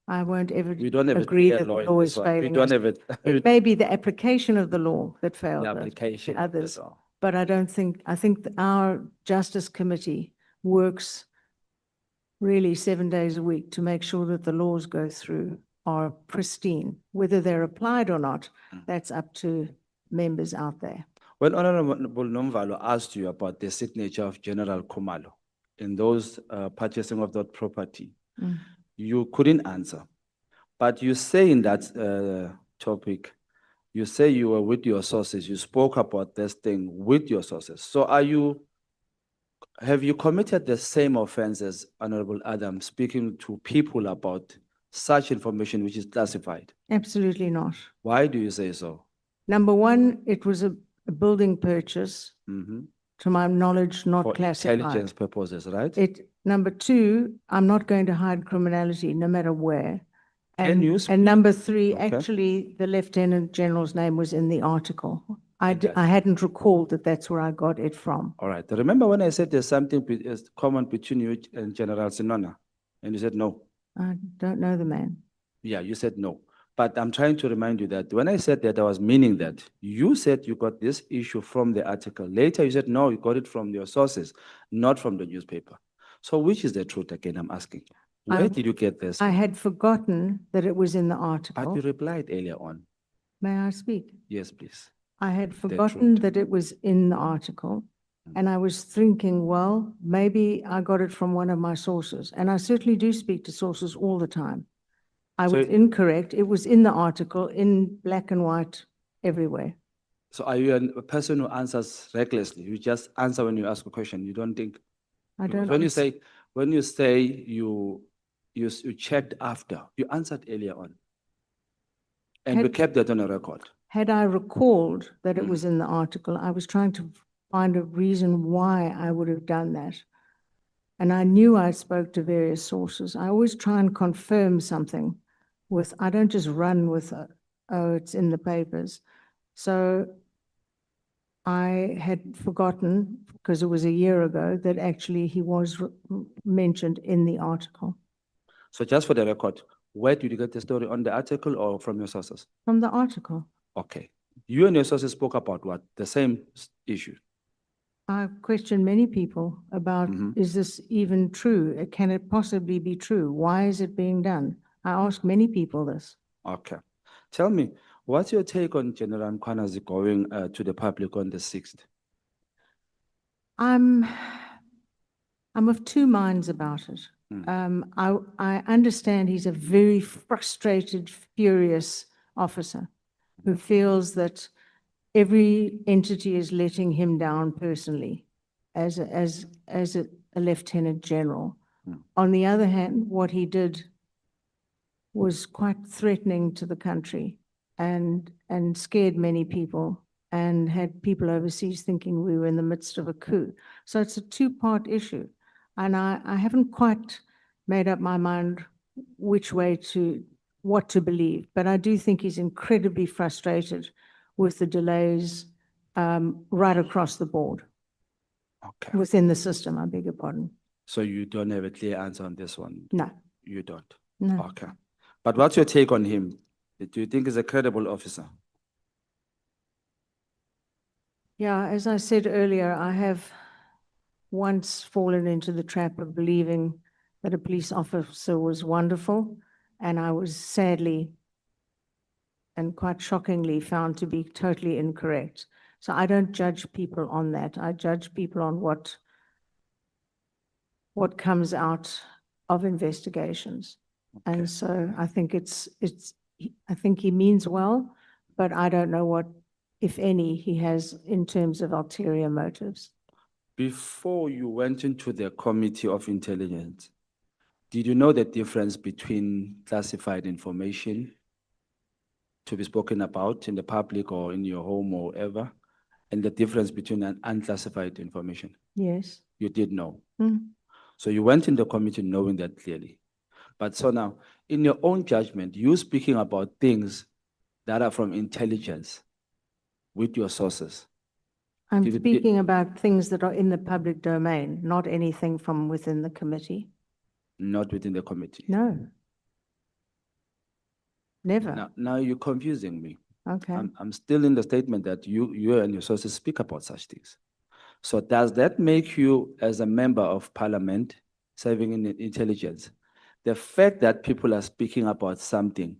I won't ever We don't have a agree clear that the law in law this is one. We failing don't us. have it. It may be the application of the law that failed The us, application. others. that's all. But I think that our Justice Committee works really 7 days a week to make sure that the laws go through are pristine. Whether they're applied or not, that's up to members out there. When Honorable Nomvalo asked you about the signature of General Khumalo in those purchasing of that property, you couldn't answer. But you say in that topic, you say you were with your sources, you spoke about this thing with your sources. So have you committed the same offense as Honorable Adam, speaking to people about such information which is classified? Absolutely not. Why do you say so? Number one, it was a building purchase, Mhm. to my knowledge, not For classified. intelligence purposes, right? Number two, I'm not going to hide criminality no matter where. Can And, you and number three, Okay. actually, the Lieutenant General's name was in the article. It does. I hadn't recalled that that's where I got it from. All right. Remember when I said there's something common between you and General Sinona? And you said no. I don't know the man. Yeah, you said no. But I'm trying to remind you that when I said that, I was meaning that you said you got this issue from the article. Later, you said, no, you got it from your sources, not from the newspaper. So which is the truth again, I'm asking? Where I- did you get this? I had forgotten that it was in the But article. you replied earlier on. May I speak? Yes, please. I had forgotten truth. that it was in the article. And I was thinking, well, maybe I got it from one of my sources. And I certainly do speak to sources all the time. I So- was incorrect. It was in the article, in black and white, everywhere. So are you a person who answers recklessly? You just answer when you ask a question. You don't think. I Because don't. when you say you checked after, you answered earlier on. And we Had- kept that on a record. Had I recalled that it Mm. was in the article, I was trying to find a reason why I would have done that. And I knew I spoke to various sources. I always try and confirm something with, I don't just run with, oh, it's in the papers. So I had forgotten, because it was a year ago, that actually he was mentioned in the article, So just for the record, where did you get the story, on the article or from your sources? from the article. Okay. You and your sources spoke about what? The same issue. I've questioned many people about, Mhm. is this even true? Can it possibly be true? Why is it being done? I asked many people this. Okay. Tell me, what's your take on General Mkhwanazi going to the public on the 6th? I'm of two minds about it. Mm. I understand he's a very frustrated, furious officer who feels that every entity is letting him down personally as a lieutenant general. Mm. On the other hand, what he did was quite threatening to the country and scared many people and had people overseas thinking we were in the midst of a coup. So it's a two-part issue. And I haven't quite made up my mind which way what to believe, but I do think he's incredibly frustrated with the delays right across the board, Okay. within the system, I beg your pardon. So you don't have a clear answer on this one? No, You don't? no. Okay. But what's your take on him? Do you think he's a credible officer? Yeah, as I said earlier, I have once fallen into the trap of believing that a police officer was wonderful, and I was sadly and quite shockingly found to be totally incorrect. So I don't judge people on that. I judge people on what comes out of investigations. And so I think I think he means well, but I don't know what, if any, he has in terms of ulterior motives. Before you went into the Committee of Intelligence, did you know the difference between classified information to be spoken about in the public or in your home or wherever, and the difference between an unclassified information? Yes. You did know. Mm. So you went in the committee knowing that clearly. But so now, in your own judgment, you speaking about things that are from intelligence with your sources. I'm Did it- speaking about things that are in the public domain, not anything from within the committee. Not within the committee. No. Never. Now you're confusing me. Okay. I'm still in the statement that you and your sources speak about such things. So does that make you, as a member of parliament, serving in intelligence, the fact that people are speaking about something,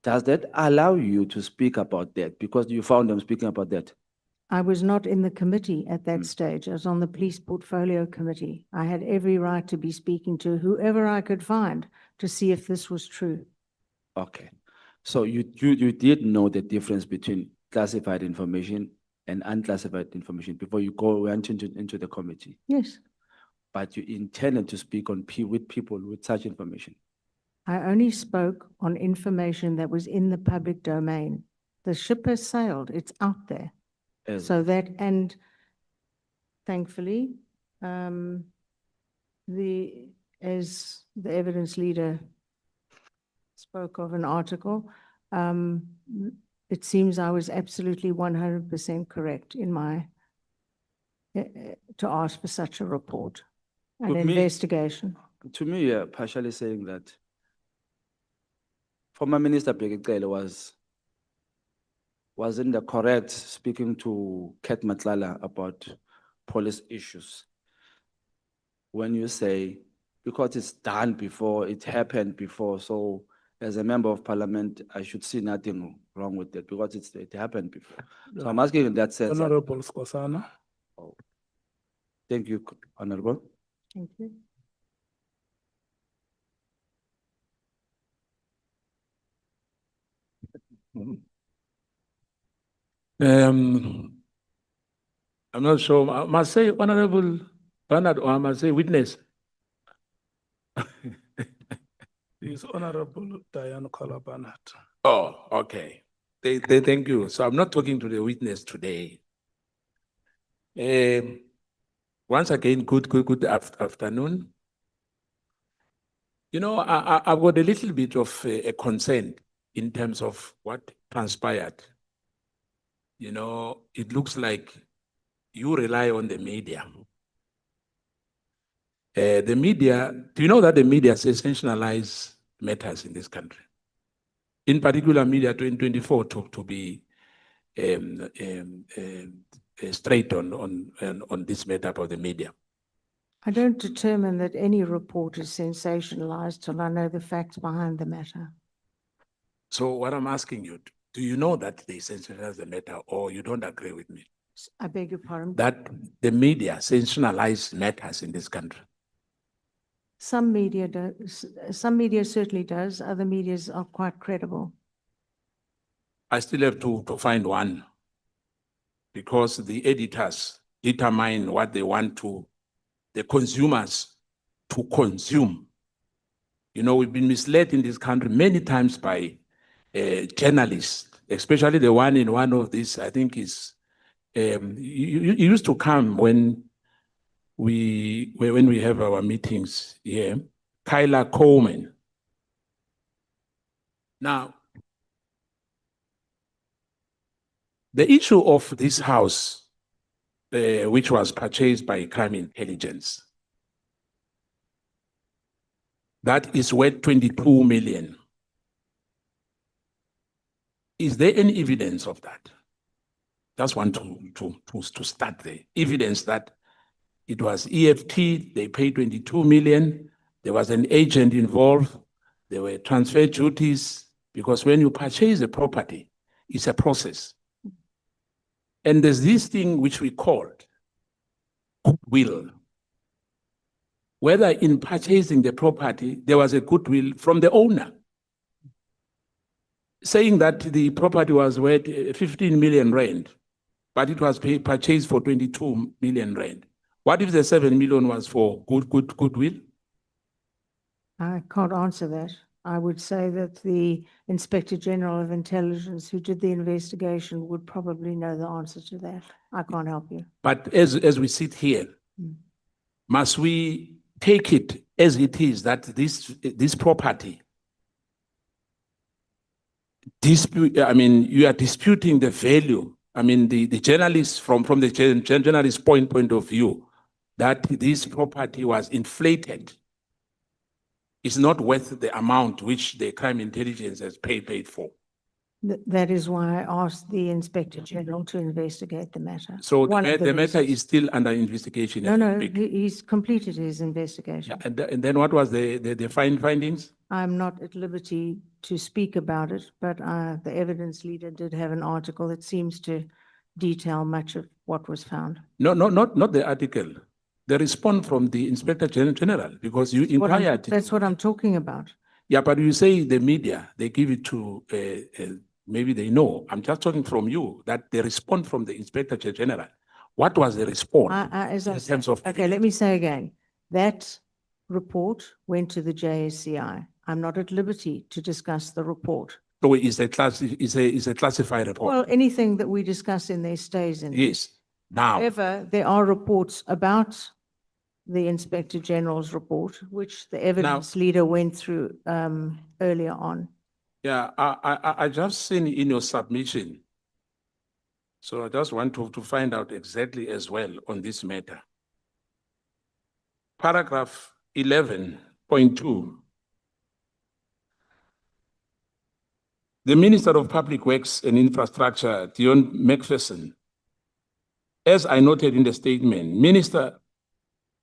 does that allow you to speak about that because you found them speaking about that? I was not in the committee at that stage. I was on the police portfolio committee. I had every right to be speaking to whoever I could find to see if this was true. Okay. So you did know the difference between classified information and unclassified information before you went into the committee, Yes. but you intended to speak with people with such information. I only spoke on information that was in the public domain. The ship has sailed. It's out there. as So that, and thankfully, as the evidence leader spoke of an article, it seems I was absolutely 100% correct in my, to ask for such a report, an With me- investigation. to me, you're partially saying that former Minister Bheki was in the correct speaking to Kat Matlala about police issues. When you say, because it's done before, it happened before, so as a member of parliament, I should see nothing wrong with it because it happened before. So I'm asking in that sense. Honorable Skosana. Thank you, Honorable. Thank you. I'm not sure, I must say Honorable Bernard, or I must say witness. Is Honorable Diane Kalabanat. Oh, okay. Thank you. So I'm not talking to the witness today. Once again, good afternoon. You know, I've got a little bit of a concern in terms of what transpired. You know, it looks like you rely on the media. The media, do you know that the media sensationalize matters in this country? In particular, media 2024 to be straight on this matter about the media. I don't determine that any report is sensationalized till I know the facts behind the matter. So what I'm asking you, do you know that they sensationalize the matter, or you don't agree with me? I beg your pardon? That the media sensationalize matters in this country. Some media does, some media certainly does, other medias are quite credible. I still have to find one, because the editors determine what they want the consumers to consume. You know, we've been misled in this country many times by journalists, especially the one in one of these, I think is, you used to come when we have our meetings here, Kyla Coleman. Now, the issue of this house, which was purchased by Crime Intelligence, that is worth 22 million. Is there any evidence of that? Just want to start there. Evidence that it was EFT, they paid 22 million, there was an agent involved, there were transfer duties, because when you purchase a property, it's a process. And there's this thing which we called goodwill. Whether in purchasing the property, there was a goodwill from the owner, saying that the property was worth 15 million rand, but it was purchased for 22 million rand. What if the 7 million was for goodwill? I can't answer that. I would say that the Inspector General of Intelligence who did the investigation would probably know the answer to that. I can't help you. But as we sit here, must we take it as it is that this property I mean, you are disputing the value. I mean, the journalists from the journalist point of view, that this property was inflated. It's not worth the amount which the Crime Intelligence has paid for. That is why I asked the Inspector General to investigate the matter. So One of the matter reasons. is still under investigation. No, he's completed his investigation. Yeah, and then what was the findings? I'm not at liberty to speak about it, but the evidence leader did have an article that seems to detail much of what was found. No, not the article. The response from the Inspector General, because you inquired. That's what I'm talking about. Yeah, but you say the media, they give it to, maybe they know. I'm just talking from you, that the response from the Inspector General. What was the response in terms of? Okay, let me say again, that report went to the JSCI. I'm not at liberty to discuss the report. So it's a classified report. Well, anything that we discuss in there stays in. there. Yes. Now, However, there are reports about the Inspector General's report, which the evidence leader went through earlier on. yeah, I just seen in your submission. So I just want to find out exactly as well on this matter. Paragraph 11.2. The Minister of Public Works and Infrastructure, Dion McPherson, as I noted in the statement, Minister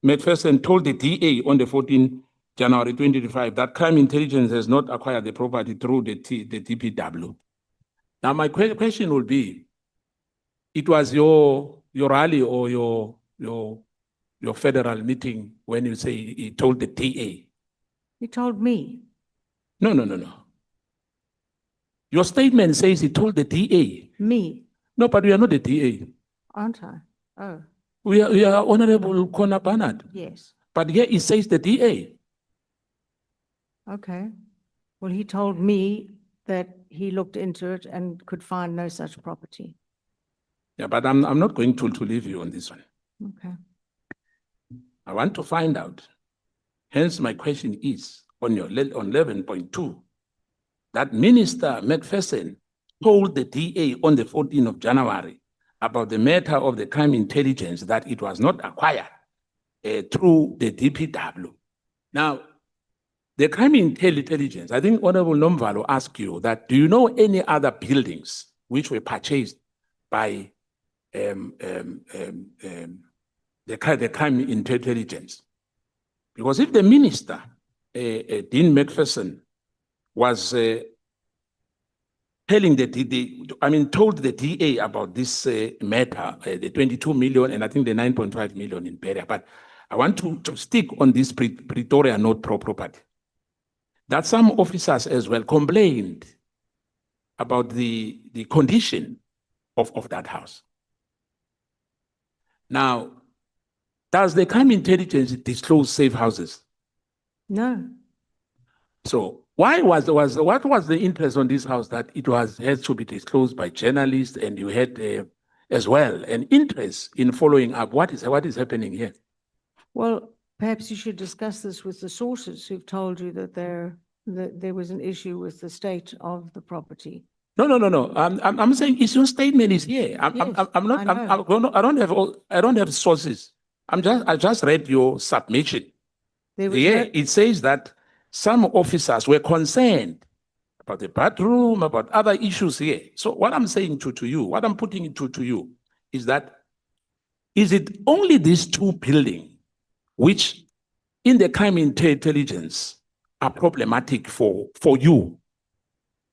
McPherson told the DA on the 14th January 2025 that crime intelligence has not acquired the property through the DPW. Now, my question will be, it was your rally or your federal meeting when you say he told the DA. He told me. No. Your statement says he told the DA. Me, No, but we are not the DA. aren't I? Oh, We are Honorable Kona Barnard. yes. But here it says the DA. Okay. Well, he told me that he looked into it and could find no such property. Yeah, but I'm not going to leave you on this one. Okay. I want to find out. Hence, my question is on 11.2 that Minister McPherson told the DA on the 14th of January about the matter of the crime intelligence that it was not acquired through the DPW. Now, the crime intelligence, I think Honorable Nomvalo asked you that, do you know any other buildings which were purchased by the crime intelligence? Because if the minister, Dean McPherson, was told the DA about this matter, the 22 million and I think the 9.5 million in Beria, but I want to stick on this Pretoria North property. That some officers as well complained about the condition of that house. Now, does the crime intelligence disclose safe houses? No, So what was the interest on this house that it had to be disclosed by journalists, and you had as well an interest in following up what is happening here? well, perhaps you should discuss this with the sources who've told you that there was an issue with the state of the property. No. I'm saying it's your statement is here. Yes, I don't have sources. I just read your submission. There was Here no- it says that some officers were concerned about the bathroom, about other issues here. So what I'm saying to you, what I'm putting it to you is that, is it only these two buildings which in the crime intelligence are problematic for you?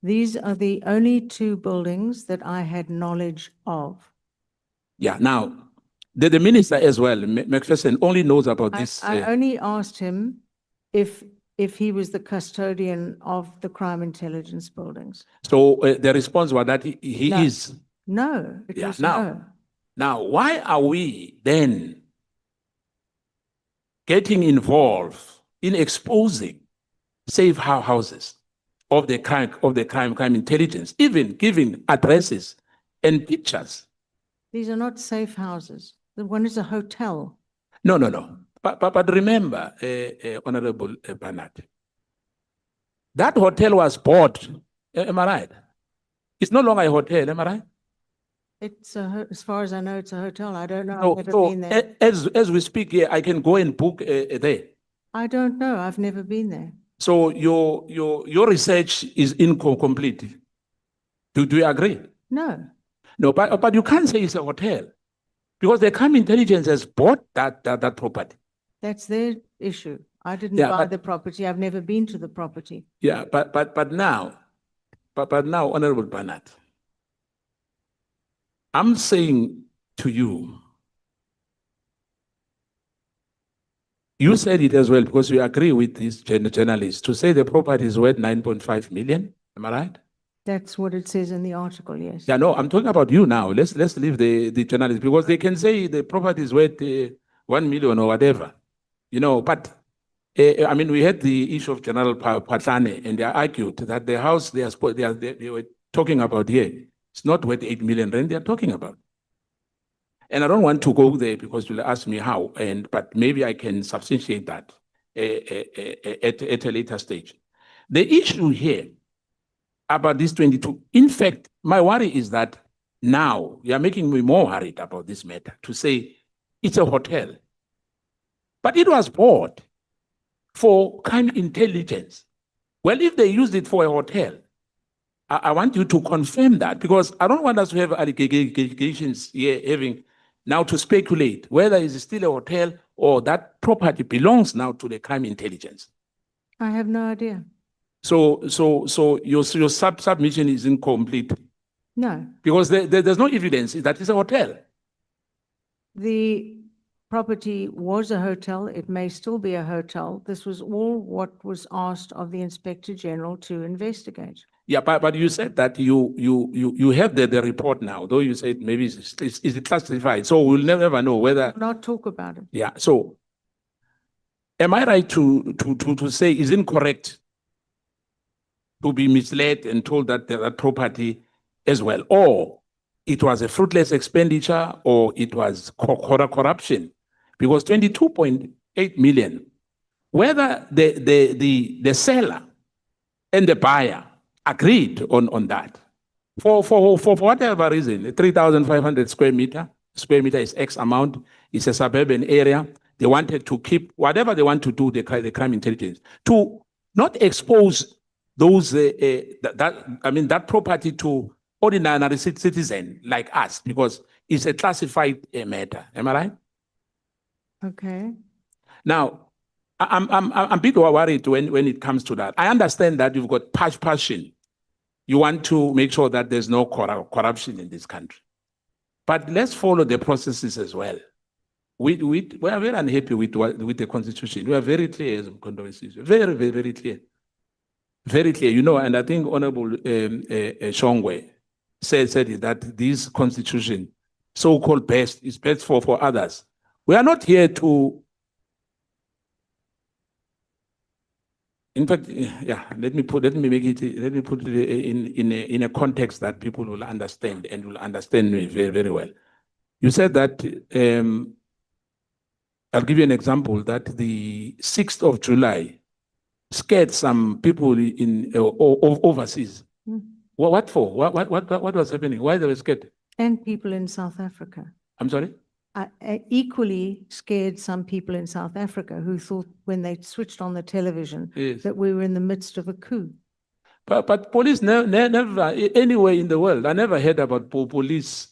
These are the only two buildings that I had knowledge of. Yeah, now, the minister as well, McPherson, only knows about this. I only asked him if he was the custodian of the crime intelligence buildings. So the response was that he No. is. No, it Yeah, was now- no. Now, why are we then getting involved in exposing safe houses of the crime intelligence, even giving addresses and pictures? These are not safe houses. The one is a hotel. No. But remember, Honorable Barnard, that hotel was bought. Am I right? It's no longer a hotel. Am I right? It's as far as I know, it's a hotel. I don't know. So, I've never been there. as we speak here, I can go and book there. I don't know. I've never been there. So your research is incomplete. Do you agree? No. No, but you can't say it's a hotel because the crime intelligence has bought that property. That's their issue. I didn't Yeah, buy but- the property. I've never been to the property. Yeah, but now, Honorable Barnard, I'm saying to you, you said it as well because you agree with these journalists to say the property is worth 9.5 million. Am I right? That's what it says in the article, yes. Yeah, no, I'm talking about you now. Let's leave the journalists because they can say the property is worth 1 million or whatever, but I mean, we had the issue of General Patlane, and they argued that the house they were talking about here, it's not worth 8 million rand they are talking about. And I don't want to go there because you'll ask me how, but maybe I can substantiate that at a later stage. The issue here about this 22, in fact, my worry is that now you are making me more worried about this matter to say it's a hotel. But it was bought for crime intelligence. Well, if they used it for a hotel, I want you to confirm that, because I don't want us to have allegations here having now to speculate whether it's still a hotel or that property belongs now to the crime intelligence. I have no idea. So your submission is incomplete No, because there's no evidence that it's a hotel. the property was a hotel. It may still be a hotel. This was all what was asked of the Inspector General to investigate. Yeah, but you said that you have the report now, though you said maybe it's classified. So we'll never know whether. Not talk about it. Yeah. So am I right to say is incorrect to be misled and told that that property as well, or it was a fruitless expenditure, or it was corruption? Because 22.8 million, whether the seller and the buyer agreed on that for whatever reason, 3,500 square meter is X amount. It's a suburban area. They wanted to keep whatever they want to do. The crime intelligence to not expose those that property to ordinary citizen like us, because it's a classified matter. Am I right? Okay. Now, I'm a bit worried when it comes to that. I understand that you've got passion. You want to make sure that there's no corruption in this country. But let's follow the processes as well. We are very unhappy with the Constitution. We are very clear as Mkhwanazi. Very, very, very clear. Very clear. You know, and I think Honorable Shongwe said that this Constitution, so-called best, is best for others. We are not here to. In fact, yeah, let me put it in a context that people will understand and will understand me very, very well. You said that, I'll give you an example, that the 6th of July scared some people in overseas. What for? What was happening? Why they were scared? And people in South Africa. I'm sorry? Equally scared some people in South Africa who thought when they switched on the television Yes. that we were in the midst of a coup. But police never anywhere in the world. I never heard about police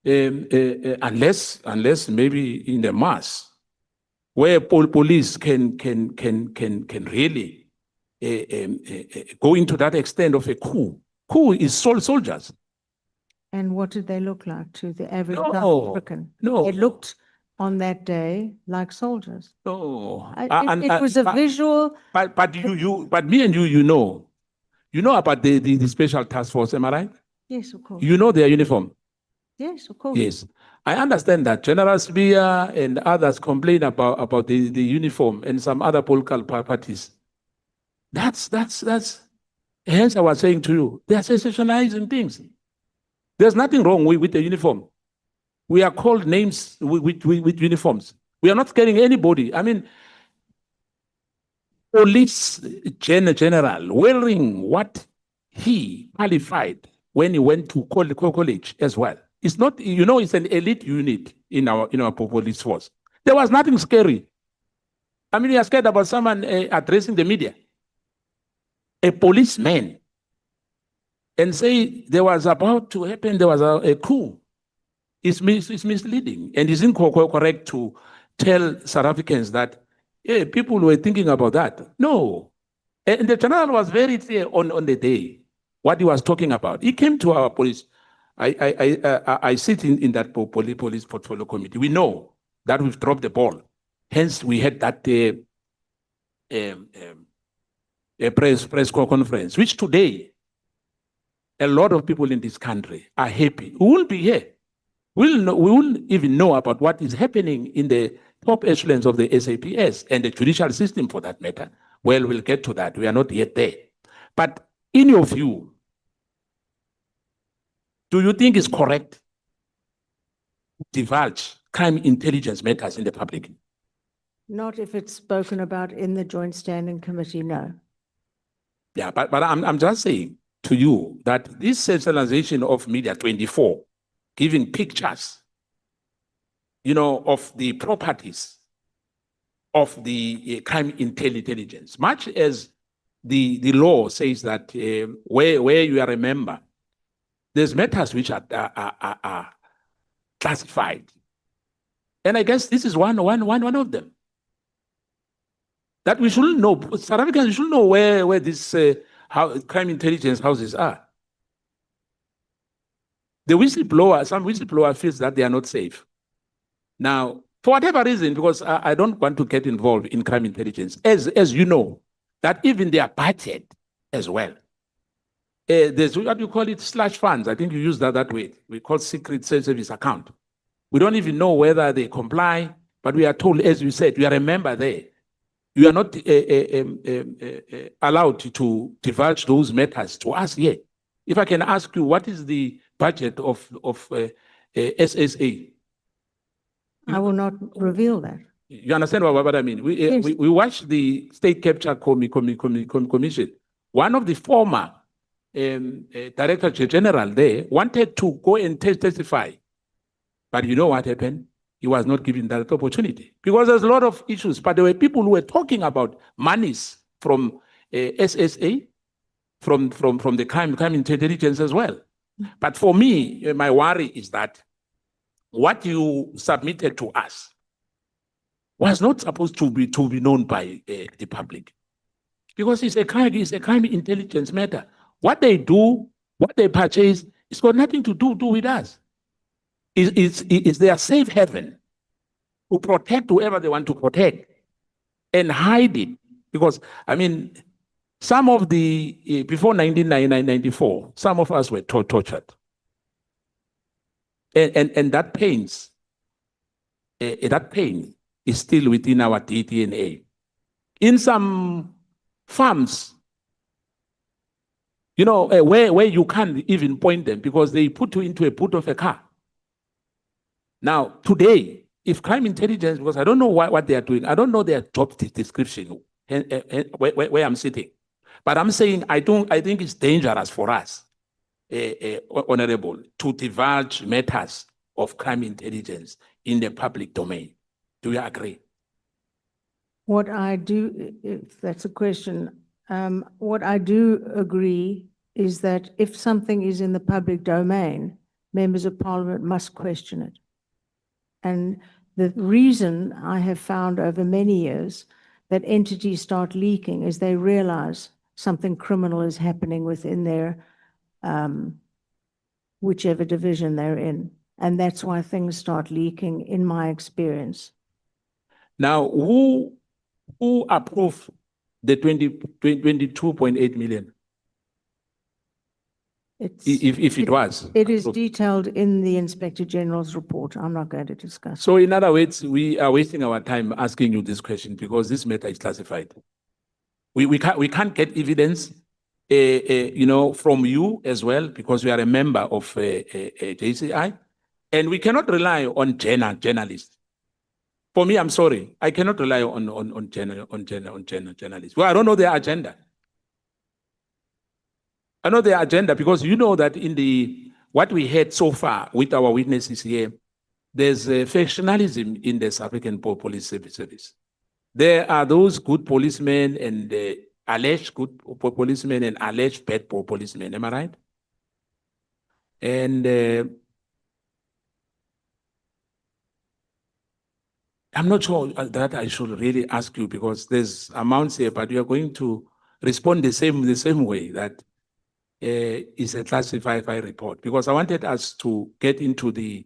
unless maybe in the mass, where police can really go into that extent of a coup. Coup is soldiers. And what did they look like to the average No, South African? no. They looked on that day like soldiers. No, It was a visual. But me and you know about the special task force. Am I right? Yes, of course. You know their uniform. Yes, of course. Yes, I understand that General Spear and others complain about the uniform and some other political parties. That's. Hence, I was saying to you, they are sensationalizing things. There's nothing wrong with the uniform. We are called names with uniforms. We are not scaring anybody. I mean, police general wearing what he qualified when he went to college as well. It's not, it's an elite unit in our police force. There was nothing scary. I mean, you are scared about someone addressing the media, a policeman, and say there was about to happen, there was a coup. It's misleading, and it's incorrect to tell South Africans that people were thinking about that. No. And the general was very clear on the day what he was talking about. He came to our police. I sit in that police portfolio committee. We know that we've dropped the ball. Hence, we had that press conference, which today, a lot of people in this country are happy. We won't be here. we will even know about what is happening in the top echelons of the SAPS and the judicial system for that matter. Well, we'll get to that. We are not yet there. But in your view, do you think it's correct to divulge crime intelligence matters in the public? Not if it's spoken about in the Joint Standing Committee, no. Yeah, but I'm just saying to you that this sensationalization of Media 24, giving pictures, you know, of the properties of the crime intelligence, much as the law says that where you are a member, there's matters which are classified. And I guess this is one of them. That we shouldn't know, South Africans should know where this how crime intelligence houses are. The whistleblower, some whistleblower feels that they are not safe. Now, for whatever reason, because I don't want to get involved in crime intelligence, as you know, that even their budget as well. There's what you call it, slash funds. I think you use that way. We call secret service account. We don't even know whether they comply, but we are told, as you said, we are a member there. You are not allowed to divulge those matters to us yet. If I can ask you, what is the budget of SSA? I will not reveal that. You understand what I mean? Yes. We watched the State Capture Commission. One of the former Director General there wanted to go and testify. But you know what happened? He was not given that opportunity because there's a lot of issues. But there were people who were talking about monies from SSA, from the crime intelligence as well. But for me, my worry is that what you submitted to us was not supposed to be known by the public, because it's a crime intelligence matter. What they do, what they purchase, it's got nothing to do with us. It's their safe haven to protect whoever they want to protect and hide it. Because, I mean, some of the, before 1994, some of us were tortured. And that pain is still within our DNA. In some farms, you know, where you can't even point them because they put you into a boot of a car. Now, today, if crime intelligence, because I don't know what they are doing, I don't know their job description where I'm sitting, but I'm saying I think it's dangerous for us, Honorable, to divulge matters of crime intelligence in the public domain. Do you agree? What I do, if that's a question, what I do agree is that if something is in the public domain, members of parliament must question it. And the reason I have found over many years that entities start leaking is they realize something criminal is happening within their, whichever division they're in. And that's why things start leaking, in my experience. Now, who approved the 22.8 million? If it was. It is detailed in the Inspector General's report. I'm not going to discuss. So in other words, we are wasting our time asking you this question because this matter is classified. We can't get evidence, you know, from you as well because we are a member of JCI, and we cannot rely on journalists. For me, I'm sorry, I cannot rely on journalists. Well, I don't know their agenda. I know their agenda because you know that in what we heard so far with our witnesses here, there's factionalism in the South African Police Service. There are those good policemen and alleged good policemen and alleged bad policemen. Am I right? And I'm not sure that I should really ask you because there's amounts here, but you are going to respond the same way that is a classified report, because I wanted us to get into the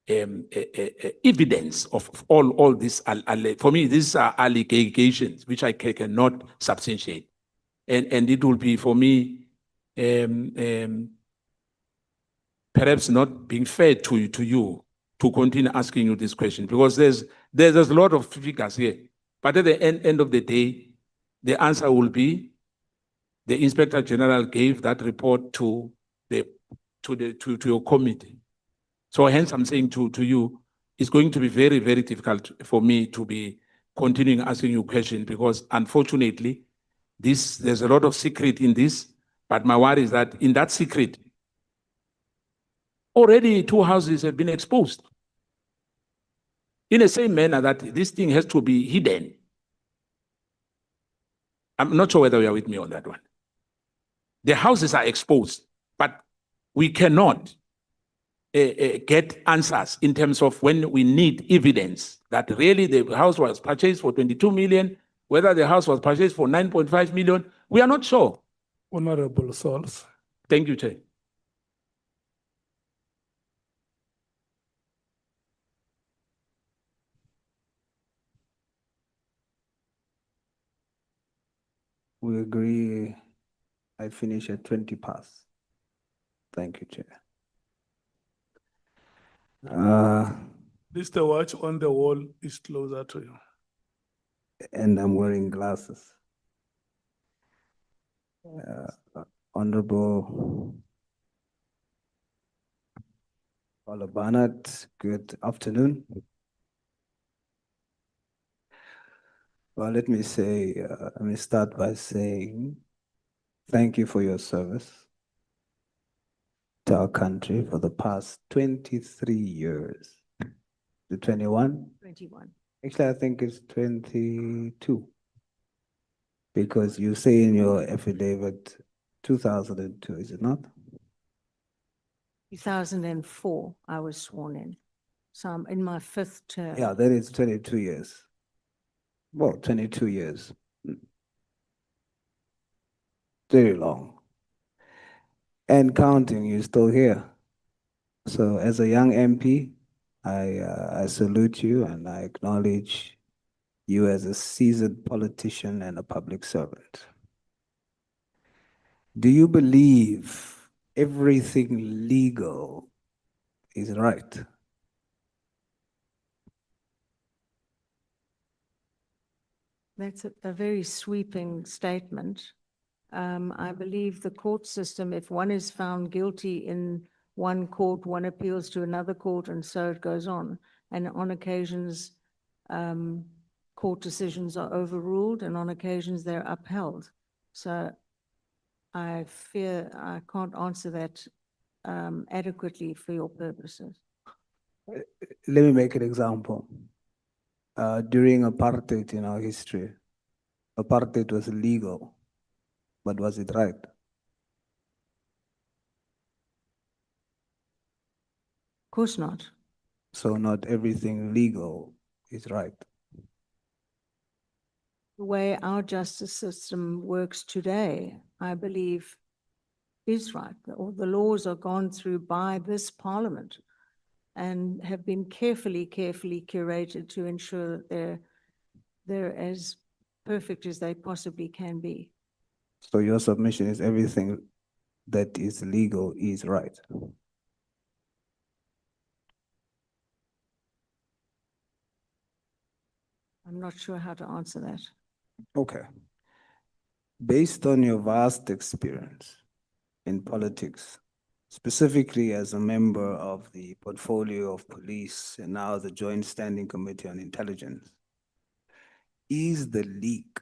evidence of all this. For me, these are allegations which I cannot substantiate, and it will be for me perhaps not being fair to you to continue asking you this question, because there's a lot of figures here. But at the end of the day, the answer will be the Inspector General gave that report to your committee. So hence I'm saying to you, it's going to be very, very difficult for me to be continuing asking you questions, because unfortunately, there's a lot of secret in this, but my worry is that in that secret, already 2 houses have been exposed. In the same manner that this thing has to be hidden. I'm not sure whether you are with me on that one. The houses are exposed, but we cannot get answers in terms of when we need evidence that really the house was purchased for 22 million, whether the house was purchased for 9.5 million, we are not sure. Honorable Souls. Thank you, Chair. We agree. I finish at 20 past. Thank you, Chair. Mr. Watch on the wall is closer to you. And I'm wearing glasses. Honorable Paula Barnett, good afternoon. Well, let me start by saying thank you for your service to our country for the past 23 years. The 21? 21. Actually, I think it's 22. Because you say in your affidavit 2002, is it not? 2004, I was sworn in. So I'm in my 5th term. Yeah, that is 22 years. Well, 22 years. Very long. And counting, you're still here. So as a young MP, I salute you and I acknowledge you as a seasoned politician and a public servant. Do you believe everything legal is right? That's a very sweeping statement. I believe the court system, if one is found guilty in one court, one appeals to another court, and so it goes on. And on occasions, court decisions are overruled, and on occasions they're upheld. So I fear I can't answer that adequately for your purposes. Let me make an example. During apartheid in our history, apartheid was legal, but was it right? Of course not. So not everything legal is right. The way our justice system works today, I believe, is right. All the laws are gone through by this parliament and have been carefully curated to ensure that they're as perfect as they possibly can be. So your submission is everything that is legal is right. I'm not sure how to answer that. Okay. Based on your vast experience in politics, specifically as a member of the portfolio of police and now the Joint Standing Committee on Intelligence, is the leak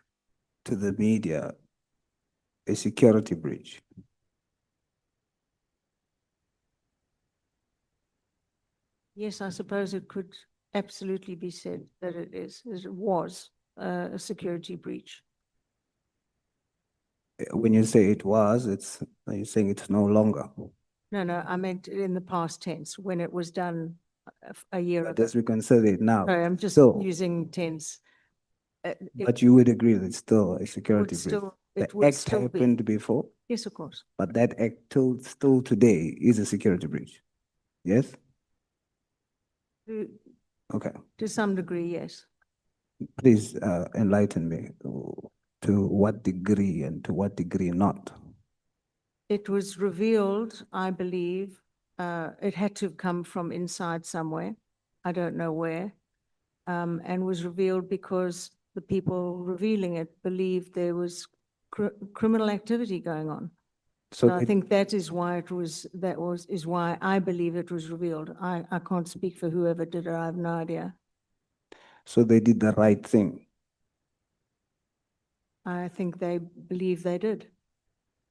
to the media a security breach? Yes, I suppose it could absolutely be said that it was a security breach. When you say it was, are you saying it's no longer? No, I meant in the past tense, when it was done a year ago. Let's reconsider it now. Sorry, I'm just So, using tense. but you would agree that it's still a security breach? still- The it would act still be. happened before, Yes, of course. but that act still today is a security breach. Yes? To Okay. to some degree, yes. Please enlighten me to what degree and to what degree not. It was revealed, I believe, it had to have come from inside somewhere. I don't know where. And was revealed because the people revealing it believed there was criminal activity going on. So And I they- think that is why is why I believe it was revealed. I can't speak for whoever did it. I have no idea. So they did the right thing. I think they believe they did.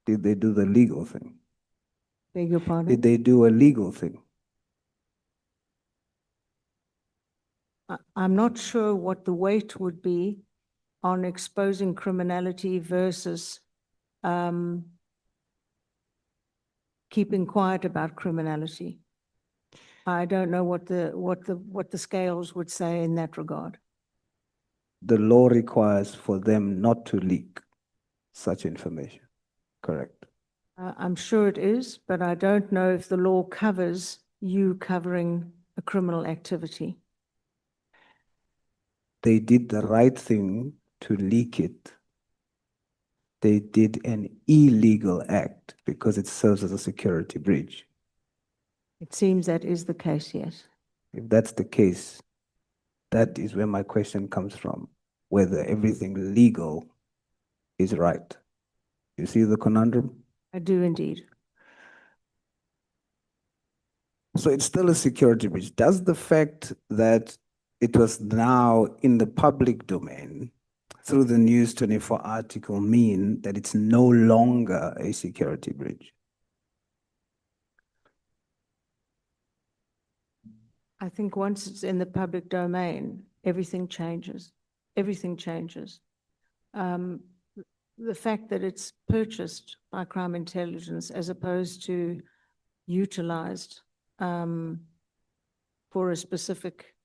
Did they do the legal thing? Beg your pardon? Did they do a legal thing? I'm not sure what the weight would be on exposing criminality versus keeping quiet about criminality. I don't know what the scales would say in that regard. The law requires for them not to leak such information, correct? I'm sure it is, but I don't know if the law covers you covering a criminal activity. They did the right thing to leak it. They did an illegal act because it serves as a security breach. It seems that is the case, yes. If that's the case, that is where my question comes from, whether everything legal is right. You see the conundrum? I do indeed. So it's still a security breach. Does the fact that it was now in the public domain through the News 24 article mean that it's no longer a security breach? I think once it's in the public domain, everything changes. Everything changes. The fact that it's purchased by crime intelligence as opposed to utilized for a specific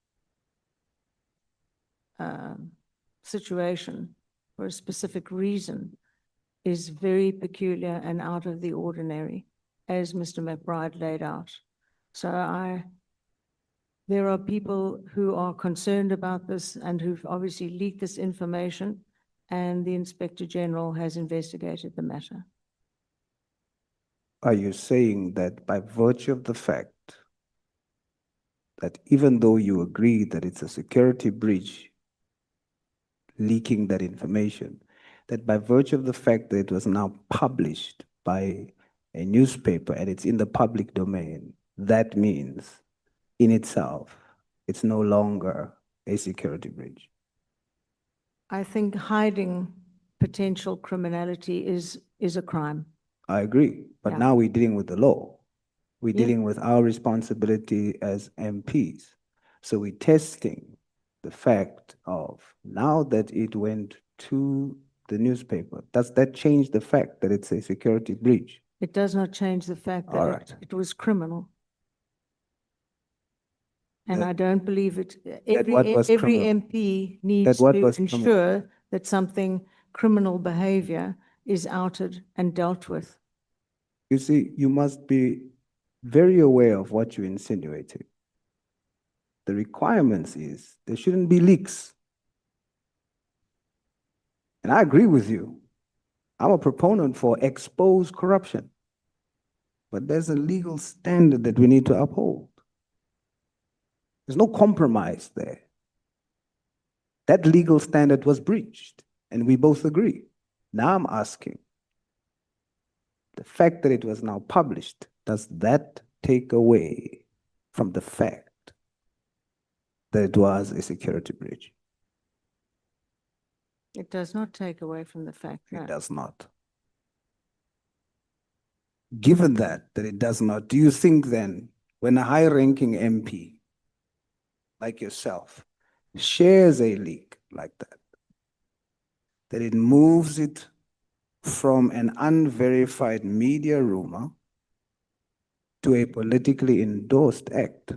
situation, for a specific reason, is very peculiar and out of the ordinary, as Mr. McBride laid out. So there are people who are concerned about this and who've obviously leaked this information, and the Inspector General has investigated the matter. Are you saying that by virtue of the fact that even though you agree that it's a security breach leaking that information, that by virtue of the fact that it was now published by a newspaper and it's in the public domain, that means in itself, it's no longer a security breach? I think hiding potential criminality is a crime. I agree, but Yeah. now we're dealing with the law. We're Yeah. dealing with our responsibility as MPs. So we're testing the fact of now that it went to the newspaper, does that change the fact that it's a security breach? It does not change the fact All that right. it was criminal. And That- I don't believe it. what was Every criminal? MP needs what to was criminal? ensure that something criminal behavior is outed and dealt with. You see, you must be very aware of what you're insinuating. The requirements is there shouldn't be leaks. And I agree with you. I'm a proponent for expose corruption. But there's a legal standard that we need to uphold. There's no compromise there. That legal standard was breached, and we both agree. Now I'm asking, the fact that it was now published, does that take away from the fact that it was a security breach? It does not take away from the fact It that does not. Given that it does not, do you think then, when a high-ranking MP like yourself shares a leak like that it moves it from an unverified media rumor to a politically endorsed act?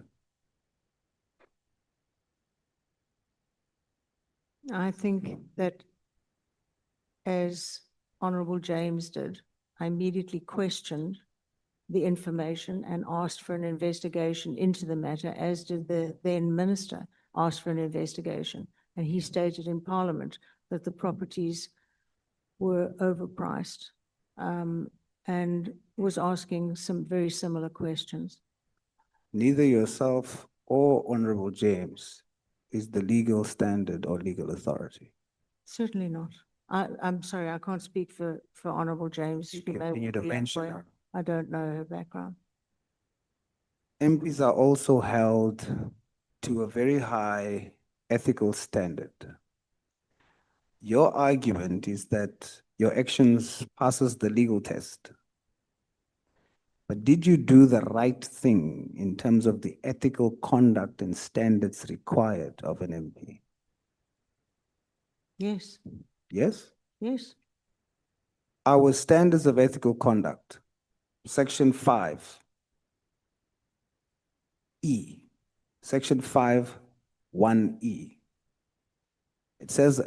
I think that, as Honorable James did, I immediately questioned the information and asked for an investigation into the matter, as did the then minister ask for an investigation. And he stated in Parliament that the properties were overpriced, and was asking some very similar questions. neither yourself or Honorable James is the legal standard or legal authority. Certainly not. I'm sorry, I can't speak for Honorable James. She may Continue well to be a mention lawyer. her. I don't know her background. MPs are also held to a very high ethical standard. Your argument is that your actions passes the legal test. But did you do the right thing in terms of the ethical conduct and standards required of an MP? Yes, Yes? yes. Our standards of ethical conduct, Section 5, E, Section 5, 1E. It says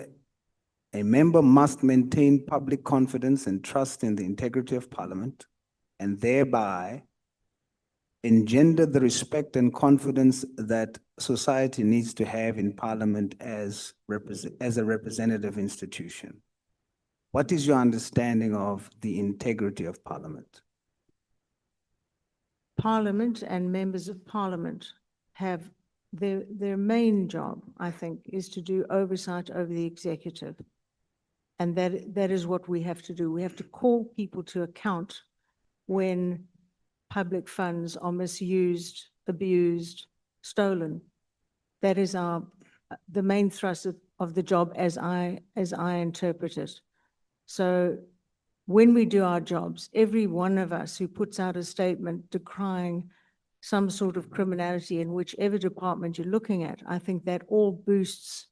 a member must maintain public confidence and trust in the integrity of Parliament and thereby engender the respect and confidence that society needs to have in Parliament as a representative institution. What is your understanding of the integrity of Parliament? Parliament and members of Parliament have their main job, I think, is to do oversight over the executive. And that is what we have to do. We have to call people to account when public funds are misused, abused, stolen. That is the main thrust of the job as I interpret it. So when we do our jobs, every one of us who puts out a statement decrying some sort of criminality in whichever department you're looking at, I think that all boosts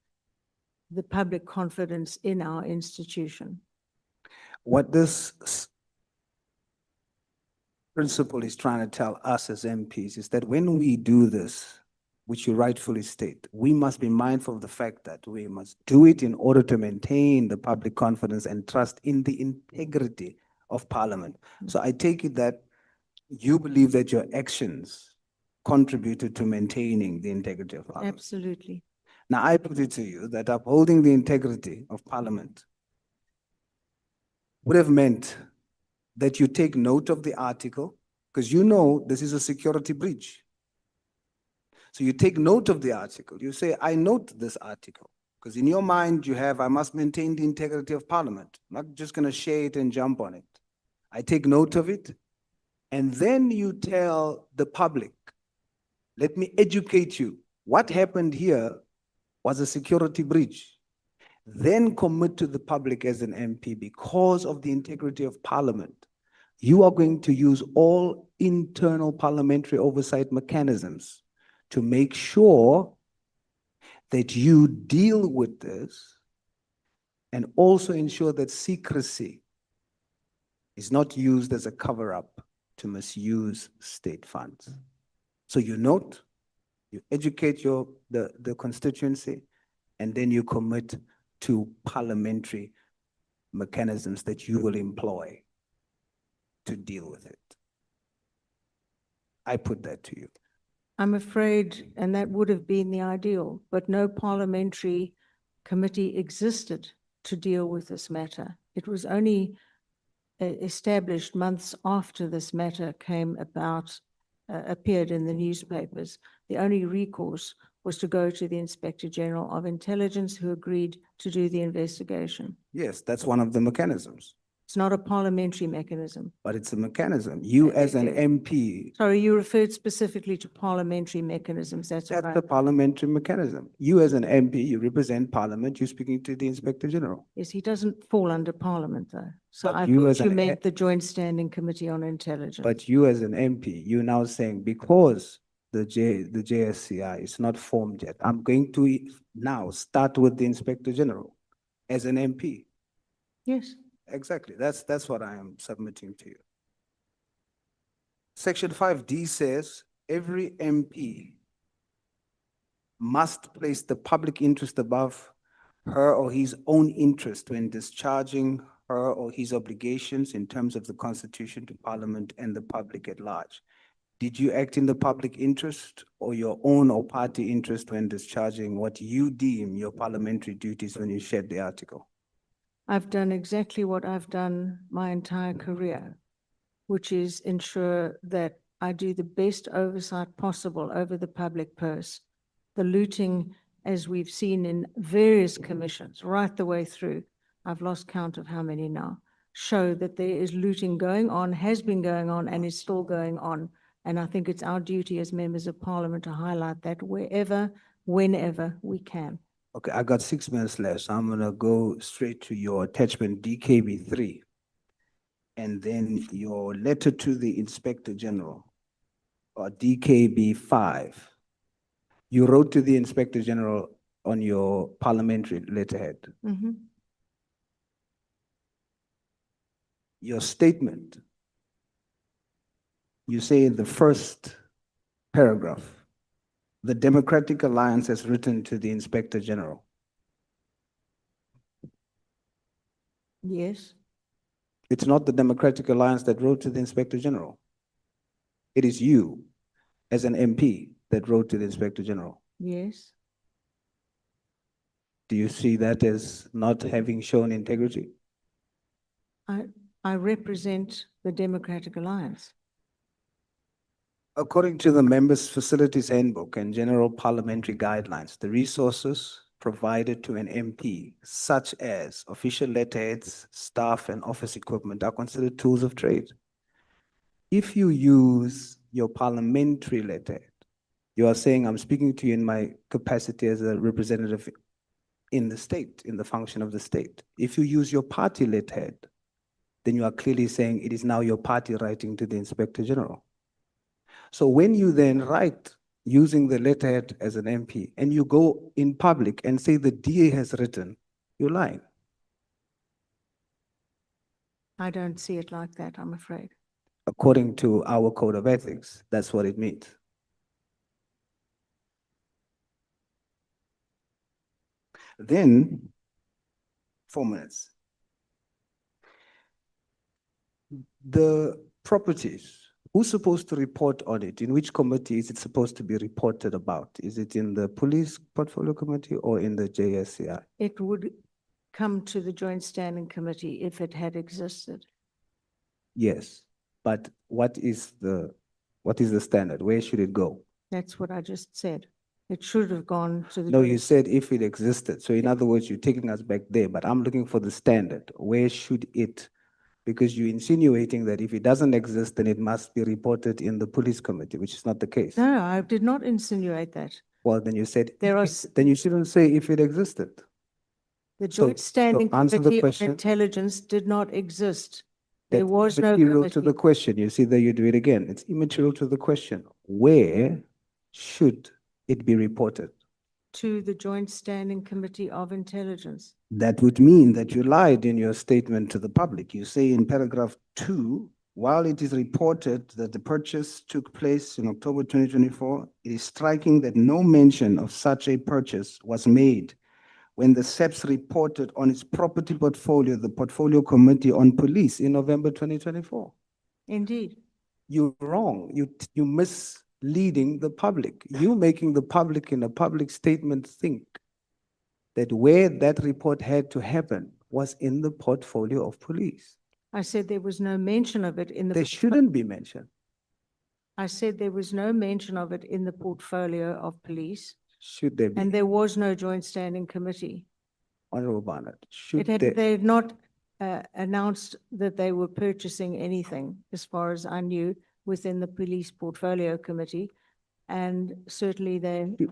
the public confidence in our institution. What this principle is trying to tell us as MPs is that when we do this, which you rightfully state, we must be mindful of the fact that we must do it in order to maintain the public confidence and trust in the integrity of Parliament. So I take it that you believe that your actions contributed to maintaining the integrity of Parliament. Absolutely. Now, I put it to you that upholding the integrity of Parliament would have meant that you take note of the article, because you know this is a security breach. So you take note of the article. You say, I note this article, because in your mind you have, I must maintain the integrity of Parliament. I'm not just going to share it and jump on it. I take note of it, and then you tell the public, let me educate you. What happened here was a security breach. Then commit to the public as an MP because of the integrity of Parliament. You are going to use all internal parliamentary oversight mechanisms to make sure that you deal with this and also ensure that secrecy is not used as a cover-up to misuse state funds. So you note, you educate the constituency, and then you commit to parliamentary mechanisms that you will employ to deal with it. I put that to you. I'm afraid, and that would have been the ideal, but no parliamentary committee existed to deal with this matter. It was only established months after this matter came about, appeared in the newspapers. The only recourse was to go to the Inspector General of Intelligence, who agreed to do the investigation. Yes, that's one of the mechanisms, It's not a parliamentary mechanism. but it's a mechanism. You as an MP, Sorry, you referred specifically to parliamentary mechanisms. That's that's right. the parliamentary mechanism. You as an MP, you represent Parliament, you're speaking to the Inspector General. Yes, he doesn't fall under Parliament, though. So But I you thought as you an meant the Joint Standing Committee on Intelligence. But you as an MP, you're now saying because the JSCI is not formed yet, I'm going to now start with the Inspector General as an MP. Yes. Exactly, that's what I am submitting to you. Section 5D says every MP must place the public interest above her or his own interest when discharging her or his obligations in terms of the Constitution to Parliament and the public at large. Did you act in the public interest or your own or party interest when discharging what you deem your parliamentary duties when you shared the article? I've done exactly what I've done my entire career, which is ensure that I do the best oversight possible over the public purse. The looting, as we've seen in various commissions, right the way through, I've lost count of how many now, show that there is looting going on, has been going on, and is still going on. And I think it's our duty as members of parliament to highlight that wherever, whenever we can. Okay, I got 6 minutes left, so I'm gonna go straight to your attachment DKB 3. And then your letter to the Inspector General, or DKB 5. You wrote to the Inspector General on your parliamentary letterhead. Mhm. Your statement, you say in the first paragraph, the Democratic Alliance has written to the Inspector General. Yes, It's not the Democratic Alliance that wrote to the Inspector General. It is you, as an MP, that wrote to the Inspector General. yes. Do you see that as not having shown integrity? I represent the Democratic Alliance. According to the Members' Facilities Handbook and General Parliamentary Guidelines, the resources provided to an MP, such as official letterheads, staff, and office equipment, are considered tools of trade. If you use your parliamentary letterhead, you are saying, I'm speaking to you in my capacity as a representative in the state, in the function of the state. If you use your party letterhead, then you are clearly saying it is now your party writing to the Inspector General. So when you then write using the letterhead as an MP and you go in public and say the DA has written, you're lying. I don't see it like that, I'm afraid. According to our code of ethics, that's what it means. Then, 4 minutes. The properties, who's supposed to report on it? In which committee is it supposed to be reported about? Is it in the police portfolio committee or in the JSCI? It would come to the Joint Standing Committee if it had existed. Yes, but what is the standard? Where should it go? That's what I just said. It should have gone to the. No, Joint- you said if it existed. So in other words, you're taking us back there, but I'm looking for the standard. Where should it? Because you're insinuating that if it doesn't exist, then it must be reported in the police committee, which is not the case. No, I did not insinuate that. Well, then you said, There are then you shouldn't say if it existed. The So- Joint Standing so answer the Committee of question. Intelligence did not exist. There That's was no immaterial to the committee. question. You see that you do it again. It's immaterial to the question. Where should it be reported? To the Joint Standing Committee of Intelligence. That would mean that you lied in your statement to the public. You say in paragraph 2, while it is reported that the purchase took place in October 2024, it is striking that no mention of such a purchase was made when the SEPS reported on its property portfolio, the Portfolio Committee on Police in November 2024. Indeed. You're wrong. You misleading the public. You making the public in a public statement think that where that report had to happen was in the portfolio of police. I said there was no mention of it in the. They shouldn't be mentioned. I said there was no mention of it in the portfolio of police, Should there be? and there was no Joint Standing Committee. Honorable Barnett, It should had, there? they had not announced that they were purchasing anything, as far as I knew, within the Police Portfolio Committee. And certainly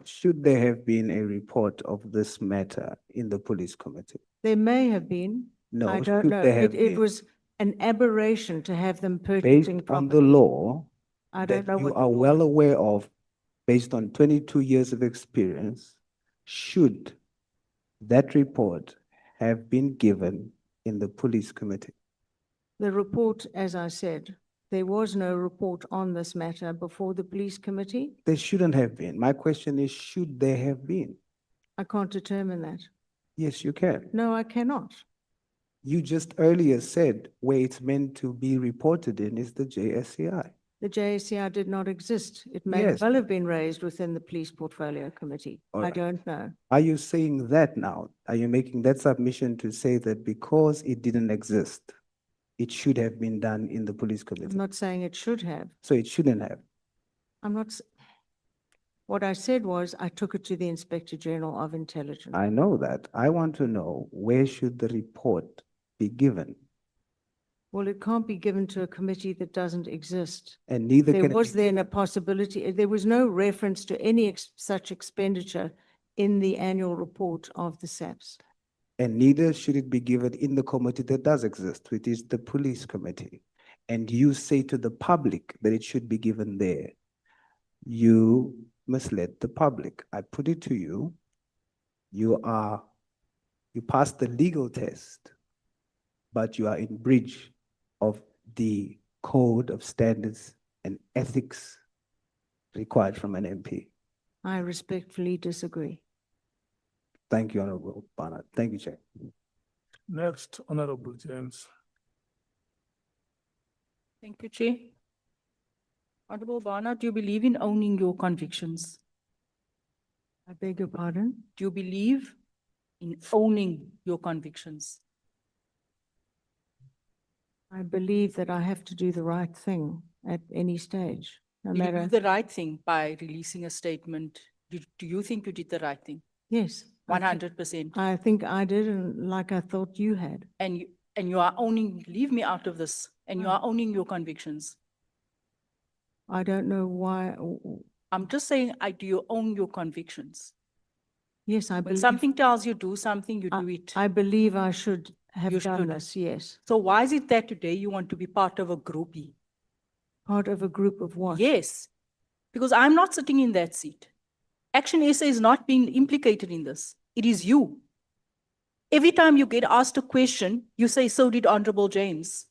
Should there have been a report of this matter in the police committee? there may have been. No, I don't should know. there have It been? was an aberration to have them Based purchasing on the property. law I that don't know you what. the are law well is. aware of, based on 22 years of experience, should that report have been given in the police committee? The report, as I said, there was no report on this matter before the police committee. There shouldn't have been. My question is, should there have been? I can't determine that. Yes, you can. No, I cannot. You just earlier said where it's meant to be reported in is the JSCI. The JSCI did not exist. It may Yes. well have been raised within the police portfolio committee. All I right. don't know. Are you saying that now? Are you making that submission to say that because it didn't exist, it should have been done in the police I'm committee. not saying it should have. So it shouldn't have. I'm not, what I said was I took it to the Inspector General of Intelligence. I know that. I want to know, where should the report be given? Well, it can't be given to a committee that doesn't exist. And neither There can it was be, then a possibility, there was no reference to any such expenditure in the annual report of the SAPS. and neither should it be given in the committee that does exist, which is the police committee. And you say to the public that it should be given there. You misled the public. I put it to you. You passed the legal test, but you are in breach of the code of standards and ethics required from an MP. I respectfully disagree. Thank you, Honorable Barnard. Thank you, Chair. Next, Honorable James. Thank you, Chair. Honorable Barnard, do you believe in owning your convictions? I beg your pardon? Do you believe in owning your convictions? I believe that I have to do the right thing at any stage, no Did you matter. do the right thing by releasing a statement? Do you think you did the right thing? Yes. I thi- 100%. I think I did, and like I thought you had. And you are owning, leave me out of this, and you are owning your convictions. I don't know why. I'm just saying, do you own your convictions? Yes, I When believe. something tells you do something, you do it. I believe I should have You done should. this, yes. So why is it that today you want to be part of a groupie? Part of a group of what? Yes, because I'm not sitting in that seat. Action SA is not being implicated in this. It is you. Every time you get asked a question, you say, so did Honorable James.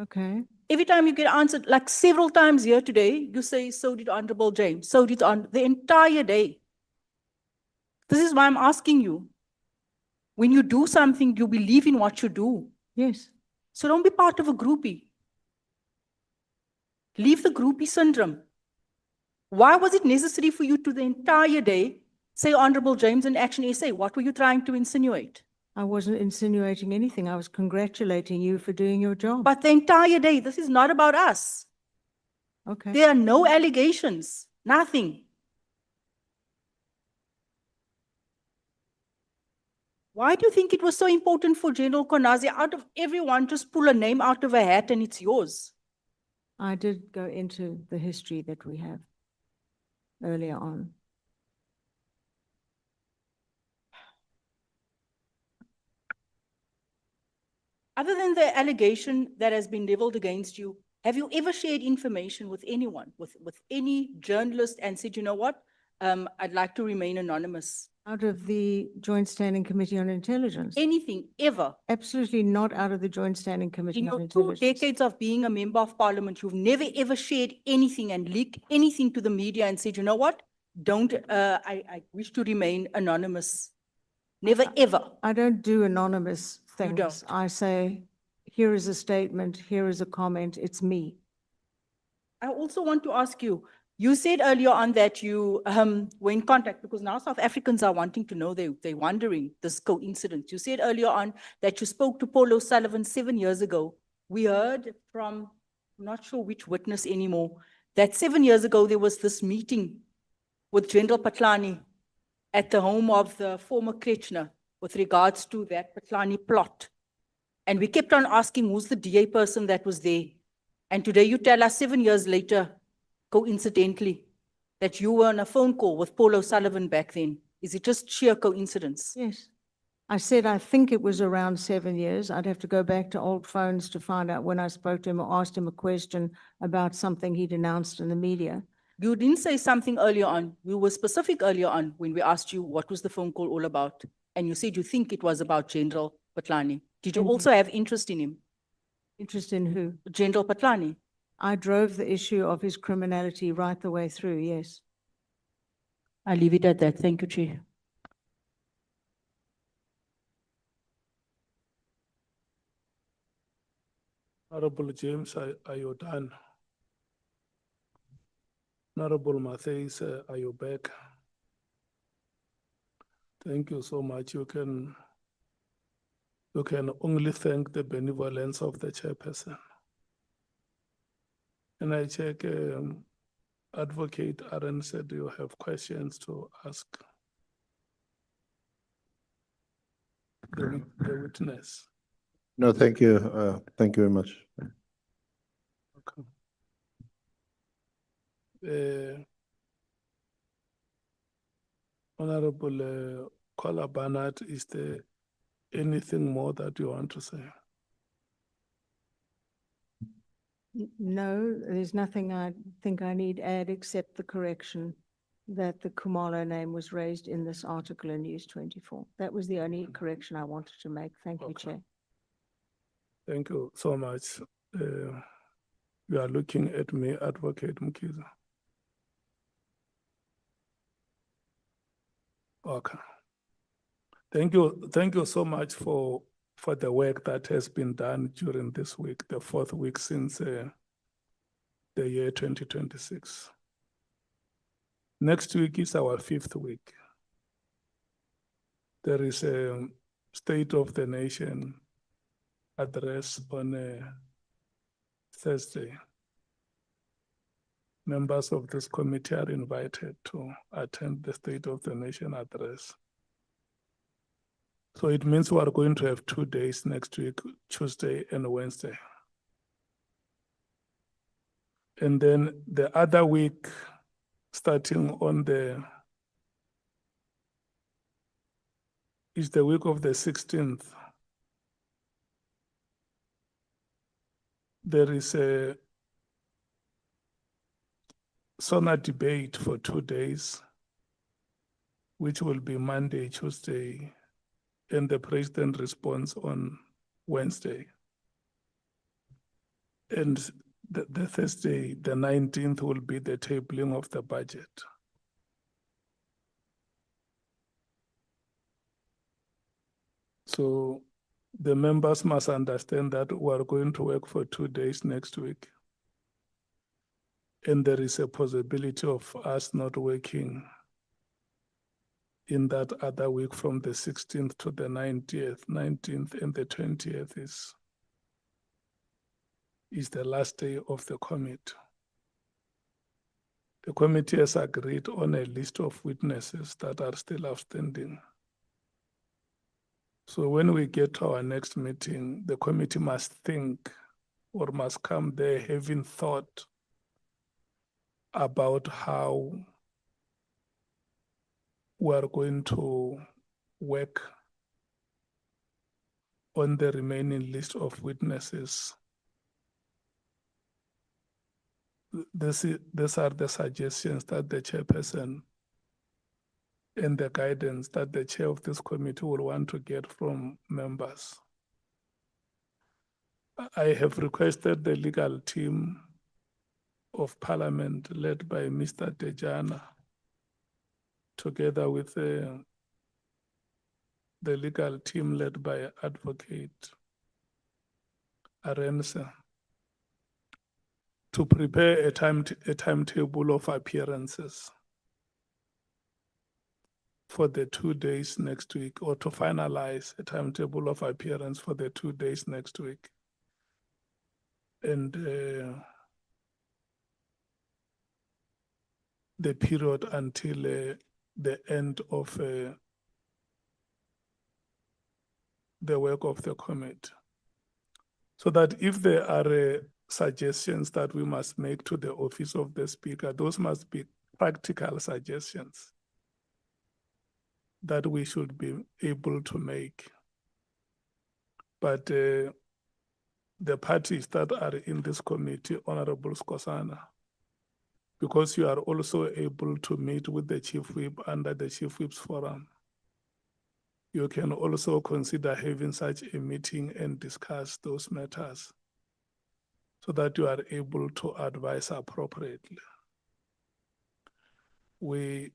Okay. Every time you get answered, like several times here today, you say, so did Honorable James. So did the entire day. This is why I'm asking you. When you do something, you believe in what you do. Yes. So don't be part of a groupie. Leave the groupie syndrome. Why was it necessary for you to the entire day say Honorable James and Action SA? What were you trying to insinuate? I wasn't insinuating anything. I was congratulating you for doing your job. But the entire day, this is not about us. Okay. There are no allegations, nothing. Why do you think it was so important for General Mkhwanazi, out of everyone, just pull a name out of a hat and it's yours? I did go into the history that we have earlier on. Other than the allegation that has been leveled against you, have you ever shared information with anyone, with any journalist and said, you know what, I'd like to remain anonymous? Out of the Joint Standing Committee on Intelligence? Anything, ever? Absolutely not out of the Joint Standing In Committee on your 2 Intelligence. decades of being a member of parliament, you've never ever shared anything and leaked anything to the media and said, you know what, I wish to remain anonymous. Never ever. I don't do anonymous You things. don't. I say, here is a statement, here is a comment, it's me. I also want to ask you, you said earlier on that you were in contact, because now South Africans are wanting to know, they're wondering this coincidence. You said earlier on that you spoke to Paul O'Sullivan 7 years ago. We heard from, I'm not sure which witness anymore, that 7 years ago there was this meeting with General Patlani at the home of the former Kretschner with regards to that Patlani plot. And we kept on asking, who's the DA person that was there? And today you tell us 7 years later, coincidentally, that you were on a phone call with Paul O'Sullivan back then. Is it just sheer coincidence? Yes. I said, I think it was around 7 years. I'd have to go back to old phones to find out when I spoke to him or asked him a question about something he'd announced in the media. You didn't say something earlier on. You were specific earlier on when we asked you what was the phone call all about. And you said you think it was about General Patlani. Did you also have interest in him? Interest in who? General Patlani. I drove the issue of his criminality right the way through, yes. I leave it at that. Thank you, Chair. Honorable James, are you done? Honorable Matthews, are you back? Thank you so much. You can You can only thank the benevolence of the chairperson. And I check, Advocate Aaron said you have questions to ask the witness. No, thank you. Thank you very much. Okay. Honorable Kola Barnard, is there anything more that you want to say? No, there's nothing I think I need add except the correction that the Kumalo name was raised in this article in News 24. That was the only correction I wanted to make. Thank you, Okay. Chair. Thank you so much. You are looking at me, Advocate Mkhwanazi. Okay. Thank you so much for the work that has been done during this week, the fourth week since the year 2026. Next week is our fifth week. There is a State of the Nation address on Thursday. Members of this committee are invited to attend the State of the Nation address. So it means we are going to have 2 days next week, Tuesday and Wednesday. And then the other week, starting on is the week of the 16th. There is a SONA debate for 2 days, which will be Monday, Tuesday, and the president responds on Wednesday. And the Thursday, the 19th, will be the tabling of the budget. So the members must understand that we are going to work for 2 days next week. And there is a possibility of us not working in that other week from the 16th to the 19th and the 20th is the last day of the committee. The committee has agreed on a list of witnesses that are still outstanding. So when we get to our next meeting, the committee must think or must come there having thought about how we are going to work on the remaining list of witnesses. These are the suggestions that the chairperson and the guidance that the chair of this committee will want to get from members. I have requested the legal team of Parliament led by Mr. Dejana, together with the legal team led by Advocate Arense, to prepare a timetable of appearances for the 2 days next week, or to finalize a timetable of appearance for the 2 days next week. And the period until the end of the work of the committee. So that if there are suggestions that we must make to the office of the speaker, those must be practical suggestions that we should be able to make. But the parties that are in this committee, Honorable Skosana, because you are also able to meet with the Chief Whip under the Chief Whip's Forum, you can also consider having such a meeting and discuss those matters so that you are able to advise appropriately. We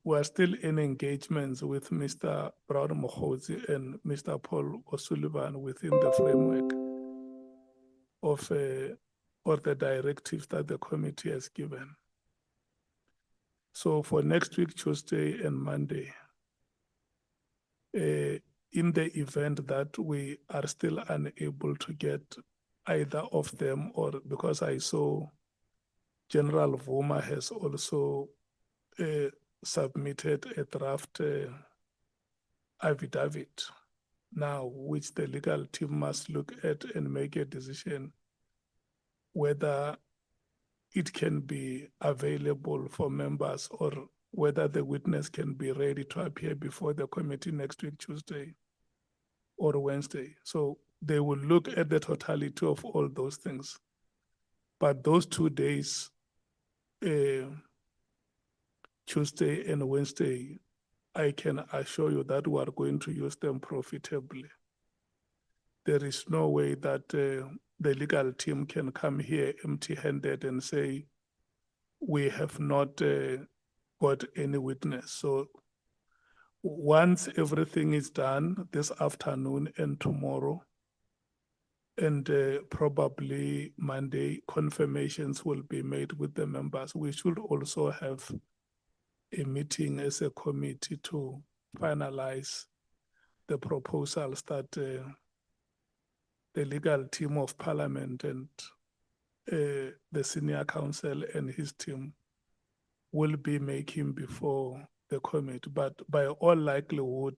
are still in engagements with Mr. Brown Mkhwanazi and Mr. Paul O'Sullivan within the framework of or the directives that the committee has given. So for next week, Tuesday and Monday, in the event that we are still unable to get either of them, or because I saw General Vuma has also submitted a draft affidavit now, which the legal team must look at and make a decision whether it can be available for members or whether the witness can be ready to appear before the committee next week, Tuesday or Wednesday. So they will look at the totality of all those things. But those 2 days, Tuesday and Wednesday, I can assure you that we are going to use them profitably. There is no way that the legal team can come here empty-handed and say, we have not got any witness. So once everything is done this afternoon and tomorrow, and probably Monday, confirmations will be made with the members. We should also have a meeting as a committee to finalize the proposals that the legal team of Parliament and the senior counsel and his team will be making before the committee. But by all likelihood,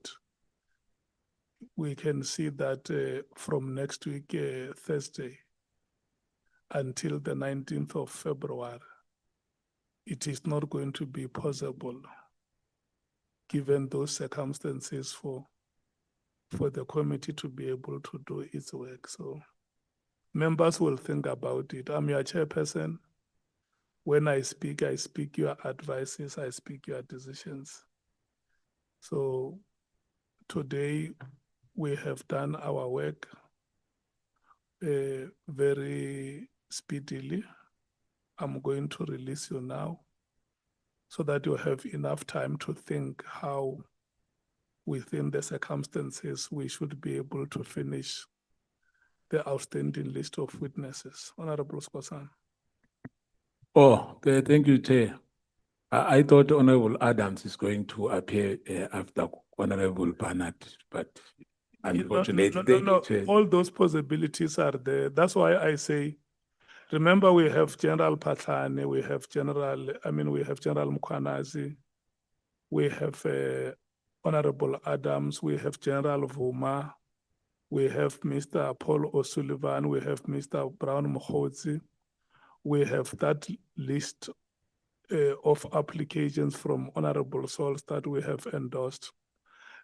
we can see that from next week, Thursday, until the 19th of February, it is not going to be possible, given those circumstances, for the committee to be able to do its work. So members will think about it. I'm your chairperson. When I speak your advices, I speak your decisions. So today we have done our work very speedily. I'm going to release you now so that you have enough time to think how, within the circumstances, we should be able to finish the outstanding list of witnesses. Honorable Scosan. Oh, okay, thank you, Chair. I thought Honorable Adams is going to appear after Honorable Barnett, but unfortunately, thank you, Chair. All those possibilities are there. That's why I say, remember, we have General Patlane, we have General Mkhwanazi, we have Honorable Adams, we have General Vuma, we have Mr. Paul O'Sullivan, we have Mr. Brown Mkhwanazi, we have that list of applications from Honorable Souls that we have endorsed.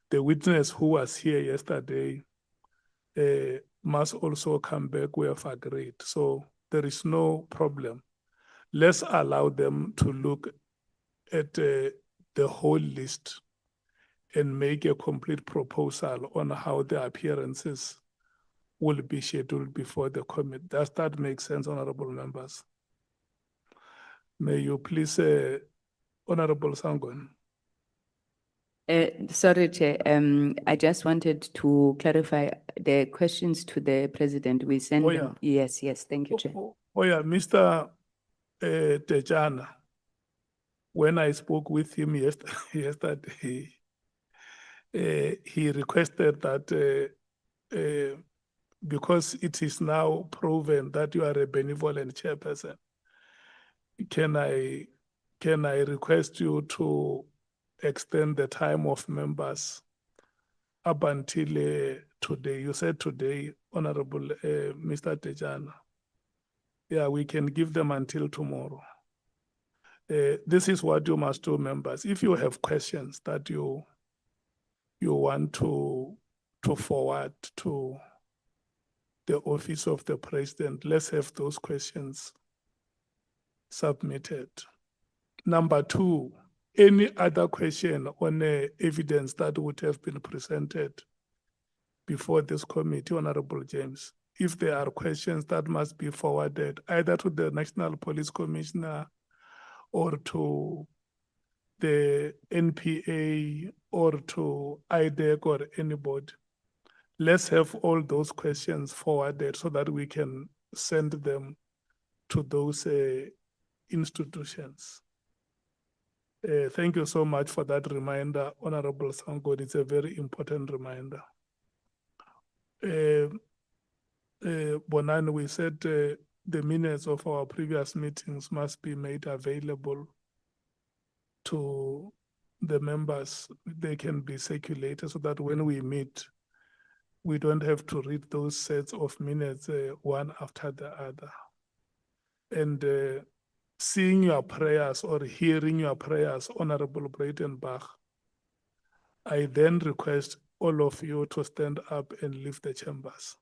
The witness who was here yesterday must also come back, we have agreed. So there is no problem. Let's allow them to look at the whole list and make a complete proposal on how the appearances will be scheduled before the committee. Does that make sense, honorable members? May you please, Honorable Sangon. Sorry, Chair. I just wanted to clarify the questions to the president. We send Oh, them. Yes, thank you, Chair. Oh, yeah, Mr. Tejana, when I spoke with him yesterday, he requested that because it is now proven that you are a benevolent chairperson, can I request you to extend the time of members up until today? You said today, Honorable Mr. Tejana. Yeah, we can give them until tomorrow. This is what you must do, members. If you have questions that you want to forward to the office of the president, let's have those questions submitted. Number two, any other question on evidence that would have been presented before this committee, Honorable James, if there are questions that must be forwarded either to the National Police Commissioner or to the NPA or to IDEC or anybody, let's have all those questions forwarded so that we can send them to those institutions. Thank you so much for that reminder, Honorable Sangod. It's a very important reminder. Bonani, we said the minutes of our previous meetings must be made available to the members. They can be circulated so that when we meet, we don't have to read those sets of minutes one after the other. And seeing your prayers or hearing your prayers, Honorable Breitenbach, I then request all of you to stand up and leave the chambers.